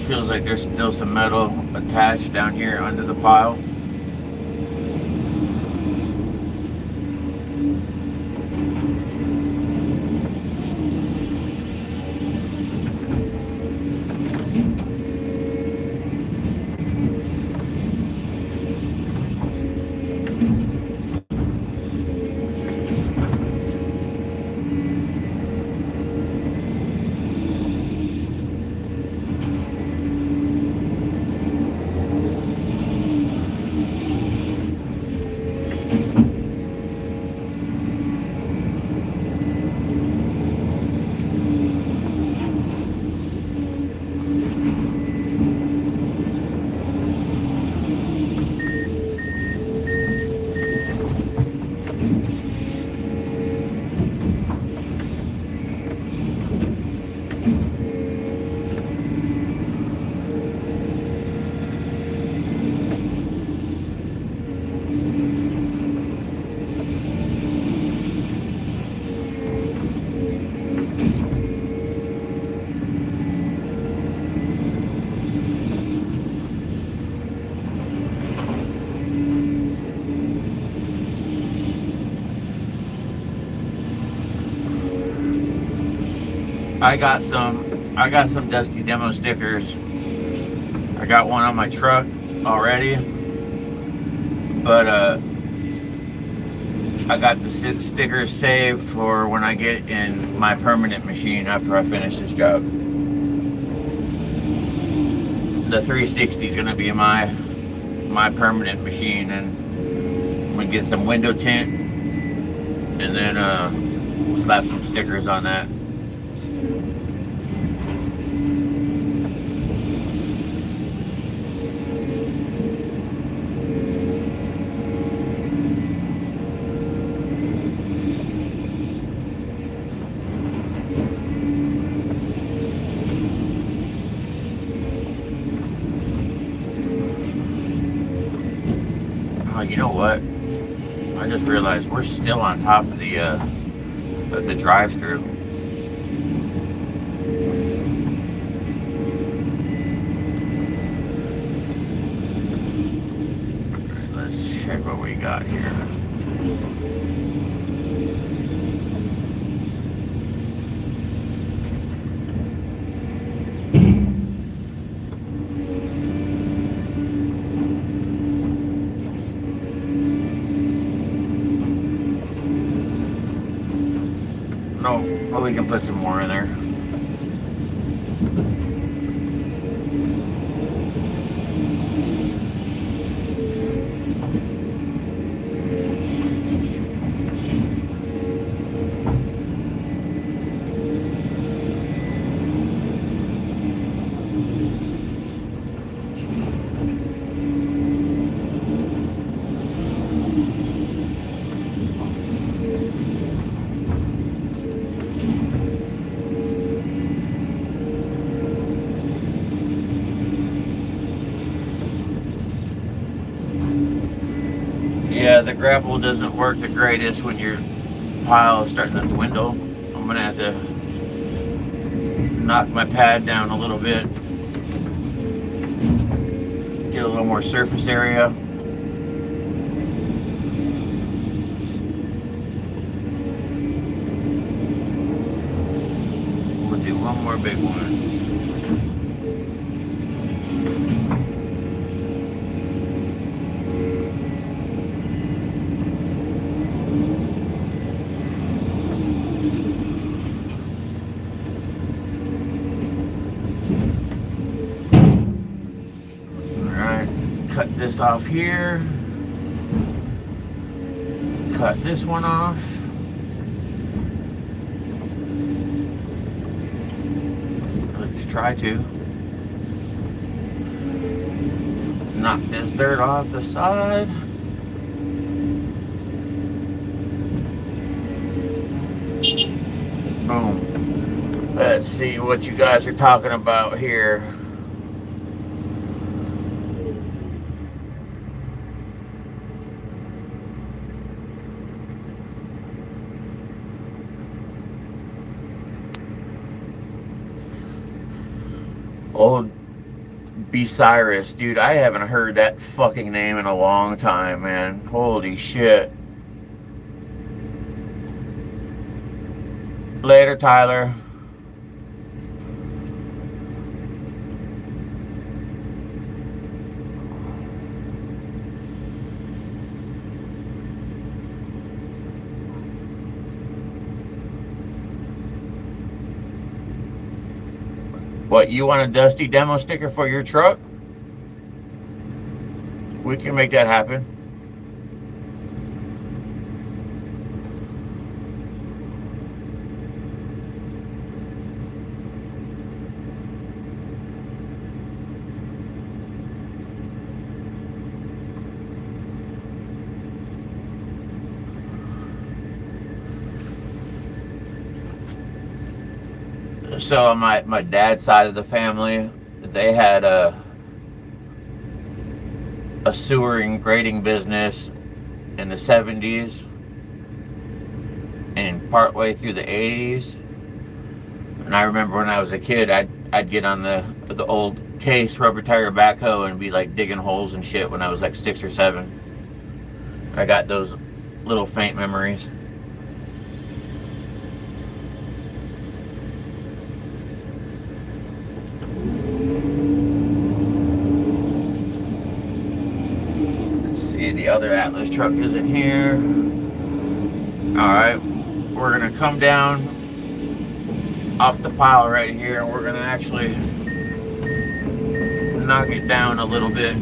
Feels like there's still some metal attached down here under the pile. I got some dusty demo stickers. I got one on my truck already, but I got the stickers saved for when I get in my permanent machine after I finish this job. The 360 is gonna be my permanent machine, and I'm gonna get some window tint and then slap some stickers on that. Oh, you know what? I just realized we're still on top of the drive-through. Let's check what we got here. No, well, we can put some more in there. Yeah, the grapple doesn't work the greatest when your pile is starting to dwindle. I'm gonna have to knock my pad down a little bit, get a little more surface area. We'll do one more big one. Cut this off here. Cut this one off. Let's try to knock this dirt off the side. Boom. Let's see what you guys are talking about here. Old B. Cyrus, dude, I haven't heard that fucking name in a long time, man. Holy shit. Later, Tyler. What, you want a dusty demo sticker for your truck? We can make that happen. So on my dad's side of the family, they had a sewer and grading business in the 70s and partway through the 80s. And I remember when I was a kid, I'd get on the old case rubber tire backhoe and be like digging holes and shit when I was like 6 or 7. I got those little faint memories. this truck isn't here. Alright, we're gonna come down off the pile right here, and we're gonna actually knock it down a little bit.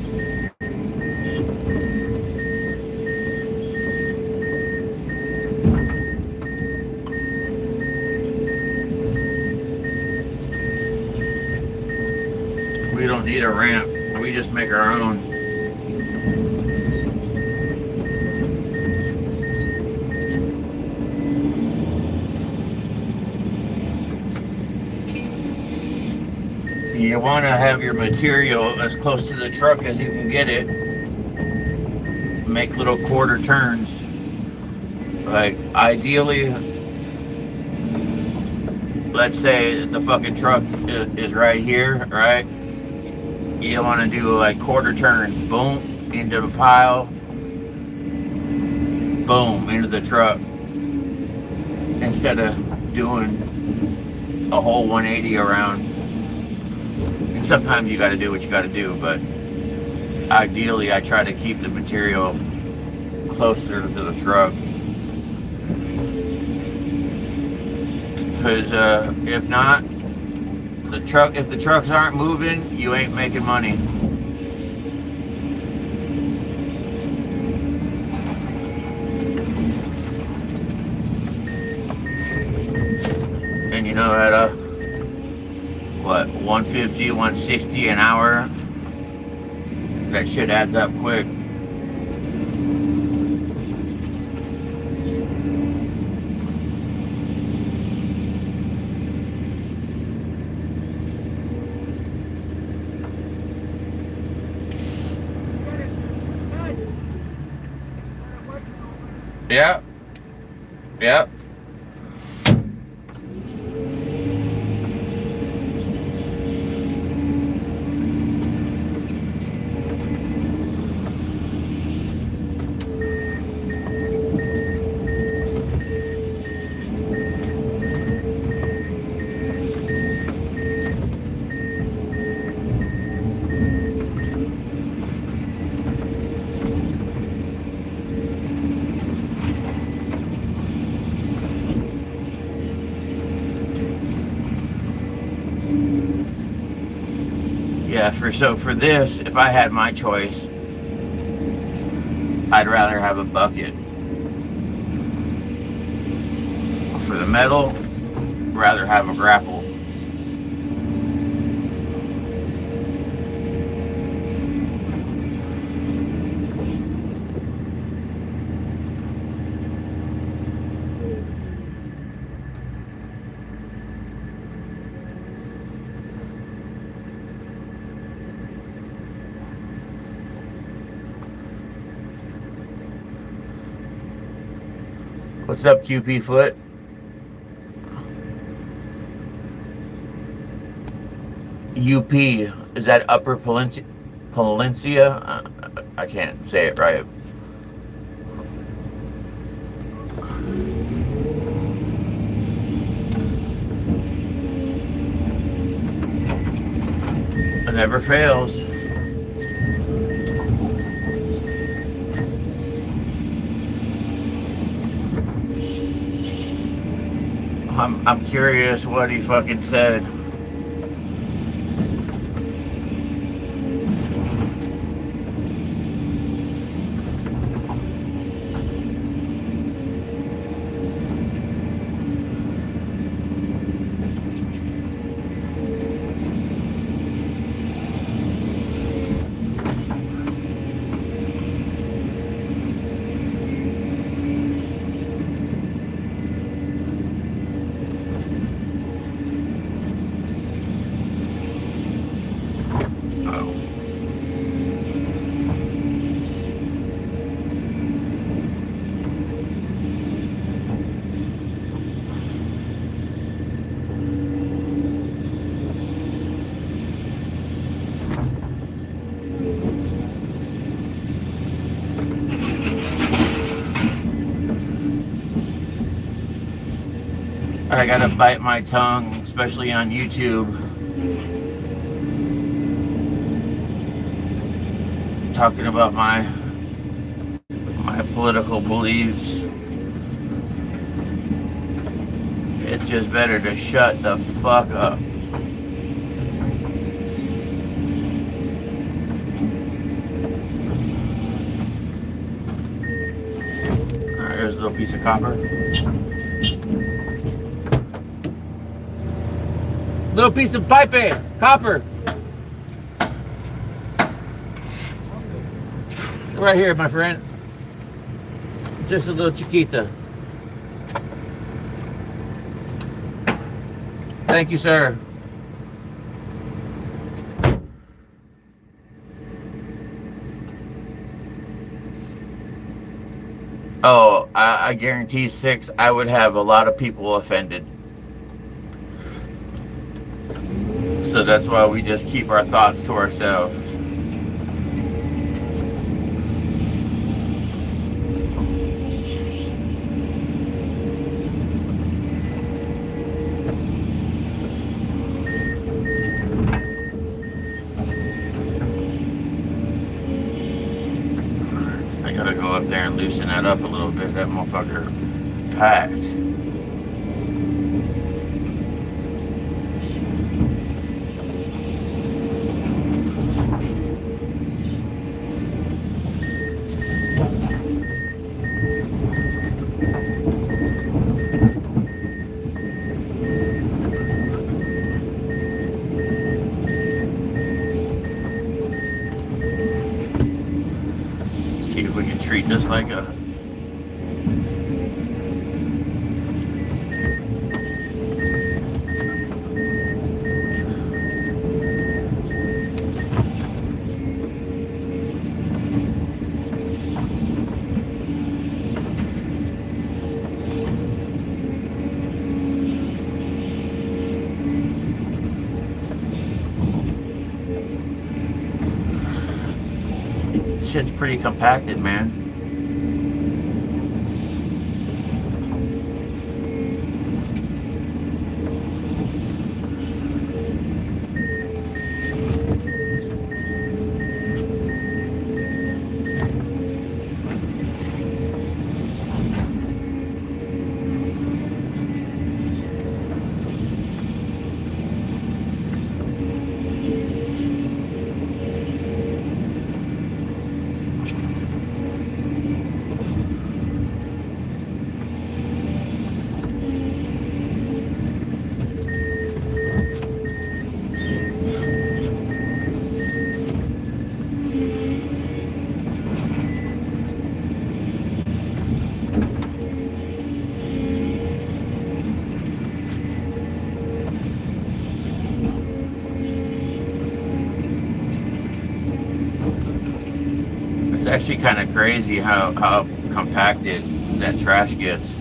We don't need a ramp, we just make our own. You want to have your material as close to the truck as you can get it. Make little quarter turns. Like, ideally, let's say the fucking truck is right here, right? You want to do like quarter turns. Boom, into the pile. Boom, into the truck. Instead of doing a whole 180 around. And sometimes you got to do what you got to do, but ideally I try to keep the material closer to the truck. Because if not, if the trucks aren't moving, you ain't making money. And you know, at what, 150, 160 an hour, that shit adds up quick. Yep. Yep. Yeah, for this, if I had my choice, I'd rather have a bucket. For the metal, rather have a grapple. What's up, QP Foot? UP, is that Upper Palencia? I can't say it right. It never fails. I'm curious what he fucking said. I gotta bite my tongue, especially on YouTube, talking about my my political beliefs. It's just better to shut the fuck up. Alright, here's a little piece of copper. Little piece of pipe, copper. Right here, my friend. Just a little chiquita. Thank you, sir. Oh, I guarantee 6, I would have a lot of people offended. So that's why we just keep our thoughts to ourselves. I gotta go up there and loosen that up a little bit. That motherfucker packed. See if we can treat this like a shit's pretty compacted, man. It's actually kind of crazy how compacted that trash gets.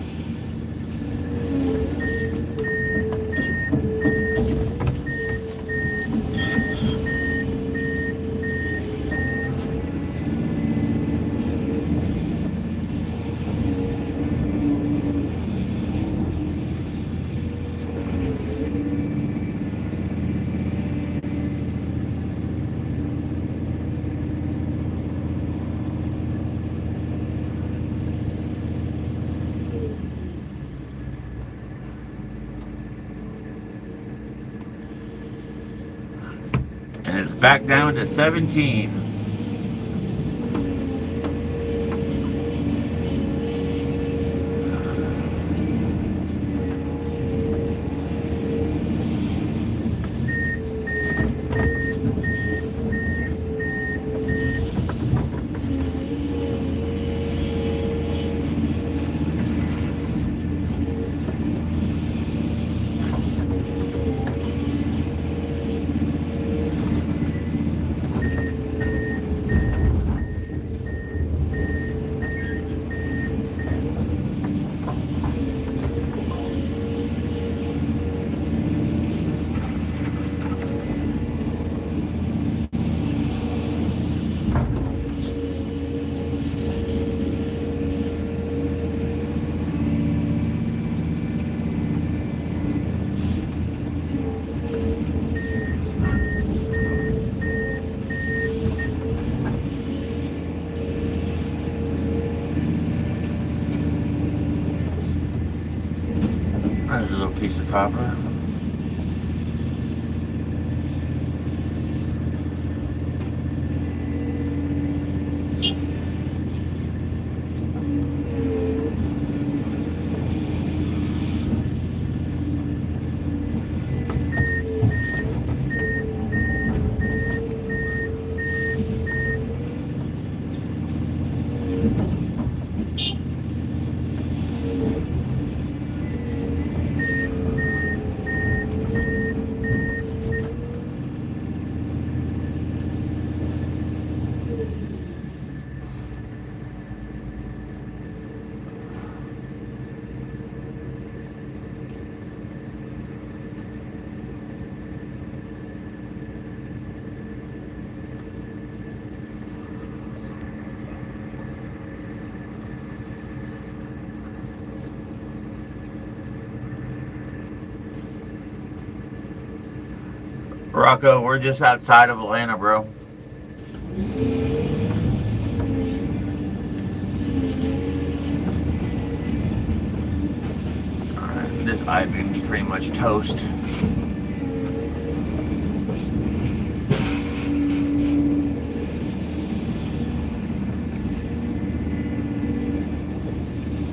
And it's back down to 17. There's a little piece of copper. Rocco, we're just outside of Atlanta, bro. Alright, this I-beam's pretty much toast.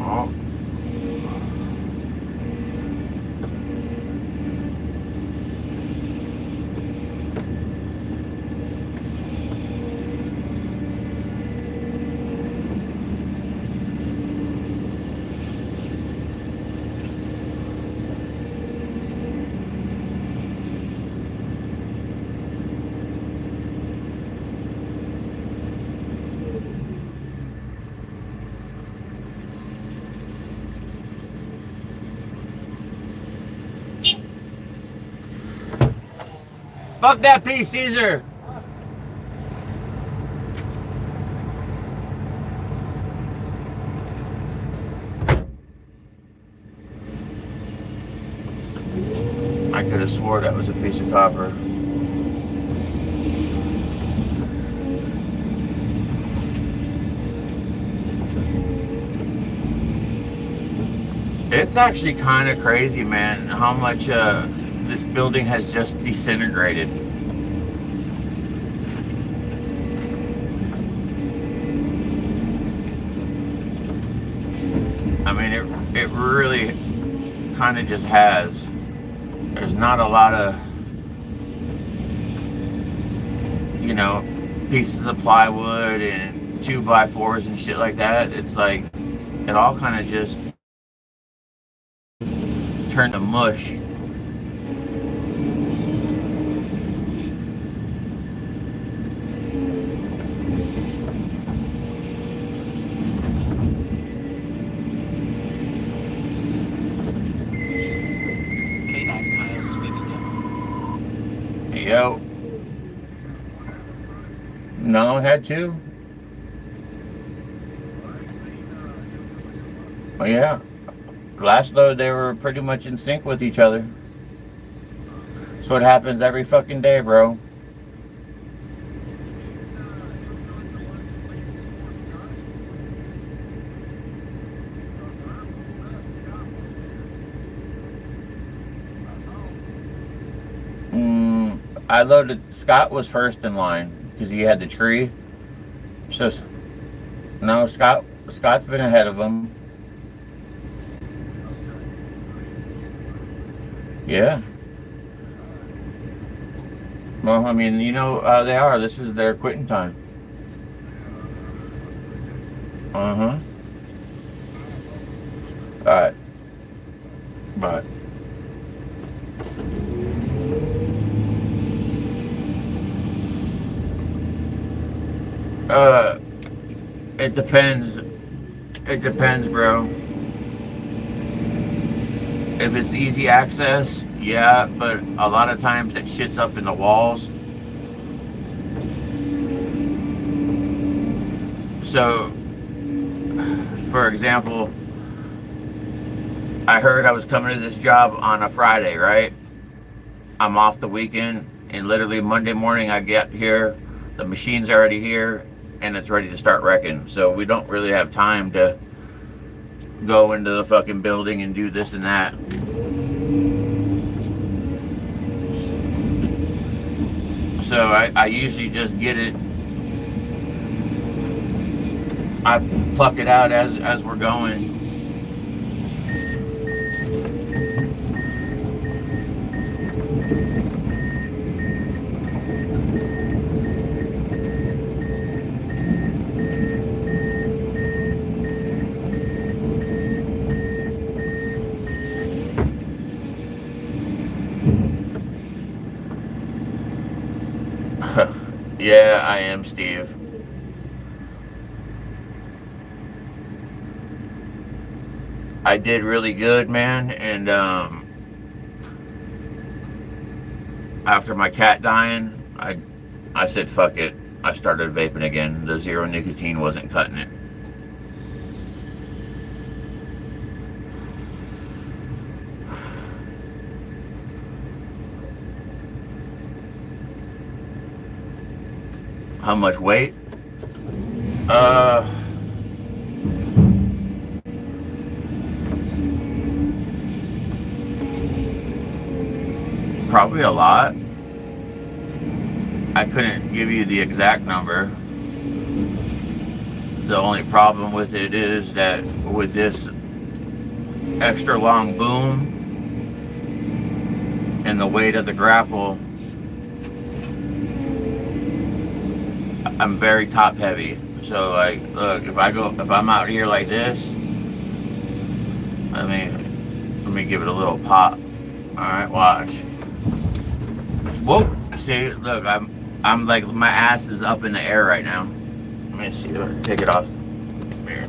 Oh. Fuck that piece, Caesar. I could have swore that was a piece of copper. It's actually kind of crazy, man, how much this building has just disintegrated. I mean, it really kind of just has. There's not a lot of, you know, pieces of plywood and 2x4s and shit like that. It's like, it all kind of just turned to mush. Yo. No, had to. Oh yeah. Last load they were pretty much in sync with each other. That's what happens every fucking day, bro. I loaded, Scott was first in line because he had the tree. So, no, Scott's been ahead of him. Yeah. Well, I mean, you know, they are. This is their quitting time. Uh-huh. Alright. Bye. It depends. It depends, bro. If it's easy access, yeah, but a lot of times that shit's up in the walls. So, for example, I heard I was coming to this job on a Friday, right? I'm off the weekend, and literally Monday morning I get here, the machine's already here, and it's ready to start wrecking. So we don't really have time to go into the fucking building and do this and that. So I usually just get it. I pluck it out as we're going. Yeah, I am, Steve. I did really good, man, and after my cat dying, I said fuck it. I started vaping again. The zero nicotine wasn't cutting it. How much weight? Probably a lot. I couldn't give you the exact number. The only problem with it is that with this extra long boom and the weight of the grapple, I'm very top heavy. So like, look, if I'm out here like this, let me give it a little pop. All right, watch. Whoa! See, look, I'm like, my ass is up in the air right now. Let me see. Take it off. Here.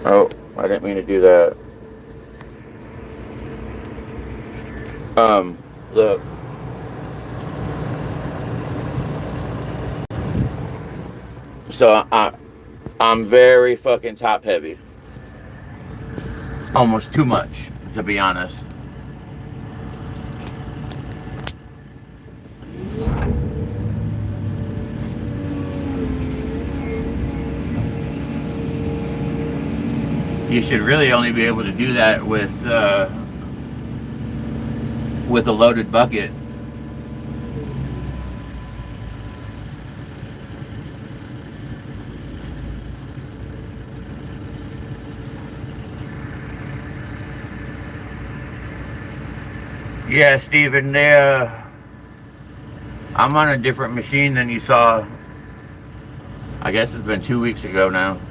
Oh, I didn't mean to do that. Look. So I'm very fucking top heavy. Almost too much, to be honest. You should really only be able to do that with a loaded bucket. Yeah, Steven, I'm on a different machine than you saw. I guess it's been 2 weeks ago now.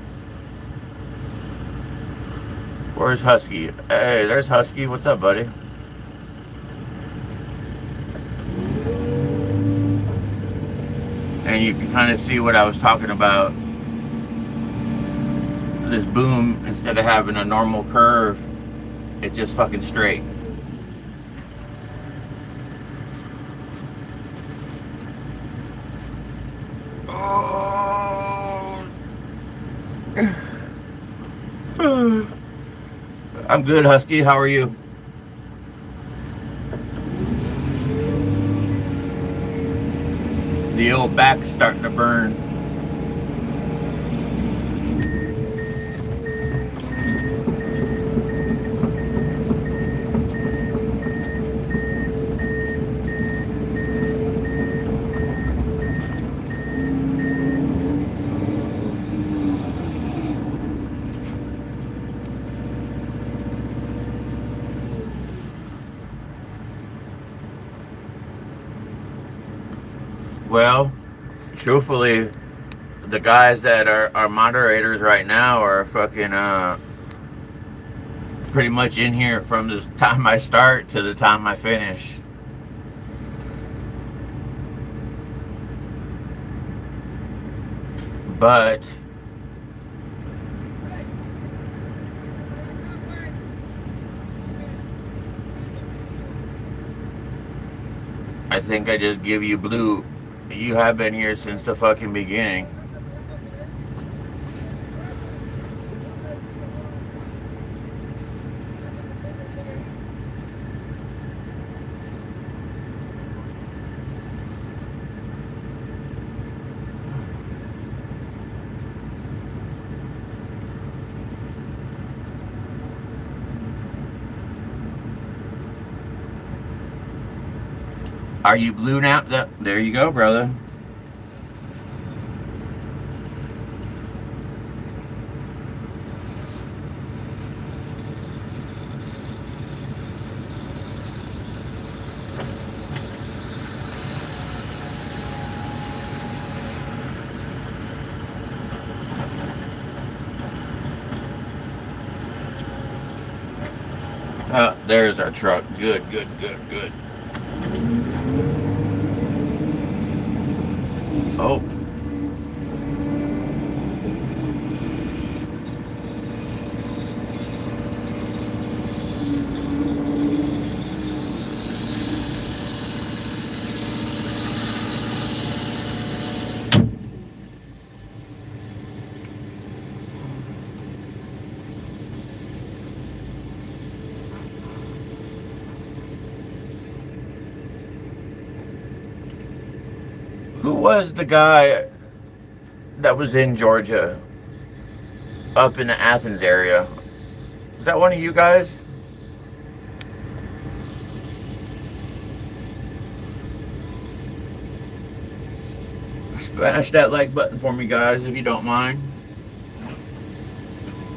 Where's Husky? Hey, there's Husky. What's up, buddy? And you can kind of see what I was talking about. This boom, instead of having a normal curve, it's just fucking straight. Oh. I'm good, Husky. How are you? The old back's starting to burn. Well, truthfully, the guys that are moderators right now are fucking pretty much in here from the time I start to the time I finish. But I think I just give you blue. You have been here since the fucking beginning. Are you blue now? There you go, brother. There's our truck. Good, good, good, good. Oh. Who was the guy that was in Georgia, up in the Athens area? Was that one of you guys? Smash that like button for me, guys, if you don't mind.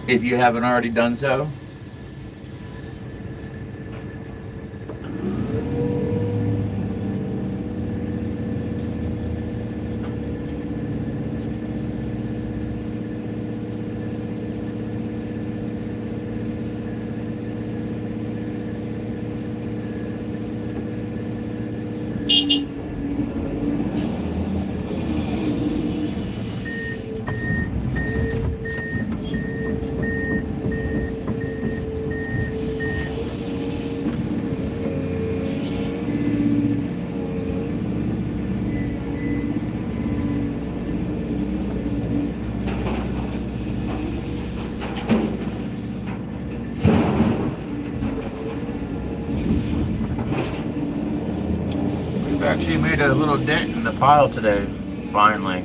If you haven't already done so. Actually made a little dent in the pile today, finally.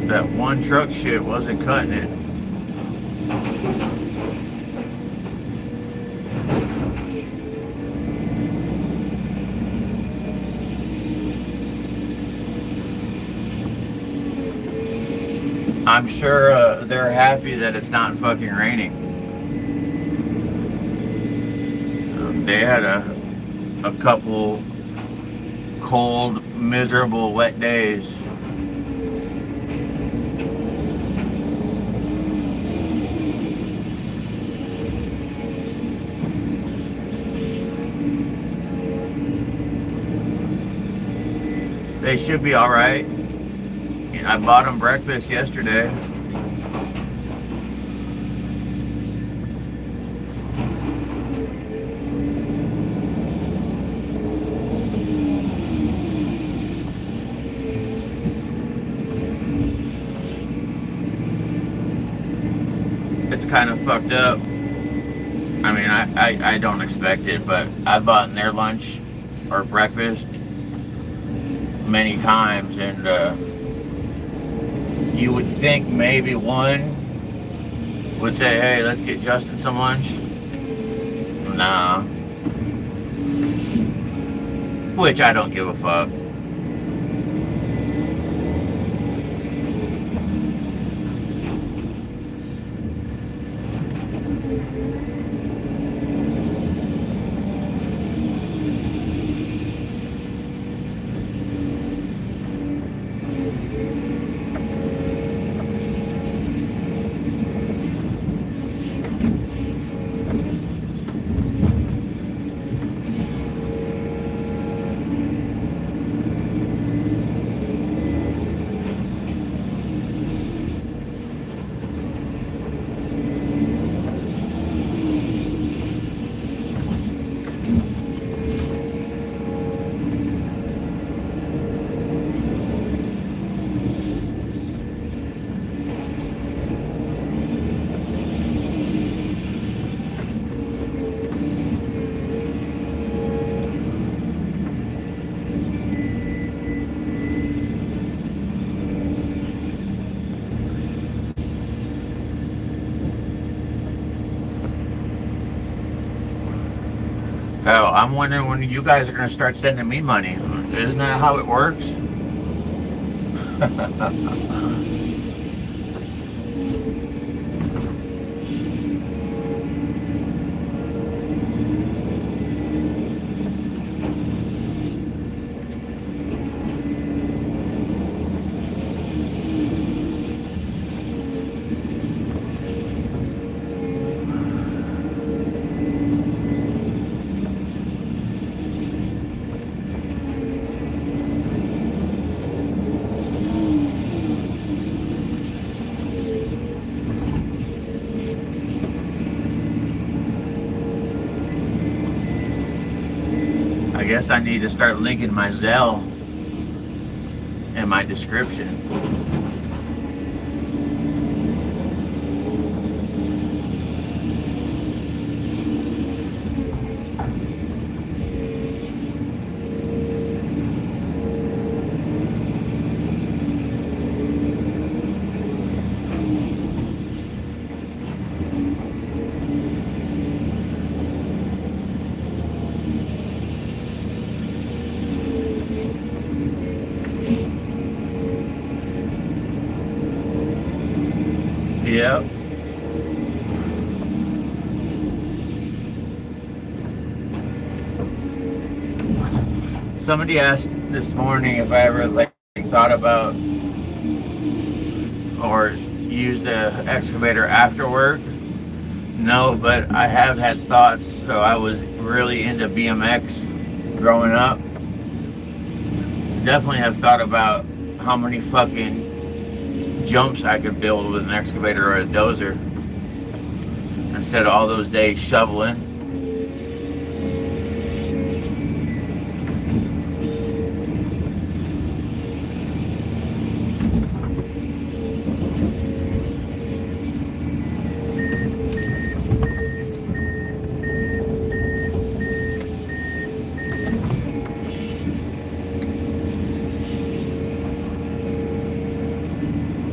That one truck shit wasn't cutting it. I'm sure they're happy that it's not fucking raining. They had a couple cold, miserable, wet days. They should be all right. I bought them breakfast yesterday. It's kind of fucked up. I mean, I don't expect it, but I bought in their lunch or breakfast many times, and you would think maybe one would say, hey, let's get Justin some lunch. Nah. Which I don't give a fuck. Hell, I'm wondering when you guys are going to start sending me money. Isn't that how it works? I guess I need to start linking my Zelle in my description. Yep. Somebody asked this morning if I ever thought about or used an excavator after work. No, but I have had thoughts. So I was really into BMX growing up. Definitely have thought about how many fucking jumps I could build with an excavator or a dozer instead of all those days shoveling.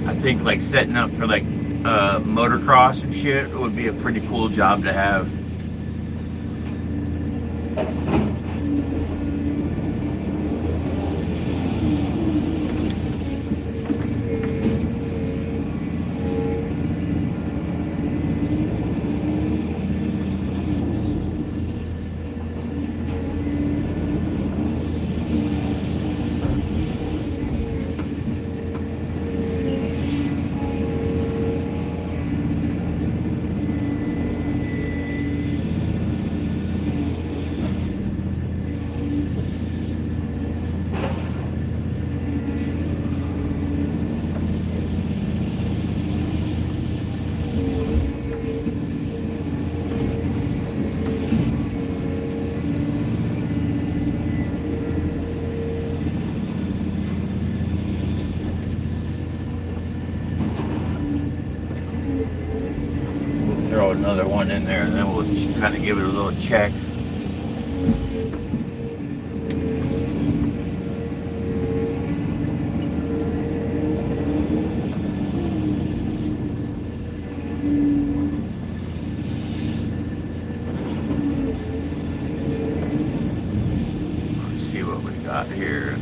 I think like setting up for like motocross and shit would be a pretty cool job to have. Throw another one in there and then we'll kind of give it a little check. Let's see what we got here.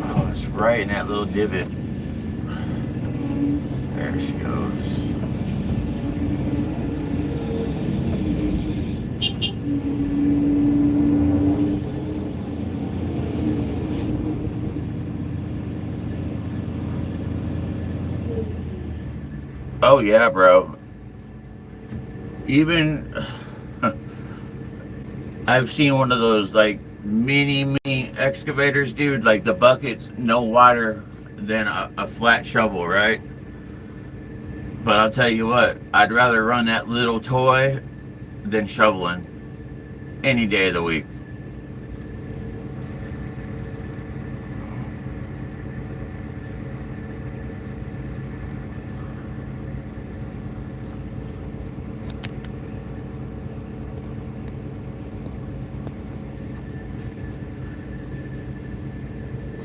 Oh, it's right in that little divot. There she goes. Oh yeah, bro. Even I've seen one of those like mini excavators, dude. Like the bucket's no wider than a flat shovel, right? But I'll tell you what, I'd rather run that little toy than shoveling any day of the week.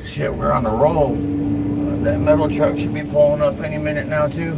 Shit, we're on a roll. That metal truck should be pulling up any minute now, too.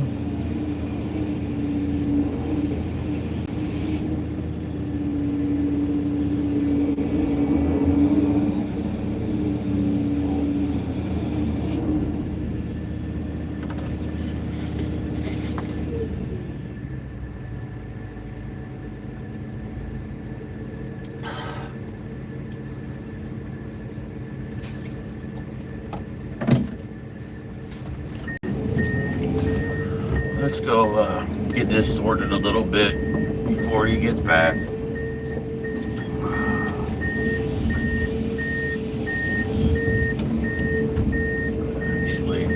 Let's go get this sorted a little bit before he gets back. Actually,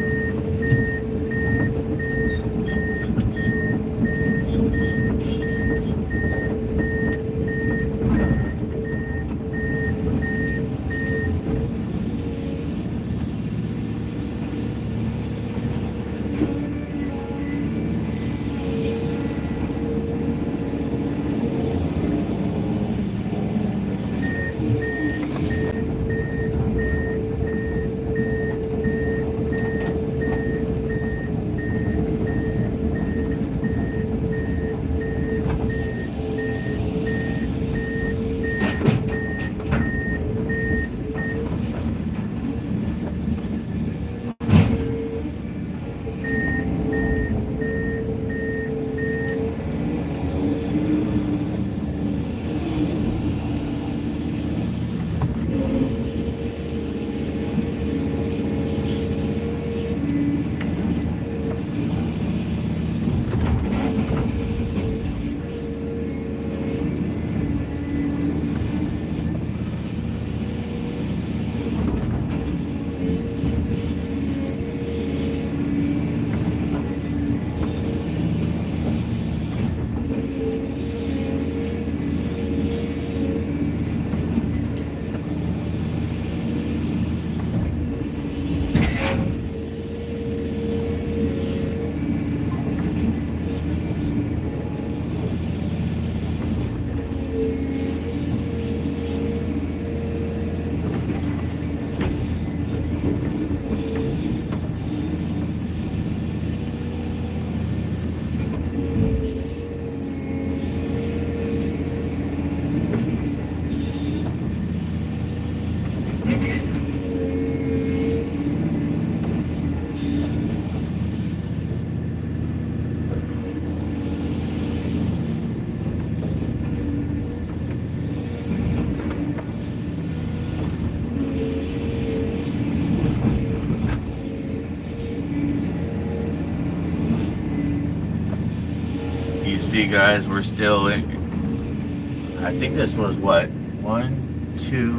you see, guys, we're still in. I think this was what? 1, 2.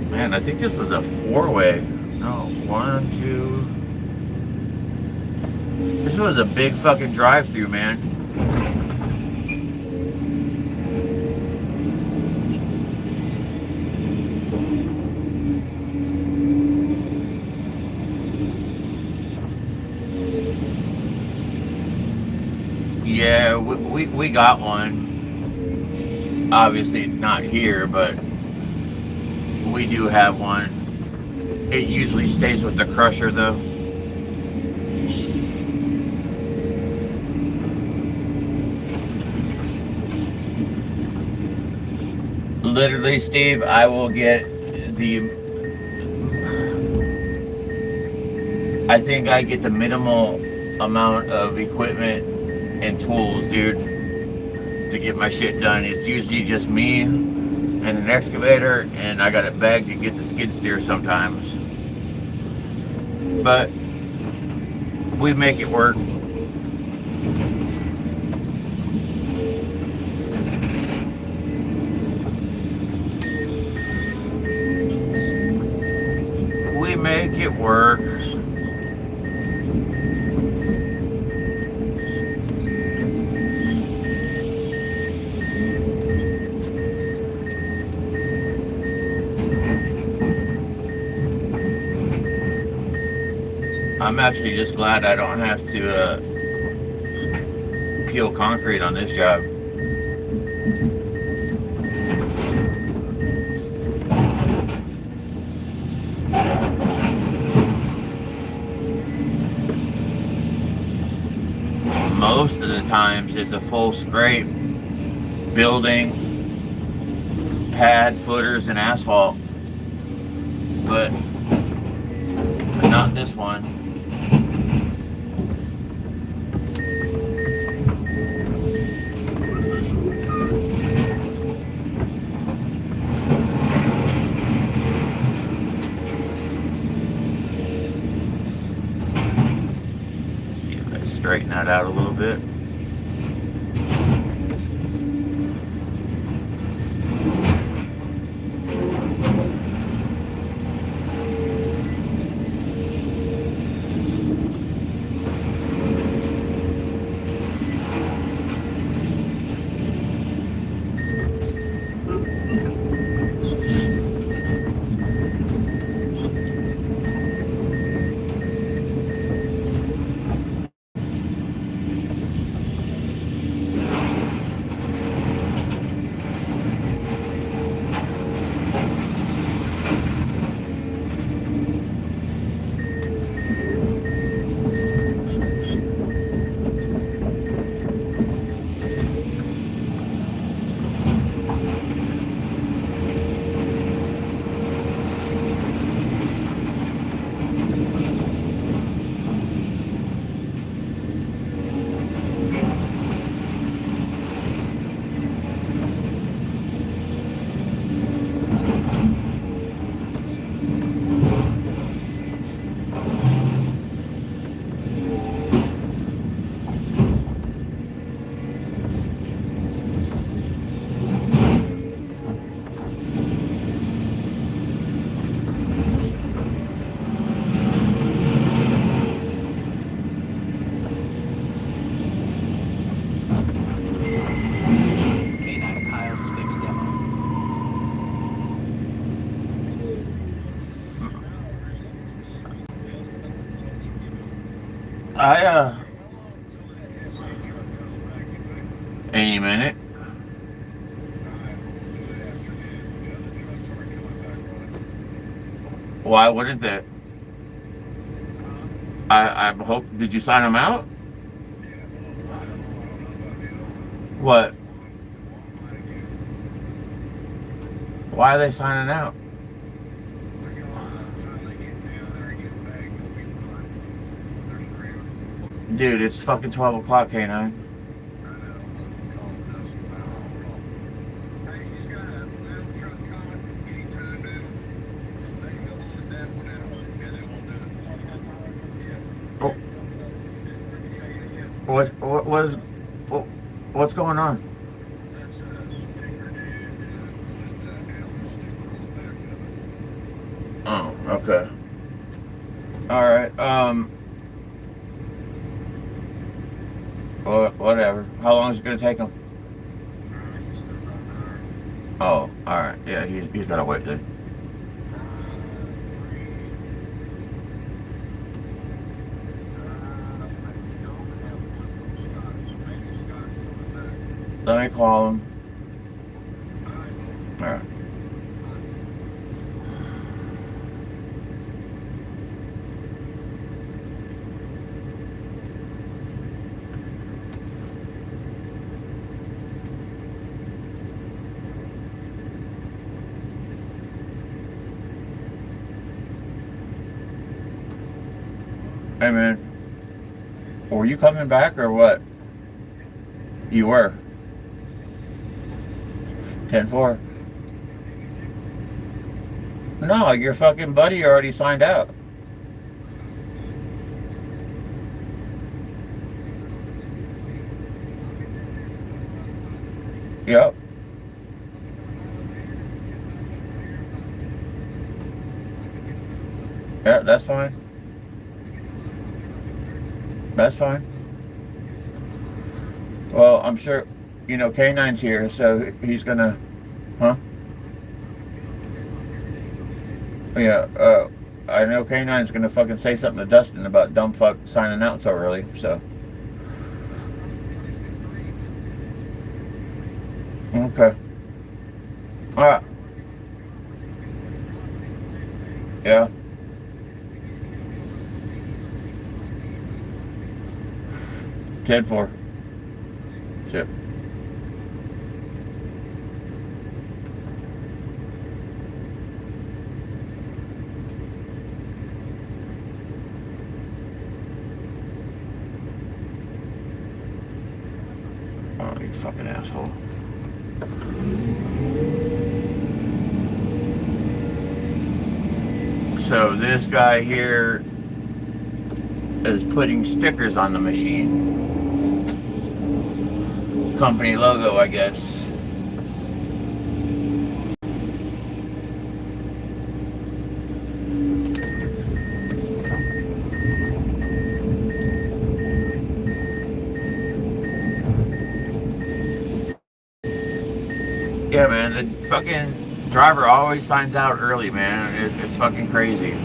Man, I think this was a 4-way. No, 1, 2. This was a big fucking drive-through, man. Yeah, we got one. Obviously not here, but we do have one. It usually stays with the crusher though. literally, Steve, I will get I think I get the minimal amount of equipment and tools, dude, to get my shit done. It's usually just me and an excavator, and I got it bagged to get the skid steer sometimes. But we make it work. We make it work. I'm actually just glad I don't have to peel concrete on this job. Most of the times it's a full scrape, building, pad, footers, and asphalt. But not this one. See if I straighten that out a little bit. Any minute. Why wouldn't that? I hope. Did you sign them out? What? Why are they signing out? Dude, it's fucking 12 o'clock, K9. What's going on? Oh, okay. All right. Whatever. How long is it gonna take him? Oh, all right. Yeah, he's gotta wait then. Let me call him. All right. Hey man, were you coming back or what? You were. 10-4. No, your fucking buddy already signed out. Yep. Yeah, that's fine. That's fine. Well, I'm sure, you know, K9's here, so he's gonna, huh? Yeah, I know K9's gonna fucking say something to Dustin about dumb fuck signing out so early, so. Okay. Alright. Yeah. Ted 4. Shit. Oh, you fucking asshole. So this guy here is putting stickers on the machine. Company logo, I guess. Yeah, man, the fucking driver always signs out early, man. It's fucking crazy.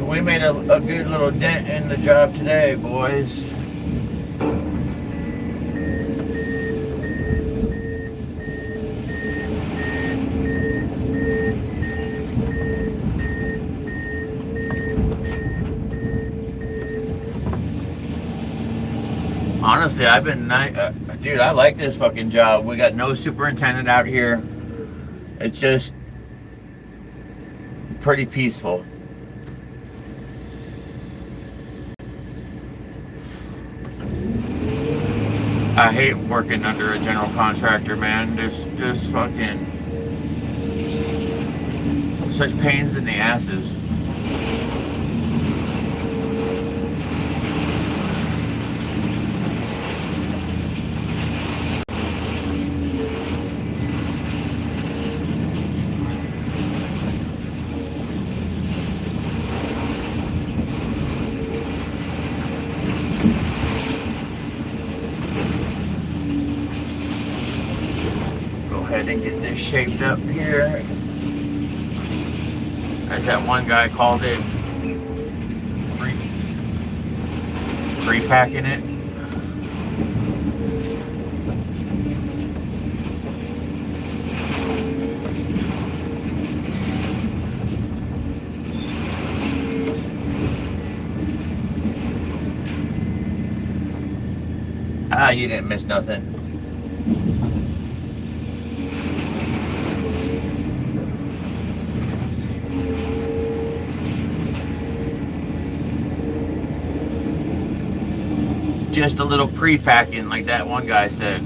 We made a good little dent in the job today, boys. Honestly, I've been dude, I like this fucking job. We got no superintendent out here. It's just pretty peaceful. I hate working under a general contractor, man. Just fucking such pains in the asses. And get this shaped up here. As that one guy called it, pre-packing it. Ah, you didn't miss nothing. Just a little pre-packing, like that one guy said.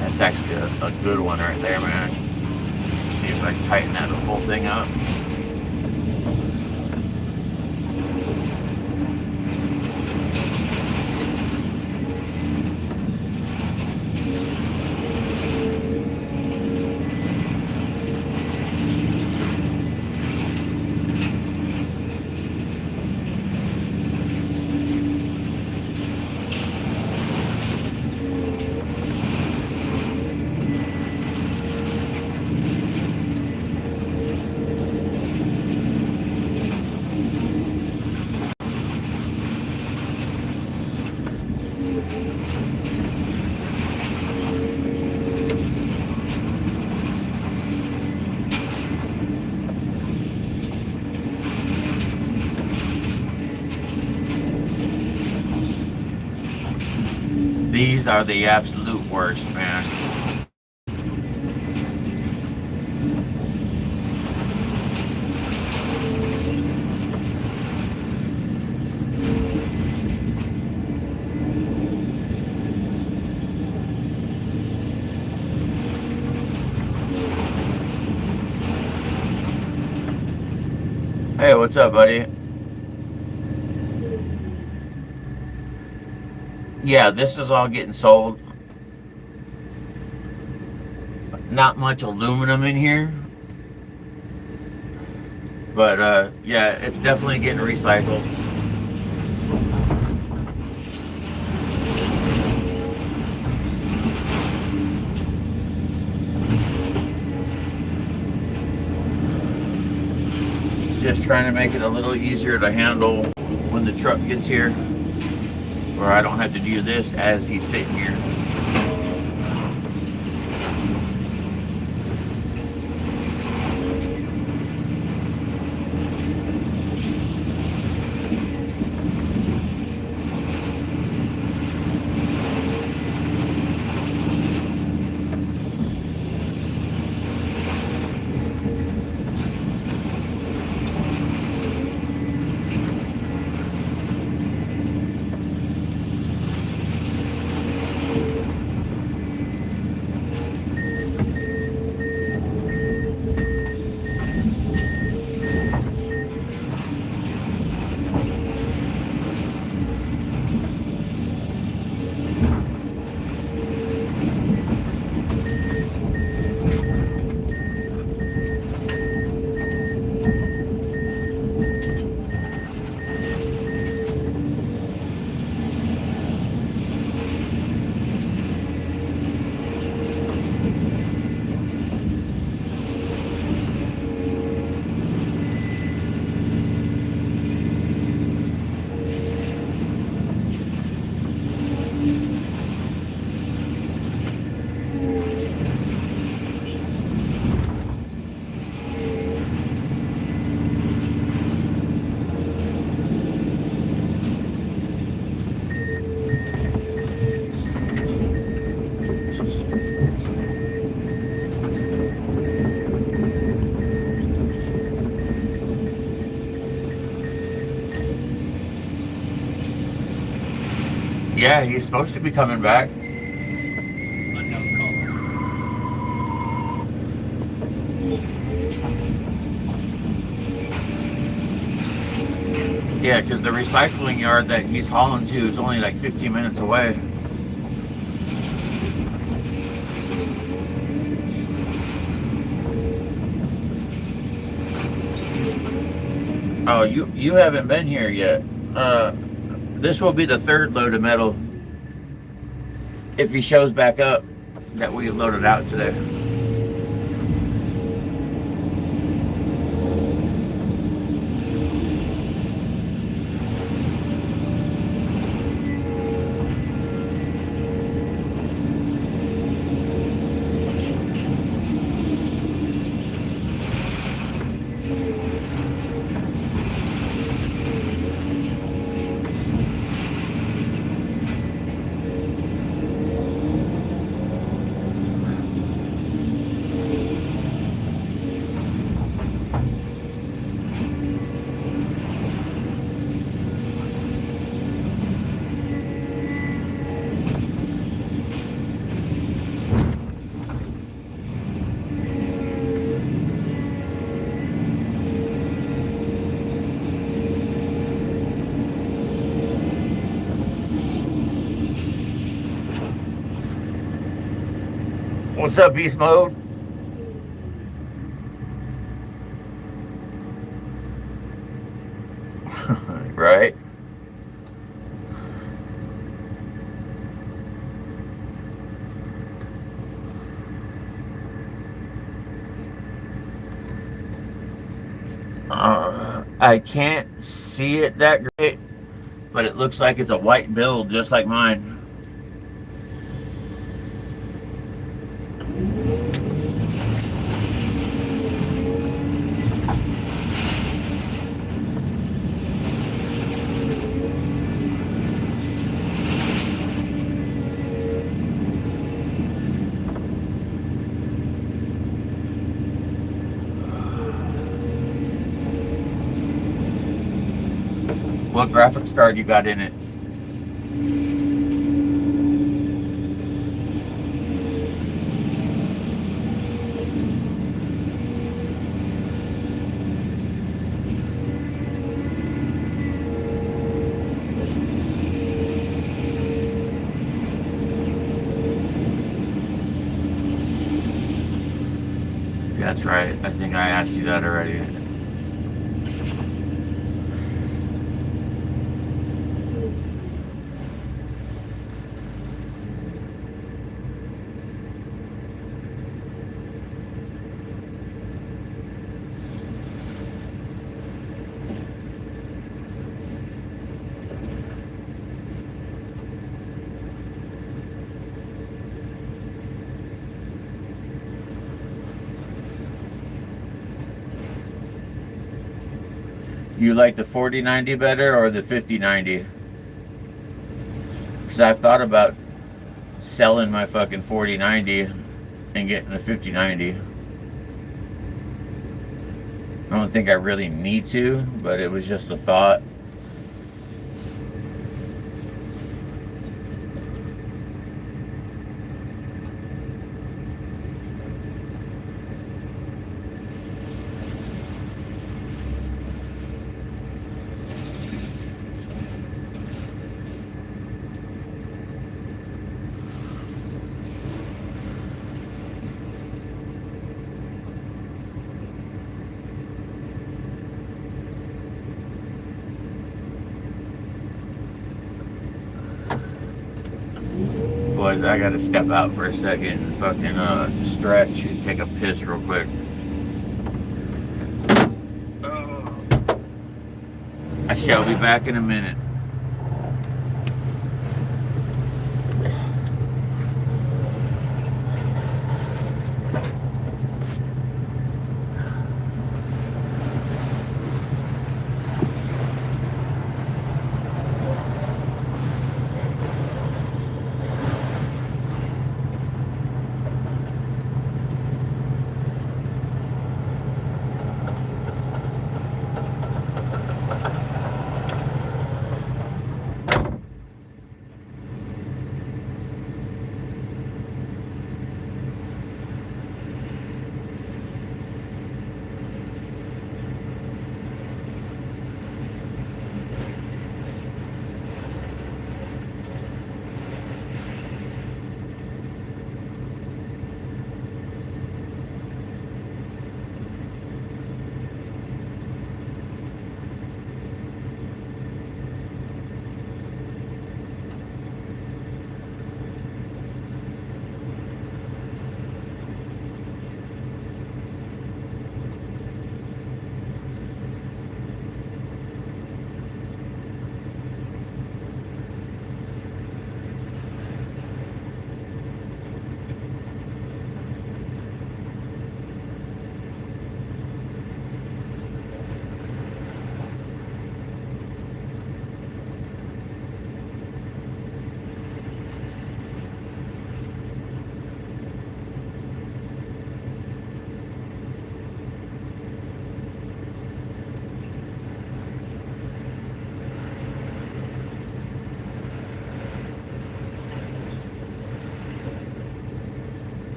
That's actually a good one right there, man. Let's see if I can tighten that whole thing up. These are the absolute worst, man. Hey, what's up, buddy? Yeah, this is all getting sold. Not much aluminum in here, but yeah, it's definitely getting recycled. Just trying to make it a little easier to handle when the truck gets here, where I don't have to do this as he's sitting here. Yeah, he's supposed to be coming back. Yeah, because the recycling yard that he's hauling to is only like 15 minutes away. Oh, you haven't been here yet. This will be the third load of metal, if he shows back up, that we have loaded out today. What's up, beast mode? Right? I can't see it that great, but it looks like it's a white build just like mine. What graphics card you got in it? That's right. I think I asked you that already. You like the 4090 better or the 5090? Because I've thought about selling my fucking 4090 and getting a 5090. I don't think I really need to, but it was just a thought. Boys, I gotta step out for a second and fucking stretch and take a piss real quick. I shall be back in a minute.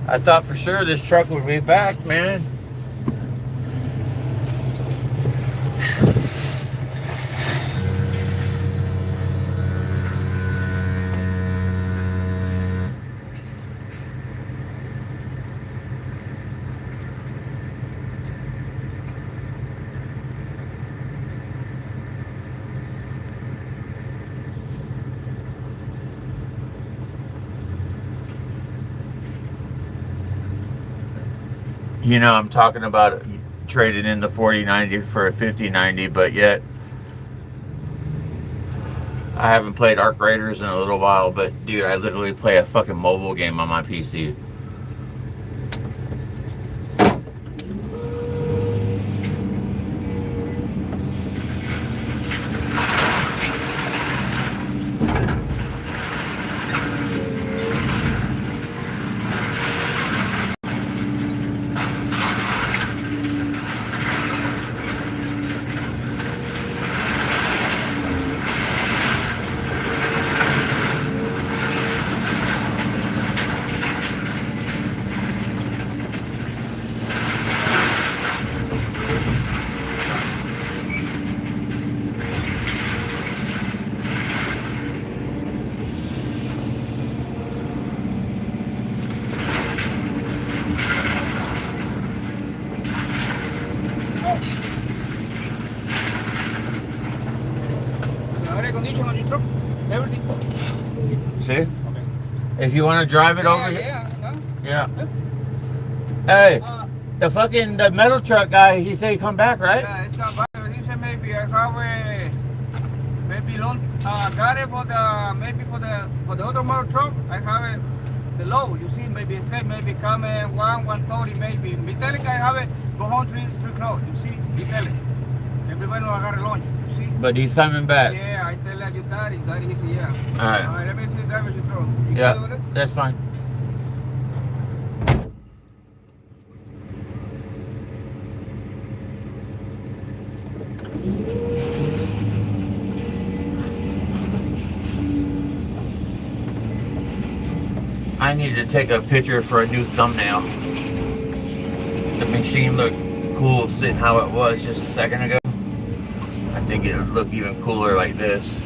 I thought for sure this truck would be back, man. You know, I'm talking about trading in the 4090 for a 5090, but yet I haven't played Arc Raiders in a little while. But dude, I literally play a fucking mobile game on my PC. Air condition on your truck, everything. See? Okay. If you want to drive it over here. Yeah. Hey, the metal truck guy, he said he come back, right? Yeah, it's not bad. He said maybe I have a maybe long got it for the other model truck. I have it the low. You see, maybe instead maybe come 130 maybe. Metallic I have it go home 3 o'clock. You see, metallic. Everybody know I got a lunch. You see. But he's coming back. Yeah, I tell you daddy. Daddy, he said yeah. All right. All right, let me see driver your truck. You Yeah, good with it? that's fine. I need to take a picture for a new thumbnail. The machine looked cool sitting how it was just a second ago. I think it would look even cooler like this.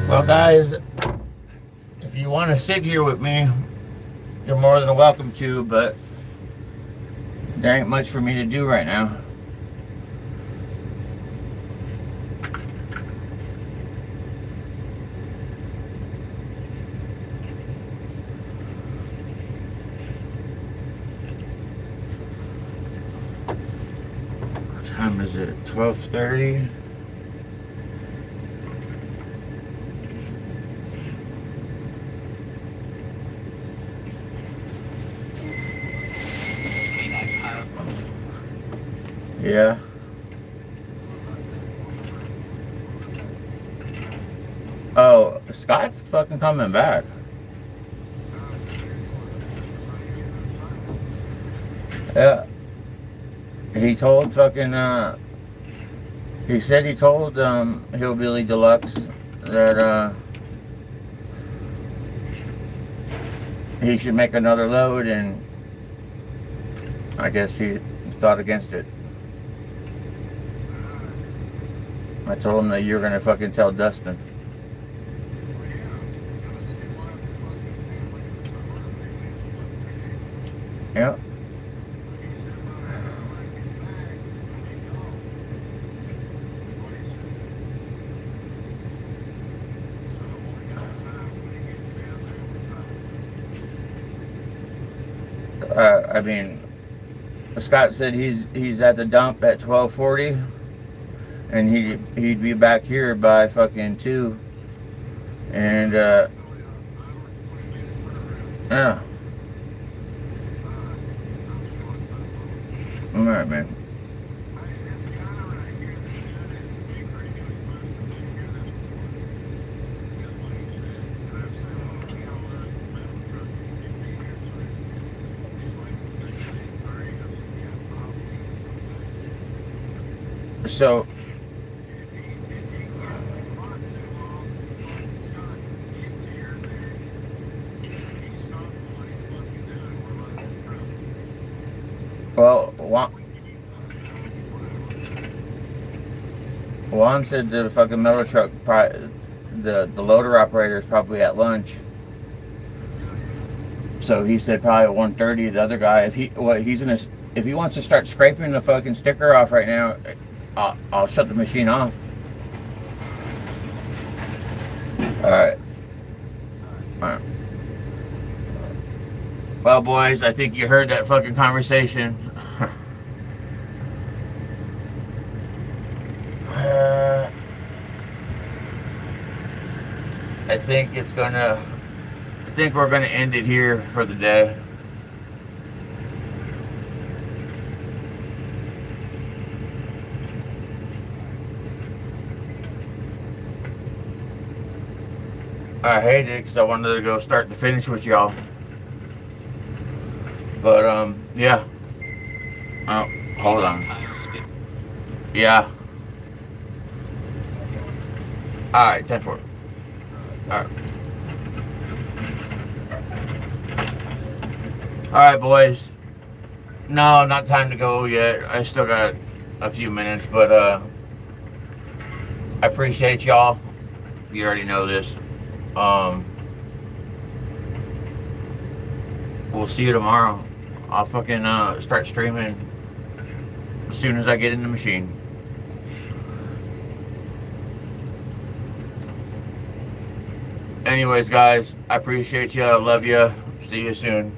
Well, guys, if you want to sit here with me, you're more than welcome to, but there ain't much for me to do right now. time is it? 12:30. Yeah. Oh, Scott's fucking coming back. Yeah. He told fucking he said he told Hillbilly Deluxe that he should make another load, and I guess he thought against it. I told him that you're gonna fucking tell Dustin. Yep. I mean, Scott said he's at the dump at 12:40, and he'd be back here by fucking 2, and yeah. All right, man. So well, Juan said the fucking metal truck, the loader operator is probably at lunch. So he said probably at 1:30. The other guy, if he wants to start scraping the fucking sticker off right now, I'll shut the machine off. All right. Well, boys, I think you heard that fucking conversation. I think we're gonna end it here for the day. I hate it because I wanted to go start to finish with y'all. But, yeah. Oh, hold on. Yeah. Alright, 10-4. Alright. Alright, boys. No, not time to go yet. I still got a few minutes, but, I appreciate y'all. You already know this. We'll see you tomorrow. I'll fucking start streaming as soon as I get in the machine. Anyways, guys, I appreciate you. I love you. See you soon.